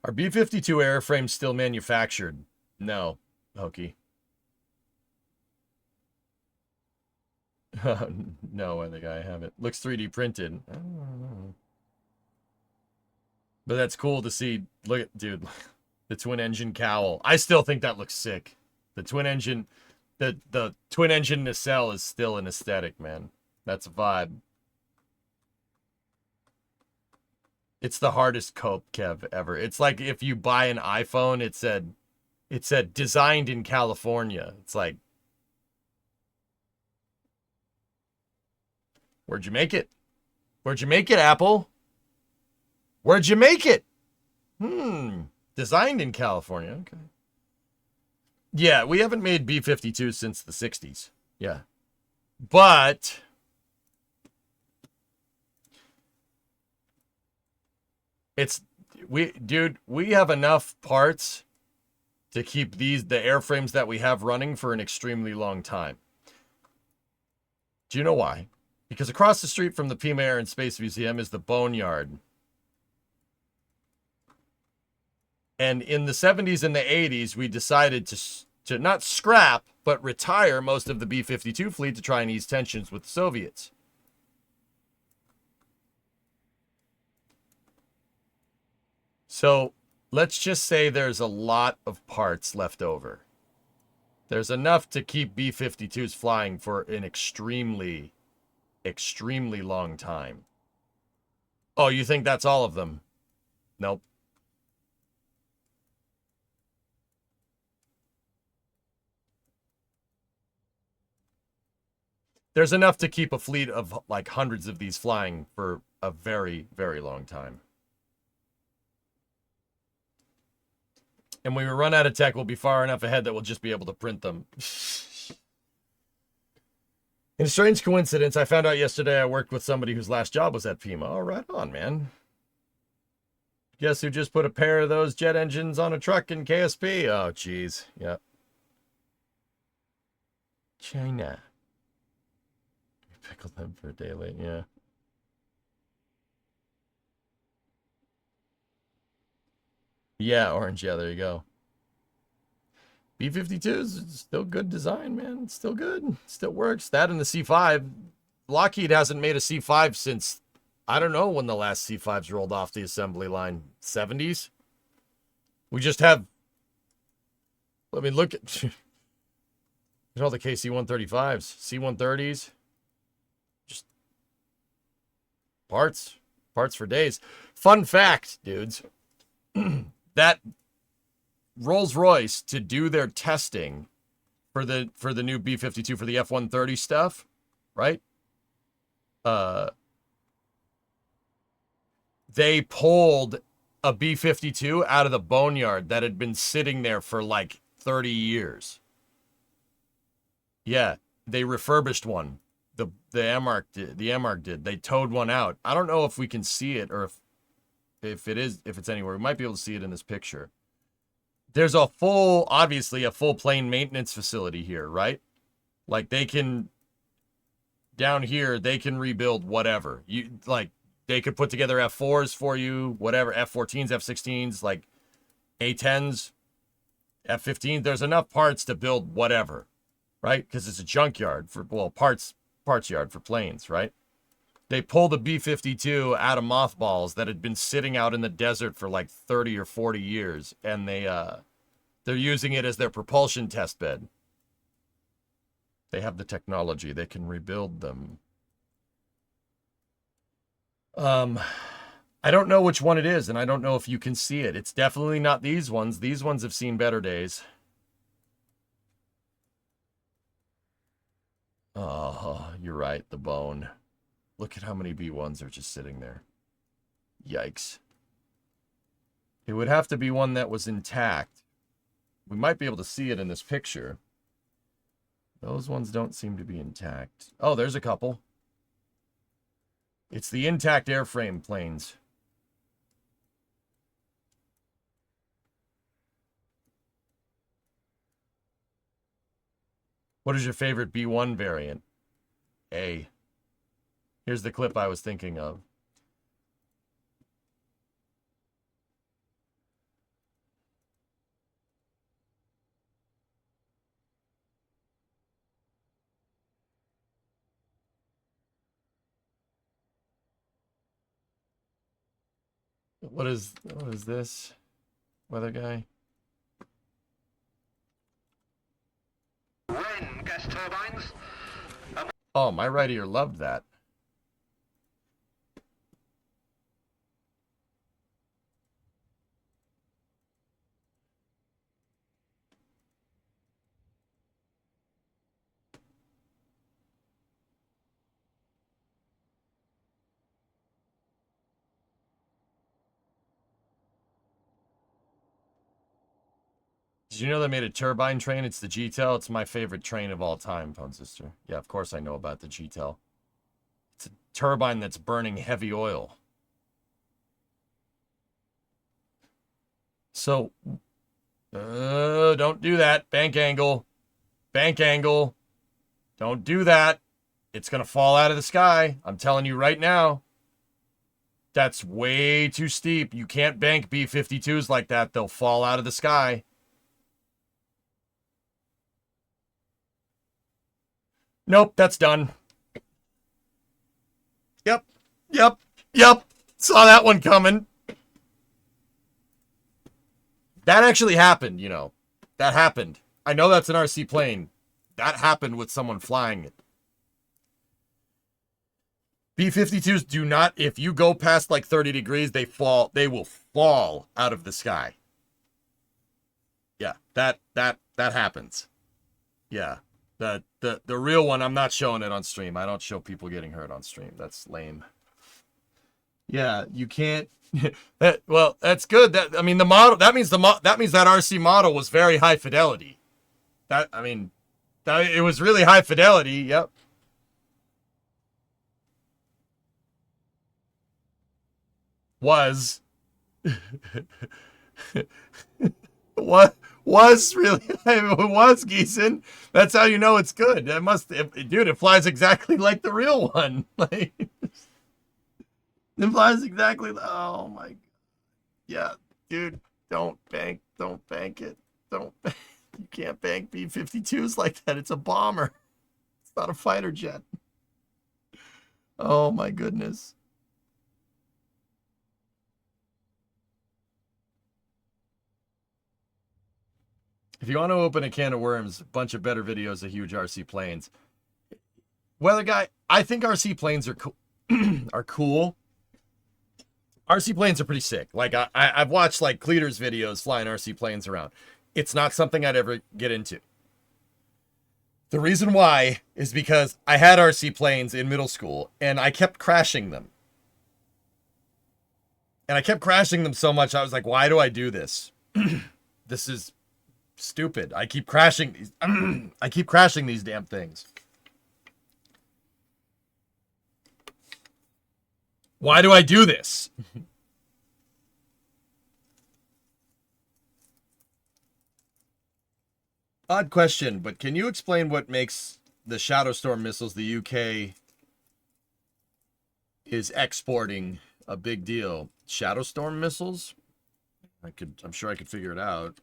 Are B-52 airframes still manufactured? No, Hokey. No, I think I have it. Looks 3D printed. But that's cool to see. Look at, dude, the twin engine cowl. I still think that looks sick. The twin engine, the twin engine nacelle is still an aesthetic, man. That's a vibe. It's the hardest cope, Kev, ever. It's like if you buy an iPhone, it said designed in California. It's like, where'd you make it? Where'd you make it, Apple? Where'd you make it? Designed in California. Okay. Yeah, we haven't made B-52 since the 60s. Yeah. But we have enough parts to keep the airframes that we have running for an extremely long time. Do you know why? Because across the street from the Pima Air and Space Museum is the Boneyard. And in the 70s and the 80s, we decided to not scrap, but retire most of the B-52 fleet to try and ease tensions with the Soviets. So let's just say there's a lot of parts left over. There's enough to keep B-52s flying for an extremely, extremely long time. Oh, you think that's all of them? Nope. There's enough to keep a fleet of like hundreds of these flying for a very, very long time. And when we run out of tech, we'll be far enough ahead that we'll just be able to print them. In a strange coincidence, I found out yesterday I worked with somebody whose last job was at Pima. Oh, right on, man. Guess who just put a pair of those jet engines on a truck in KSP? Oh, geez. Yep. China. Pickle them for a day late, yeah. Yeah, orange, yeah, there you go. B-52 is still good design, man. It's still good. Still works. That and the C5. Lockheed hasn't made a C5 since, I don't know when the last C5s rolled off the assembly line. 70s? We just have, I mean, look at all the KC-135s, C-130s. Just parts for days. Fun fact, dudes. That Rolls-Royce, to do their testing for the new B-52 for the F-130 stuff, right? They pulled a B-52 out of the boneyard that had been sitting there for like 30 years. Yeah, they refurbished one. The MARC did. They towed one out. I don't know if we can see it or if it's anywhere. We might be able to see it in this picture. There's obviously a full plane maintenance facility here, right? Like they can, down here, they can rebuild whatever. They could put together F4s for you, whatever, F14s, F16s, like A10s, F15s. There's enough parts to build whatever, right? Because it's a junkyard parts yard for planes, right? They pulled the B-52 out of mothballs that had been sitting out in the desert for like 30 or 40 years, and they're using it as their propulsion test bed. They have the technology. They can rebuild them. I don't know which one it is, and I don't know if you can see it. It's definitely not these ones. These ones have seen better days. Oh, you're right, the bone. Look at how many B1s are just sitting there. Yikes. It would have to be one that was intact. We might be able to see it in this picture. Those ones don't seem to be intact. Oh, there's a couple. It's the intact airframe planes. What is your favorite B1 variant? A. Here's the clip I was thinking of. What is this? Weather guy? Gas turbines. Oh, my right ear loved that. Did you know they made a turbine train? It's the G-Tel. It's my favorite train of all time, Pwn Sister. Yeah, of course I know about the G-Tel. It's a turbine that's burning heavy oil. So, don't do that. Bank angle. Bank angle. Don't do that. It's going to fall out of the sky. I'm telling you right now. That's way too steep. You can't bank B-52s like that. They'll fall out of the sky. Nope, that's done. Yep. Saw that one coming. That actually happened, you know. That happened. I know that's an RC plane. That happened with someone flying it. B-52s do not, if you go past like 30 degrees, they will fall out of the sky. Yeah, that happens. Yeah. The real one, I'm not showing it on stream. I don't show people getting hurt on stream. That's lame. Yeah, you can't. Well, that's good. That, I mean, the model. That means that RC model was very high fidelity. It was really high fidelity. Yep. Was. What? Was really, it was Geeson. That's how you know it's good. Dude, it flies exactly like the real one. Like, it flies exactly. Oh my God. Yeah, dude, don't bank it. You can't bank B-52s like that. It's a bomber. It's not a fighter jet. Oh my goodness. If you want to open a can of worms, a bunch of better videos of huge RC planes. Weather guy, I think RC planes are cool. Are cool. RC planes are pretty sick. Like I've watched like Cleater's videos flying RC planes around. It's not something I'd ever get into. The reason why is because I had RC planes in middle school and I kept crashing them. And I kept crashing them so much I was like, why do I do this? This is stupid. I keep crashing these. I keep crashing these damn things. Why do I do this? Odd question, but can you explain what makes the Shadow Storm missiles the UK is exporting a big deal? Shadow Storm missiles? I'm sure I could figure it out.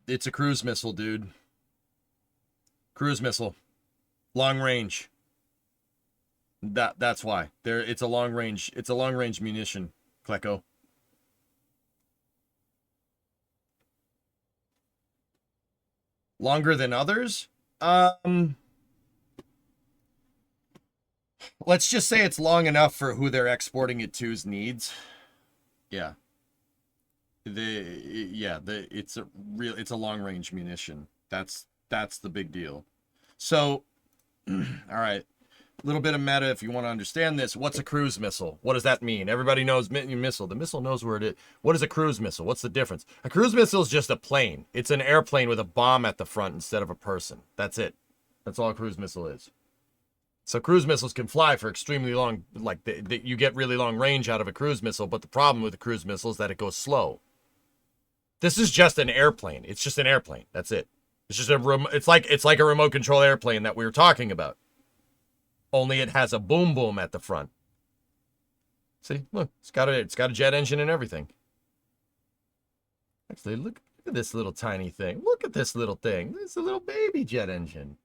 It's a cruise missile, dude. Cruise missile. Long range. That's why. It's a long range munition, Klecko. Longer than others? Let's just say it's long enough for who they're exporting it to's needs. Yeah. It's a long range munition. That's the big deal. So, all right, a little bit of meta if you want to understand this. What's a cruise missile? What does that mean? Everybody knows missile. The missile knows where it is. What is a cruise missile? What's the difference? A cruise missile is just a plane. It's an airplane with a bomb at the front instead of a person. That's it. That's all a cruise missile is. So cruise missiles can fly for extremely long, like you get really long range out of a cruise missile, but the problem with a cruise missile is that it goes slow. This is just an airplane. It's just an airplane. That's it. It's just it's like a remote control airplane that we were talking about. Only it has a boom boom at the front. See, look, it's got a jet engine and everything. Actually, look at this little tiny thing. Look at this little thing. It's a little baby jet engine.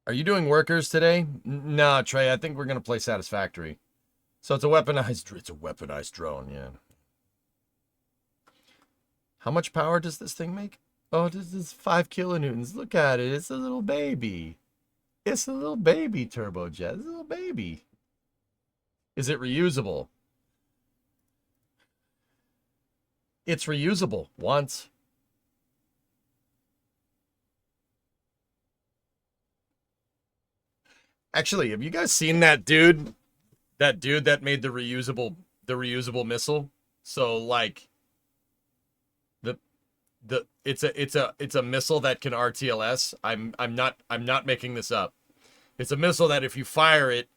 Are you doing workers today? No, Trey, I think we're going to play Satisfactory. So it's a weaponized drone, yeah. How much power does this thing make? Oh, this is 5 kilonewtons. Look at it. It's a little baby. It's a little baby turbojet. It's a little baby. Is it reusable? It's reusable once. Actually, have you guys seen that dude? That dude that made the reusable missile? So like it's a missile that can RTLS. I'm not making this up. It's a missile that if you fire it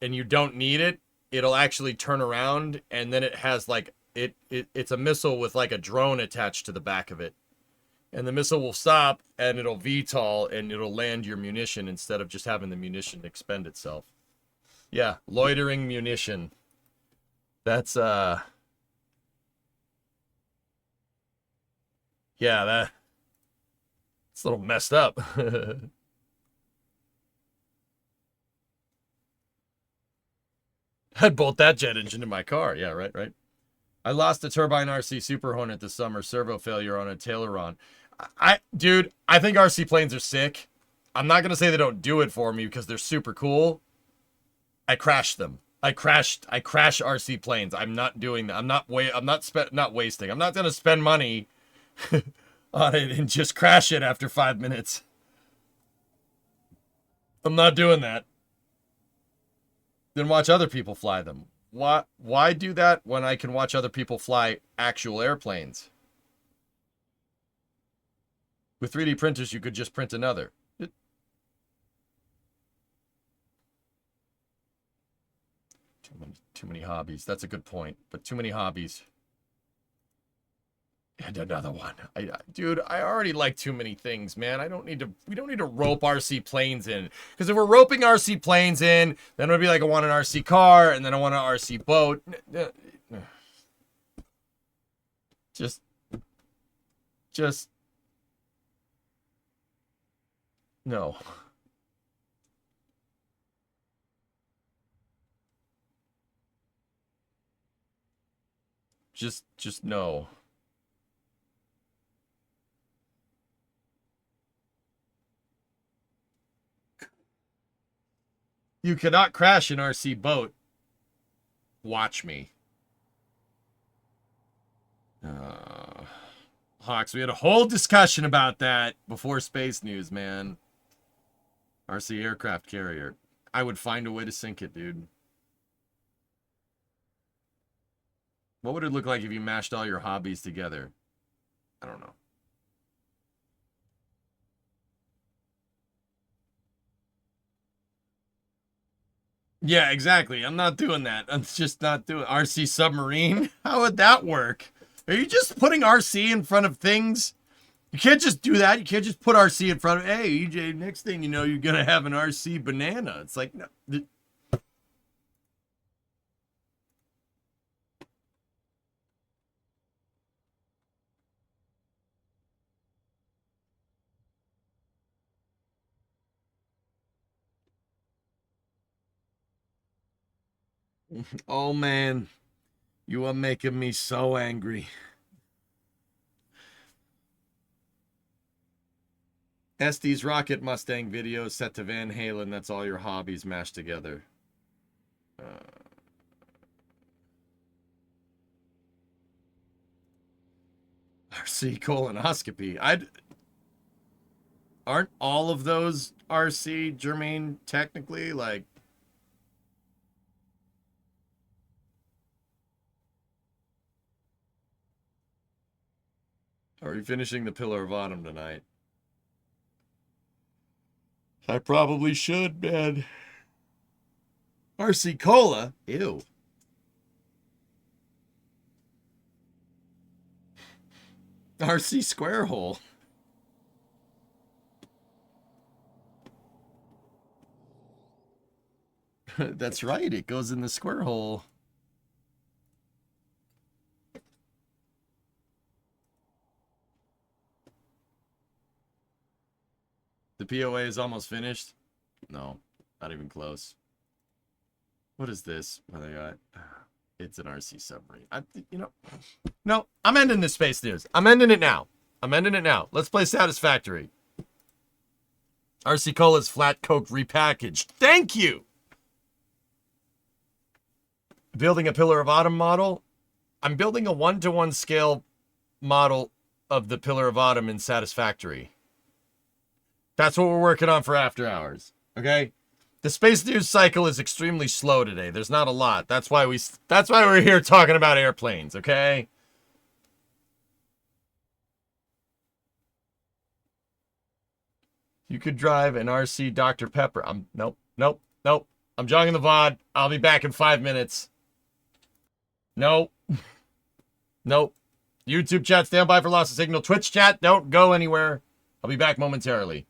and you don't need it, it'll actually turn around, and then it has like it's a missile with like a drone attached to the back of it. And the missile will stop and it'll VTOL and it'll land your munition instead of just having the munition expend itself. Yeah, loitering munition. That's yeah, it's a little messed up. I'd bolt that jet engine in my car. Yeah, right. I lost a turbine RC Super Hornet this summer, servo failure on a Tayloron. Dude, I think RC planes are sick. I'm not gonna say they don't do it for me because they're super cool. I crashed them. I crash RC planes. I'm not doing that. I'm not wasting. I'm not gonna spend money on it and just crash it after 5 minutes. I'm not doing that. Then watch other people fly them. Why do that when I can watch other people fly actual airplanes? With 3D printers, you could just print another. Too many hobbies. That's a good point. But too many hobbies. And another one. Dude, I already like too many things, man. We don't need to rope RC planes in. Because if we're roping RC planes in, then it'll be like I want an RC car, and then I want an RC boat. Just no. Just no. You cannot crash an RC boat. Watch me. Hawks, we had a whole discussion about that before Space News, man. RC aircraft carrier. I would find a way to sink it, dude. What would it look like if you mashed all your hobbies together? I don't know. Yeah, exactly. I'm not doing that. I'm just not doing RC submarine. How would that work? Are you just putting RC in front of things? You can't just do that. You can't just put RC in front of, hey, EJ, next thing you know, you're going to have an RC banana. It's like, no. Oh, man. You are making me so angry. Estes Rocket Mustang video set to Van Halen. That's all your hobbies mashed together. RC colonoscopy. Aren't all of those RC, Jermaine, technically? Like, are we finishing the Pillar of Autumn tonight? I probably should, man. RC Cola? Ew. RC Square Hole. That's right, it goes in the square hole. The POA is almost finished? No, not even close. What is this? What they got? It's an RC submarine. No, I'm ending this Space News. I'm ending it now. Let's play Satisfactory. RC Cola's Flat Coke repackaged. Thank you! Building a Pillar of Autumn model? I'm building a 1-to-1 scale model of the Pillar of Autumn in Satisfactory. That's what we're working on for After Hours. Okay? The space news cycle is extremely slow today. There's not a lot. That's why we're here talking about airplanes, okay? You could drive an RC Dr. Pepper. Nope. I'm jogging the VOD. I'll be back in 5 minutes. Nope. YouTube chat, stand by for loss of signal. Twitch chat, don't go anywhere. I'll be back momentarily.